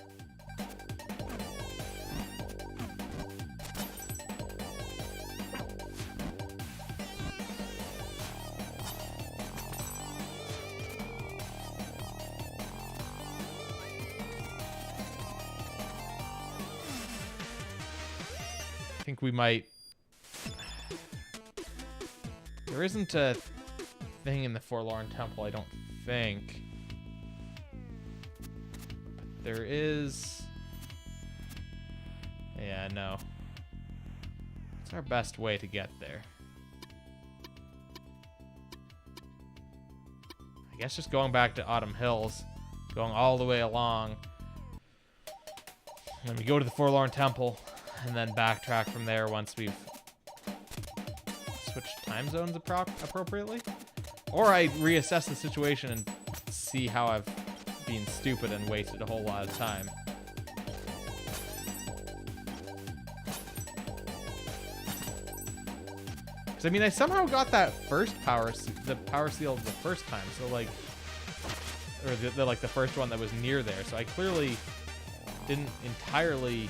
I think we might. There isn't a thing in the Forlorn Temple, I don't think. But there is. Yeah, no. It's our best way to get there. I guess just going back to Autumn Hills, going all the way along. And then we go to the Forlorn Temple. And then backtrack from there once we've switched time zones appropriately. Or I reassess the situation and see how I've been stupid and wasted a whole lot of time. Because, I mean, I somehow got that first the power seal the first time. So, like, or the first one that was near there. So I clearly didn't entirely...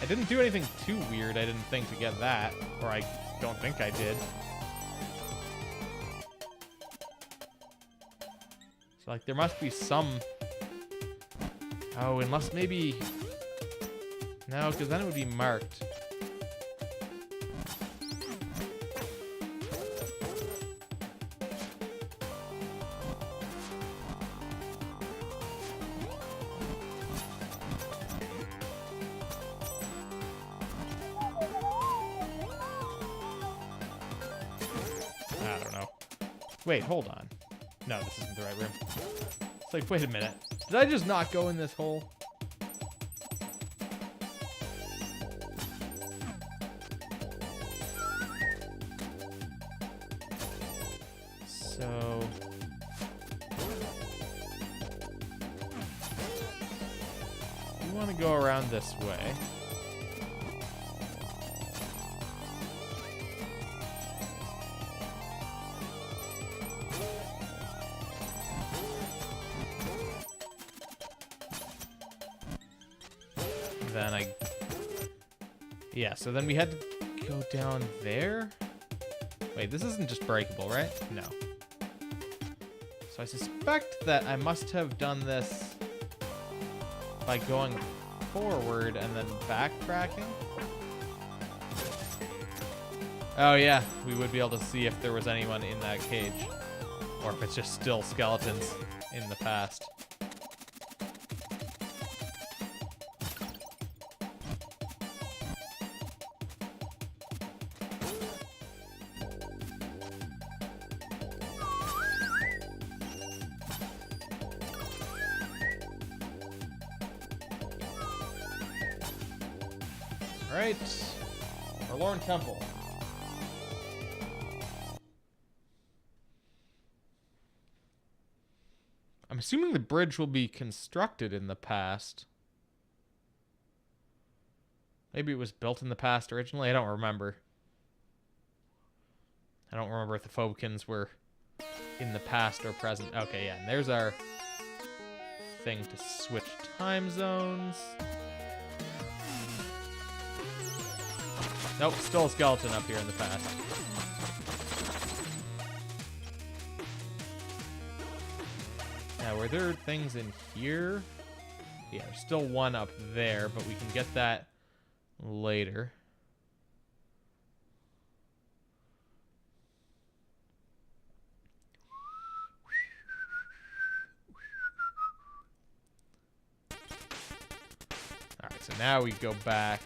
I didn't do anything too weird, I didn't think, to get that. Or I don't think I did. So, like, there must be some... Oh, unless maybe... No, because then it would be marked. Wait, hold on. No, this isn't the right room. It's like, wait a minute. Did I just not go in this hole? So... we want to go around this way. Yeah, so then we had to go down there? Wait, this isn't just breakable, right? No. So I suspect that I must have done this by going forward and then backtracking. Oh yeah, we would be able to see if there was anyone in that cage. Or if it's just still skeletons in the past. Alright, Forlorn Temple. I'm assuming the bridge will be constructed in the past. Maybe it was built in the past originally, I don't remember. I don't remember if the Phobekins were in the past or present. Okay, yeah, and there's our thing to switch time zones. Nope, still a skeleton up here in the past. Now, were there things in here? Yeah, there's still one up there, but we can get that later. Alright, so now we go back.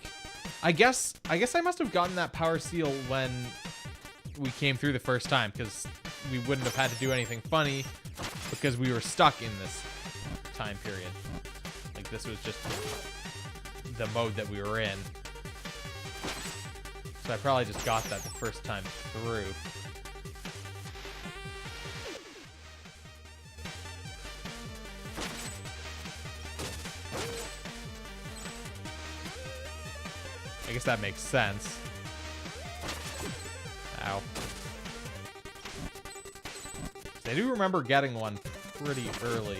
I guess I must have gotten that power seal when we came through the first time, because we wouldn't have had to do anything funny because we were stuck in this time period. Like, this was just the mode that we were in. So I probably just got that the first time through. guess that makes sense. Ow. I do remember getting one pretty early.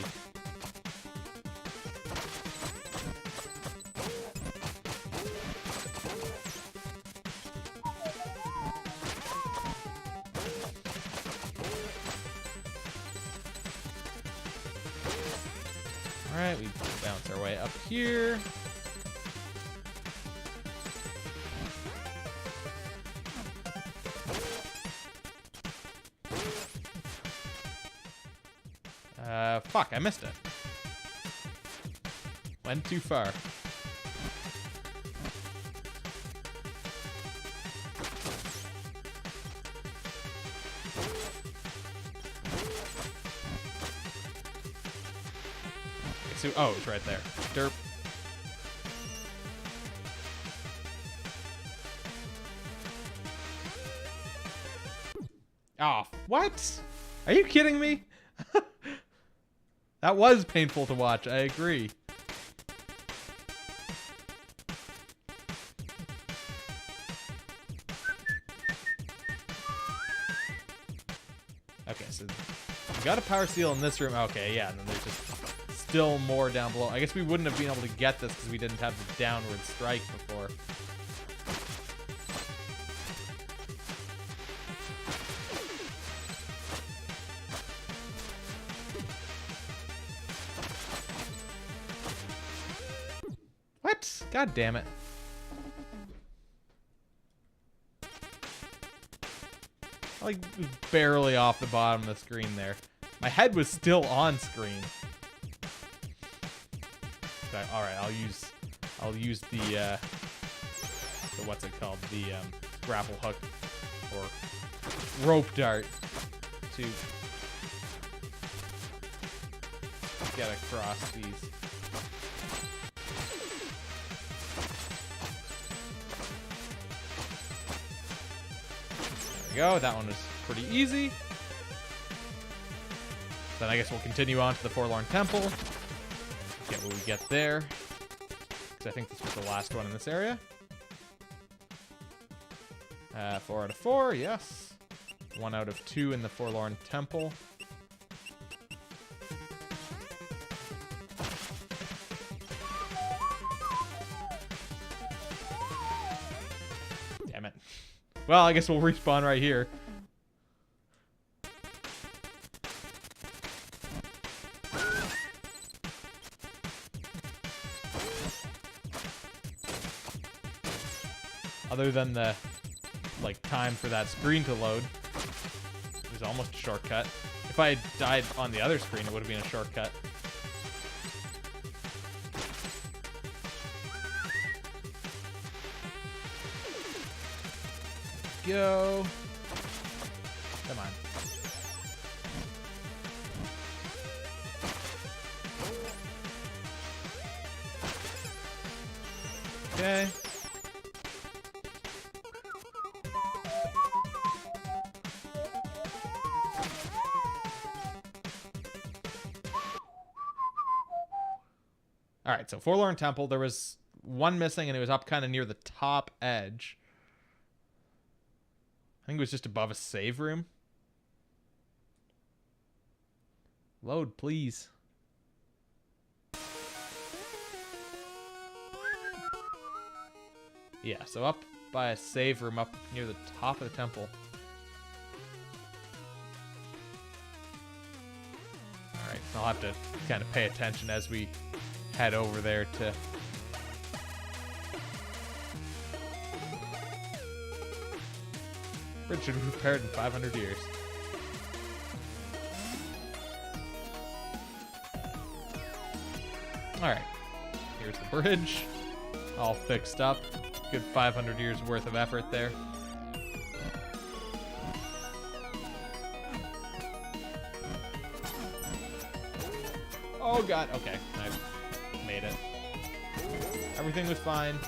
Alright, we bounce our way up here. Fuck, I missed it. Went too far. So, oh, it's right there. Derp. Oh, what? Are you kidding me? That was painful to watch, I agree. Okay, so we got a power seal in this room. Okay, yeah, and then there's just still more down below. I guess we wouldn't have been able to get this because we didn't have the downward strike before. What? God damn it. Like barely off the bottom of the screen there. My head was still on screen. Okay, all right, I'll use the what's it called? The grapple hook or rope dart to get across these. There we go. That one was pretty easy. Then I guess we'll continue on to the Forlorn Temple. Get what we get there. Because I think this was the last one in this area. 4 out of 4, yes. 1 out of 2 in the Forlorn Temple. Damn it. Well, I guess we'll respawn right here. Other than the, like, time for that screen to load, it was almost a shortcut. If I had died on the other screen, it would have been a shortcut. Go. Come on. Okay. All right, so Forlorn Temple, there was one missing, and it was up kind of near the top edge. I think it was just above a save room. Load, please. Yeah, so up by a save room up near the top of the temple. All right, I'll have to kind of pay attention as we head over there to... Bridge should be repaired in 500 years. Alright. Here's the bridge. All fixed up. Good 500 years worth of effort there. Oh god, okay. I made it. Everything was fine.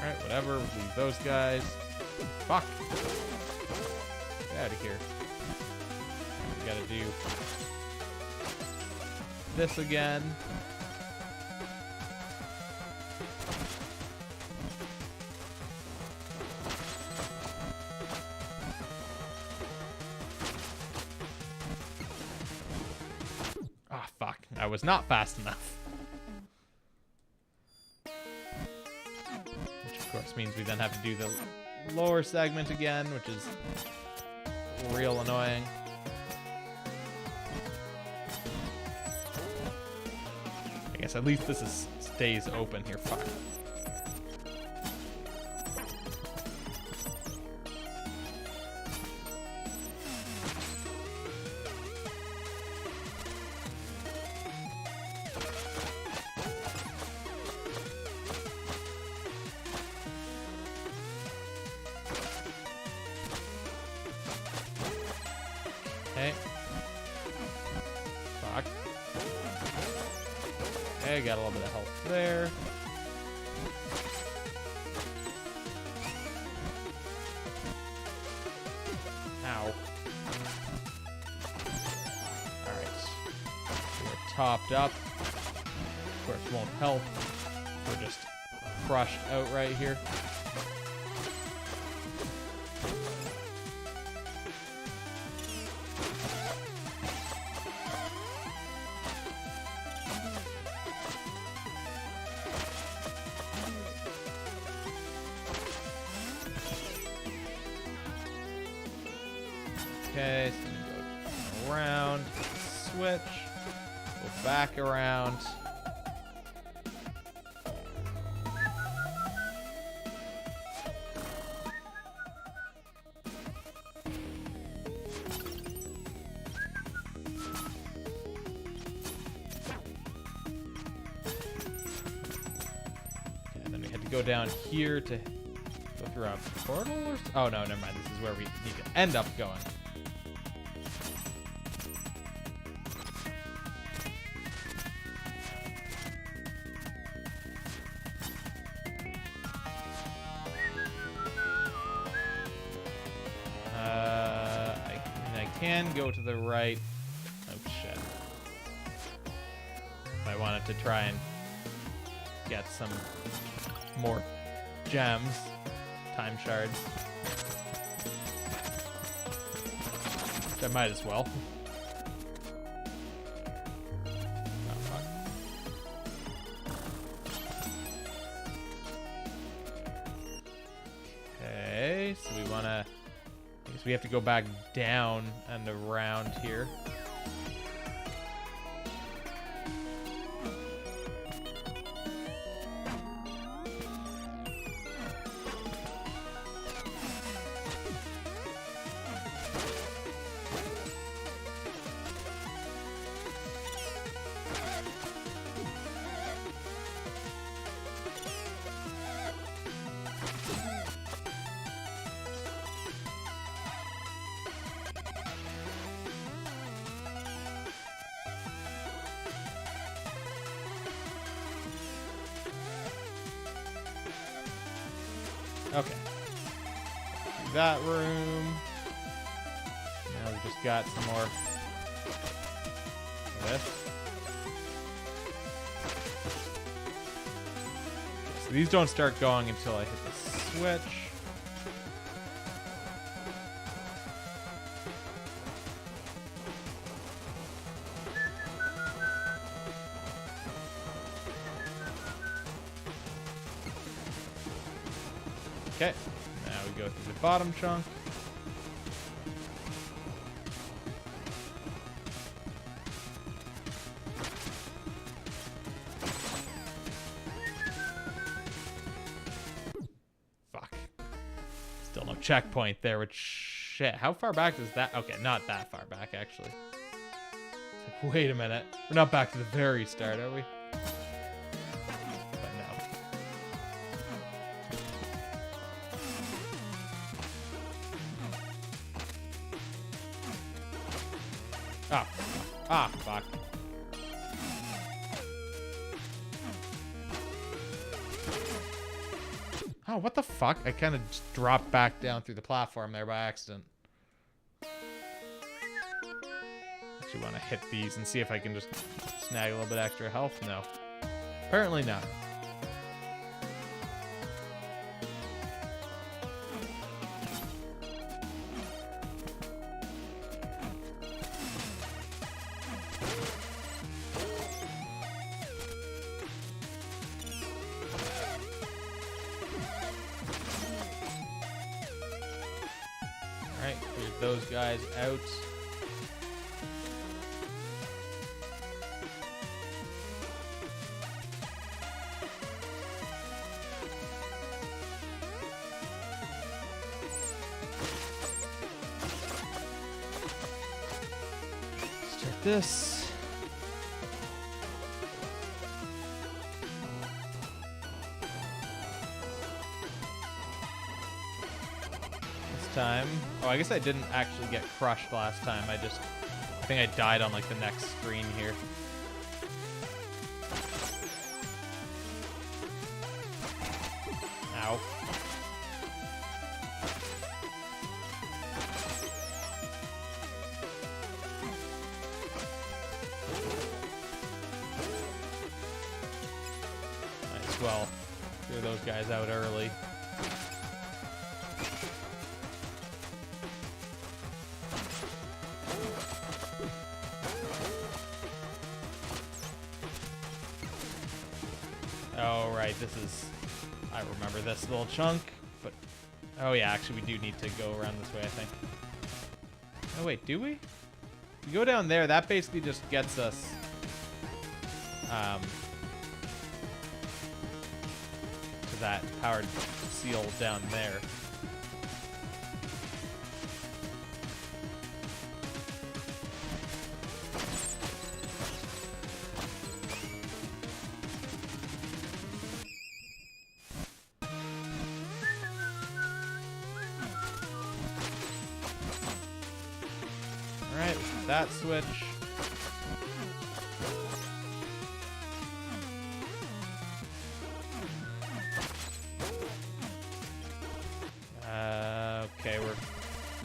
Alright, whatever. Leave those guys. Fuck. Get out of here. We gotta do this again. Ah, fuck. I was not fast enough. Which, of course, means we then have to do the lower segment again, which is real annoying. I guess at least this stays open here. Fuck. Okay. Fuck. Okay, got a little bit of health there. Ow. Alright. So we're topped up. Of course, won't help. We're just crushed out right here. Okay, so we go around, switch, go back around. Okay, and then we had to go down here to go through a portal or oh no, never mind. This is where we need to end up going. I can go to the right. Oh shit. If I wanted to try and get some more gems, time shards. Which I might as well. Oh, fuck. Okay, so we wanna I guess we have to go back down and around here. Okay. That room. Now we just got some more of this. So these don't start going until I hit the switch. Okay, now we go through the bottom chunk. Fuck. Still no checkpoint there, which shit. How far back does that? Okay, not that far back actually. It's like, wait a minute. We're not back to the very start, are we? Ah, ah, fuck. Oh, what the fuck? I kind of just dropped back down through the platform there by accident. Actually want to hit these and see if I can just snag a little bit extra health. No. Apparently not. Alright, clear those guys out. Let's check this. Time. Oh, I guess I didn't actually get crushed last time. I think I died on like the next screen here. Ow. Might as well clear those guys out early. Oh, right, this is... I remember this little chunk, but... Oh, yeah, actually, we do need to go around this way, I think. Oh, wait, do we? We go down there, that basically just gets us... to that powered seal down there. Alright, that switch. Okay, we're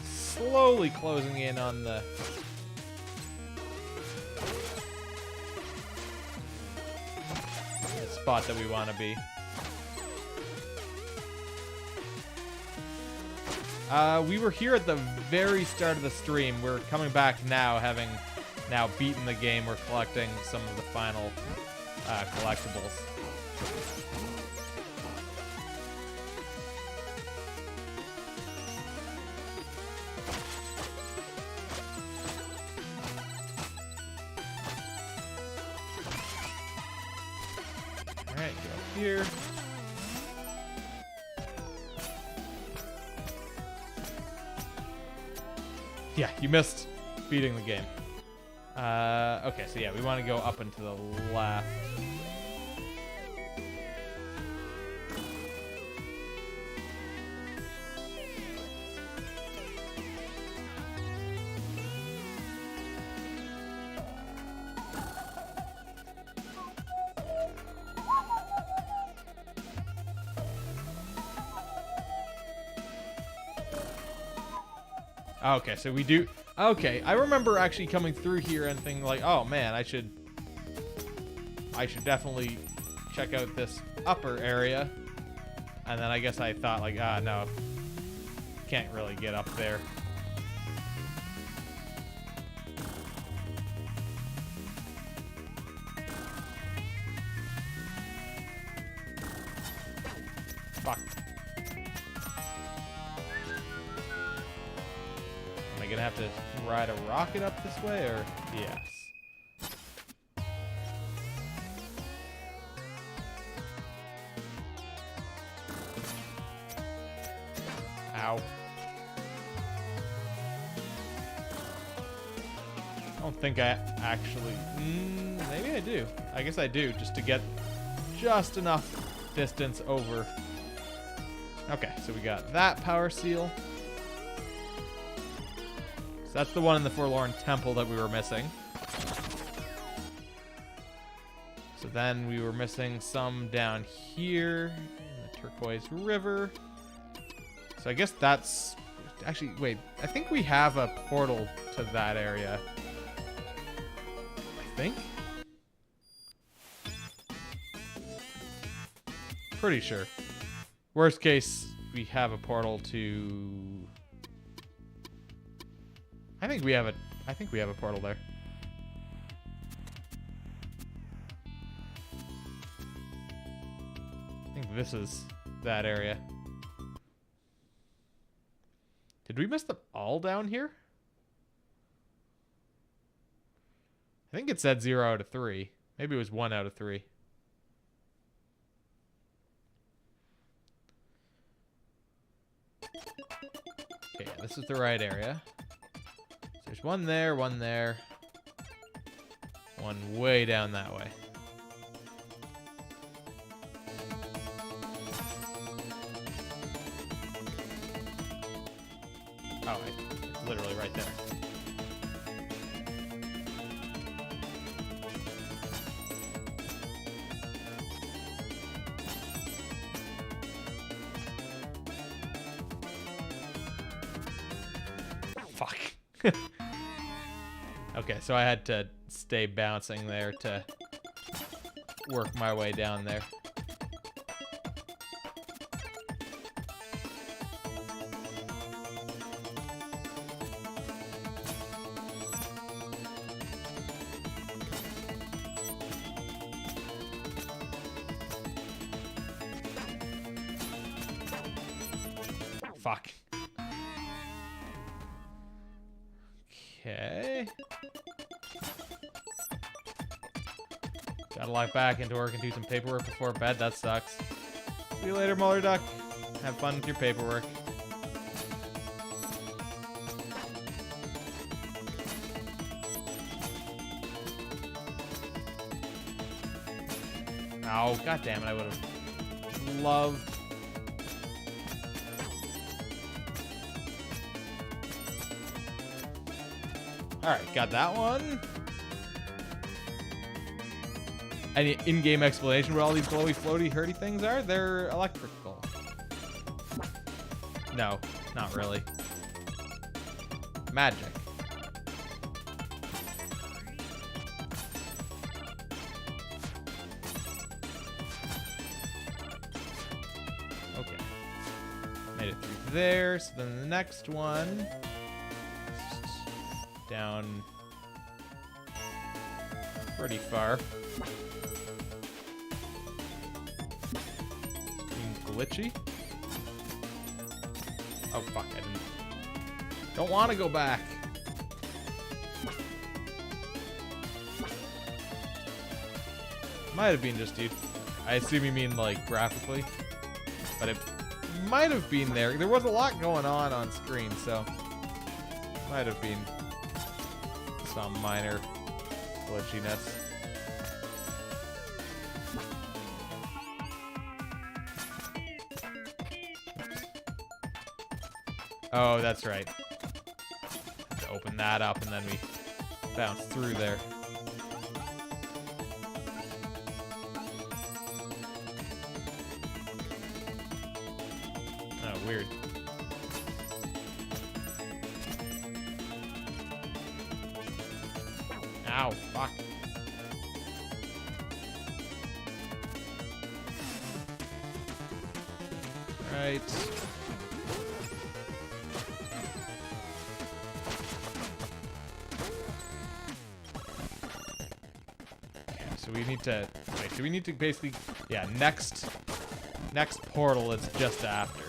slowly closing in on the spot that we want to be. We were here at the very start of the stream. We're coming back now, having now beaten the game. We're collecting some of the final collectibles. Alright, go up here. Yeah, you missed beating the game. Okay, so yeah, we want to go up and to the left. Okay, so we do... Okay, I remember actually coming through here and thinking like, oh man, I should definitely check out this upper area. And then I guess I thought like, no, can't really get up there. Fuck. Am I gonna have to ride a rocket up this way, or yes? Ow. I don't think I actually... maybe I do. I guess I do, just to get just enough distance over. Okay, so we got that power seal. So that's the one in the Forlorn Temple that we were missing. So then we were missing some down here in the Turquoise River. So I guess that's... Actually, wait. I think we have a portal to that area. I think? Pretty sure. Worst case, we have a portal to... I think we have a portal there. I think this is that area. Did we miss them all down here? I think it said 0 out of 3. Maybe it was 1 out of 3. Okay, yeah, this is the right area. So there's one there, one way down that way. Oh, it's literally right there. Fuck. Okay, so I had to stay bouncing there to work my way down there. Fuck. Okay. Gotta log back into work and do some paperwork before bed. That sucks. See you later, Muller Duck. Have fun with your paperwork. Oh, god damn it, I would have loved... Alright, got that one. Any in-game explanation what all these glowy, floaty, hurty things are? They're electrical. No, not really. Magic. Okay. Made it through there, so then the next one... down pretty far. Being glitchy. Oh fuck, I don't want to go back. Might have been just you. I assume you mean like graphically, but it might have been there. There was a lot going on screen, so might have been some minor glitchiness. Oh, that's right. To open that up and then we bounce through there. Oh, weird. Ow, fuck. Right. Okay, so we need to... Wait, do we need to basically... Yeah, next portal is just after.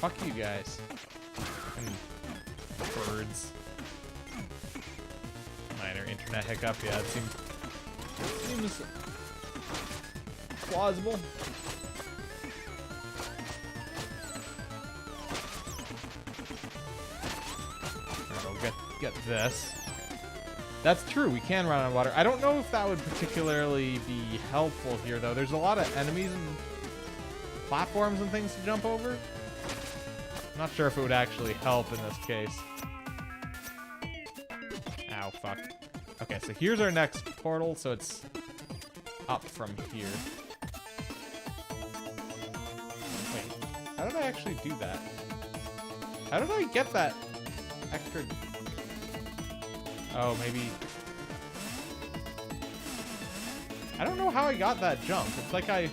Fuck you guys. And birds. Minor internet hiccup, yeah, it seems plausible. Alright, we'll get this. That's true, we can run on water. I don't know if that would particularly be helpful here, though. There's a lot of enemies and platforms and things to jump over. I'm not sure if it would actually help in this case. Ow, fuck. Okay, so here's our next portal, so it's up from here. Wait, how did I actually do that? How did I get that extra... Oh, maybe... I don't know how I got that jump. It's like I...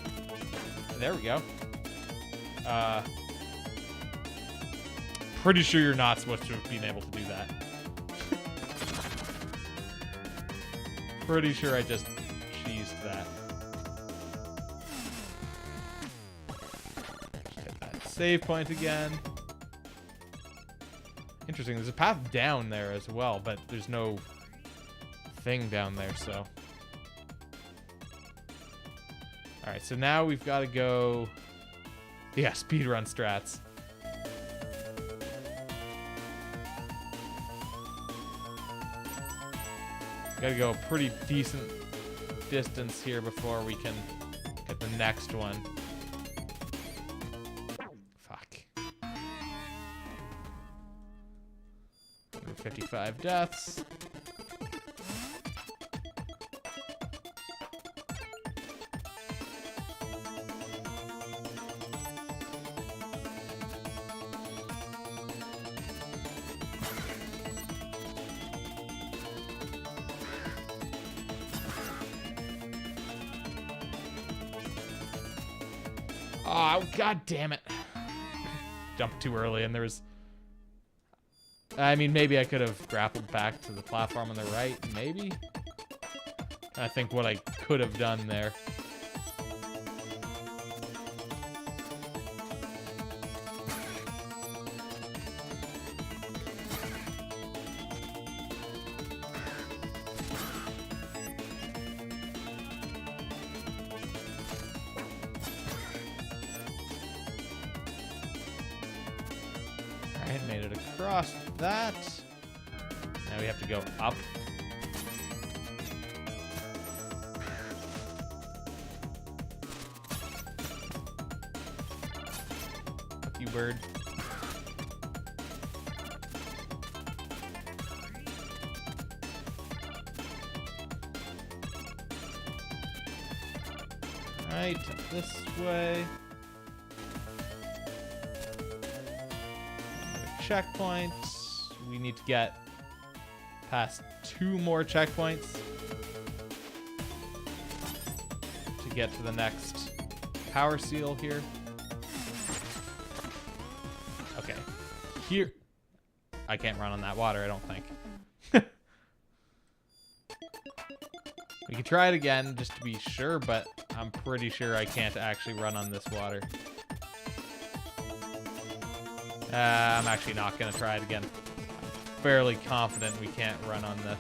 There we go. Pretty sure you're not supposed to have been able to do that. Pretty sure I just cheesed that. Just hit that save point again. Interesting, there's a path down there as well, but there's no thing down there, so. Alright, so now we've got to go... Yeah, speedrun strats. Gotta go a pretty decent distance here before we can get the next one. Fuck. 55 deaths. Oh, god damn it. Jumped too early and there was... I mean, maybe I could have grappled back to the platform on the right. Maybe? I think what I could have done there. Alright, made it across that. Now we have to go up. Fuck you, bird. Alright, this way. Checkpoint. We need to get past 2 more checkpoints to get to the next power seal here. Okay. Here. I can't run on that water, I don't think. We can try it again just to be sure, but I'm pretty sure I can't actually run on this water. I'm actually not going to try it again. I'm fairly confident we can't run on this.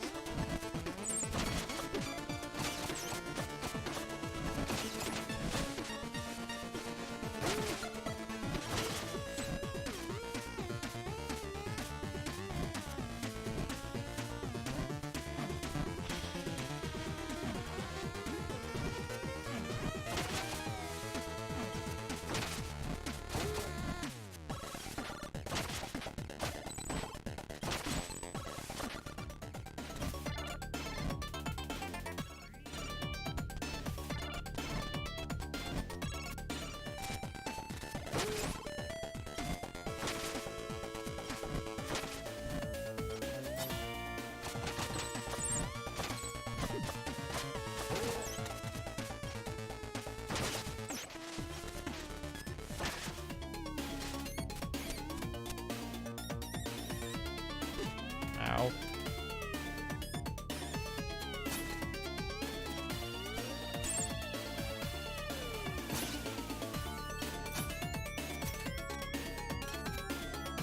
Ow.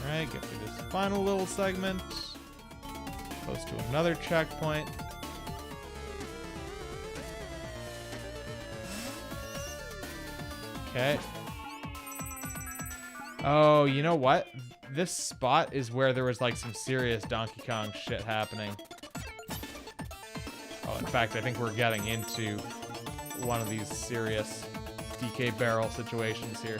Alright, get through this final little segment. Close to another checkpoint. Okay. Oh, you know what? This spot is where there was like some serious Donkey Kong shit happening. Oh, in fact, I think we're getting into one of these serious DK barrel situations here.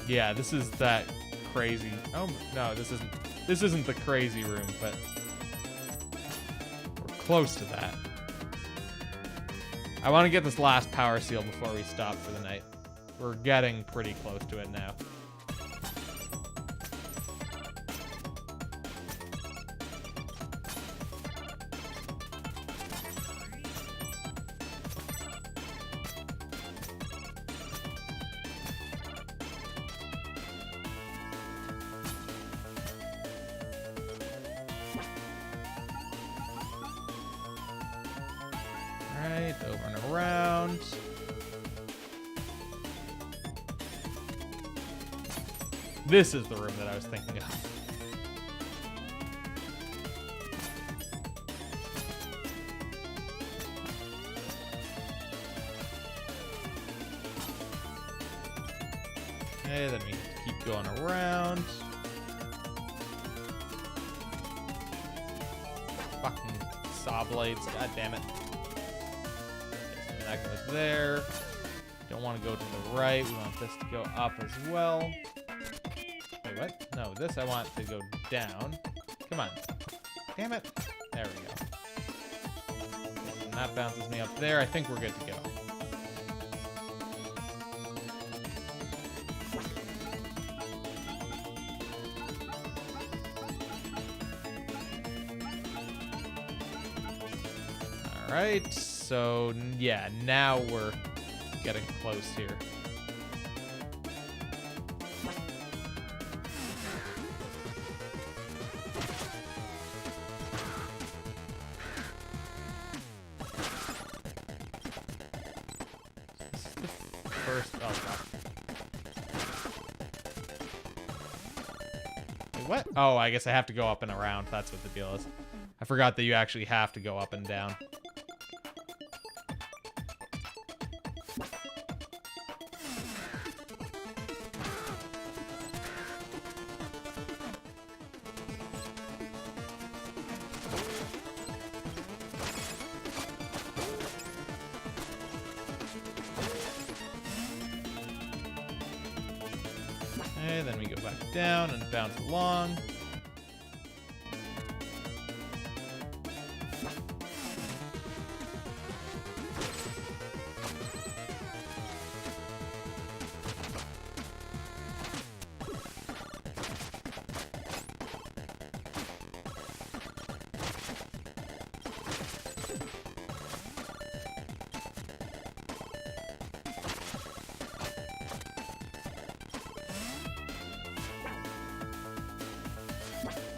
Yeah, this is that crazy. Oh no, this isn't the crazy room, but we're close to that. I want to get this last power seal before we stop for the night. We're getting pretty close to it now. Alright, over and around. This is the room that I was thinking of. Okay, then we keep going around. Fucking saw blades, god damn it. Okay, so that goes there. Don't want to go to the right, we want this to go up as well. Wait, what? No, this I want to go down. Come on. Damn it. There we go. Okay, and that bounces me up there. I think we're good to go. Alright, so yeah, now we're getting close here. First, oh god. Wait, what? Oh, I guess I have to go up and around. That's what the deal is. I forgot that you actually have to go up and down. Okay, then we go back down and bounce along.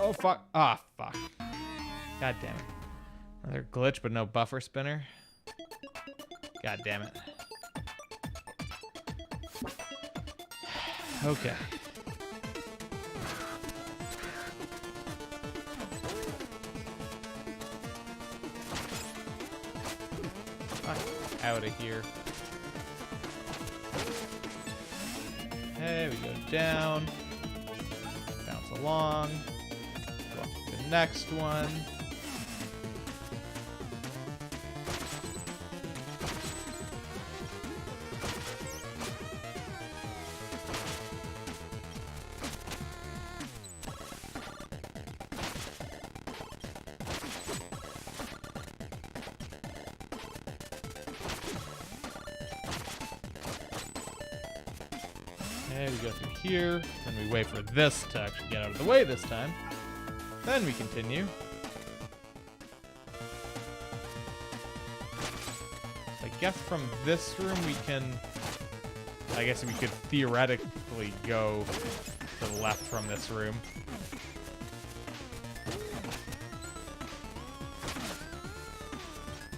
Oh, fuck. Ah, fuck. God damn it. Another glitch, but no buffer spinner. God damn it. Okay. Fuck out of here. Okay, we go down. Bounce along. Go up to the next one. Okay, we go through here, then we wait for this to actually get out of the way this time. Then we continue. I guess from this room we can... I guess we could theoretically go to the left from this room.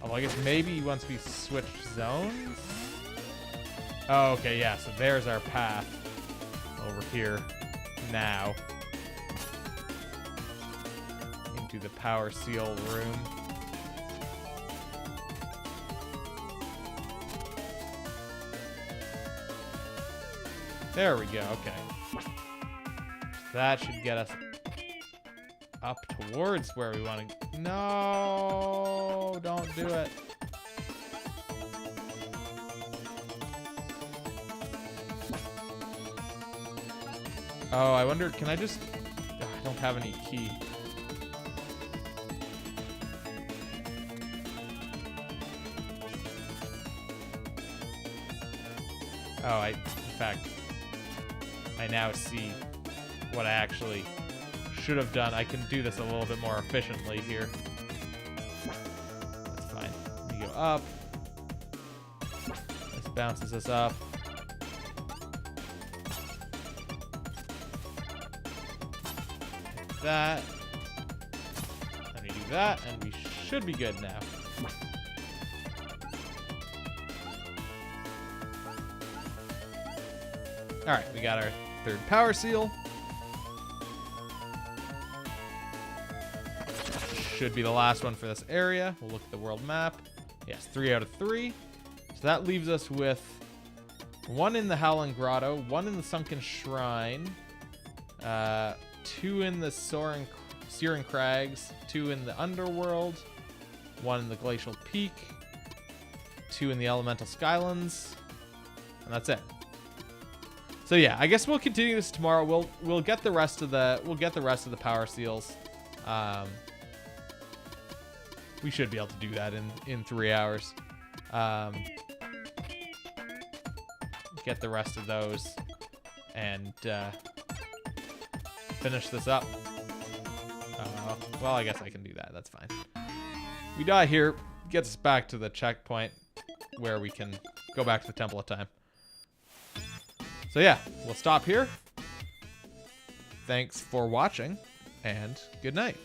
Although I guess maybe once we switch zones? Oh, okay, yeah, so there's our path over here now into the power seal room. There we go. Okay. That should get us up towards where we want to. No, don't do it. Oh, I wonder, can I just... Ugh, I don't have any key. Oh, in fact, I now see what I actually should have done. I can do this a little bit more efficiently here. That's fine. Let me go up. This bounces us up. That. Let me do that, and we should be good now. Alright, we got our third power seal. Should be the last one for this area. We'll look at the world map. Yes, 3 out of 3. So that leaves us with 1 in the Howling Grotto, 1 in the Sunken Shrine, 2 in the Searing Crags, 2 in the Underworld, 1 in the Glacial Peak, 2 in the Elemental Skylands, and that's it. So yeah, I guess we'll continue this tomorrow. We'll get the rest of the power seals. We should be able to do that in 3 hours. Get the rest of those and finish this up. Well, I guess I can do that. That's fine. We die here, gets us back to the checkpoint where we can go back to the Temple of Time. So yeah, we'll stop here. Thanks for watching, and good night.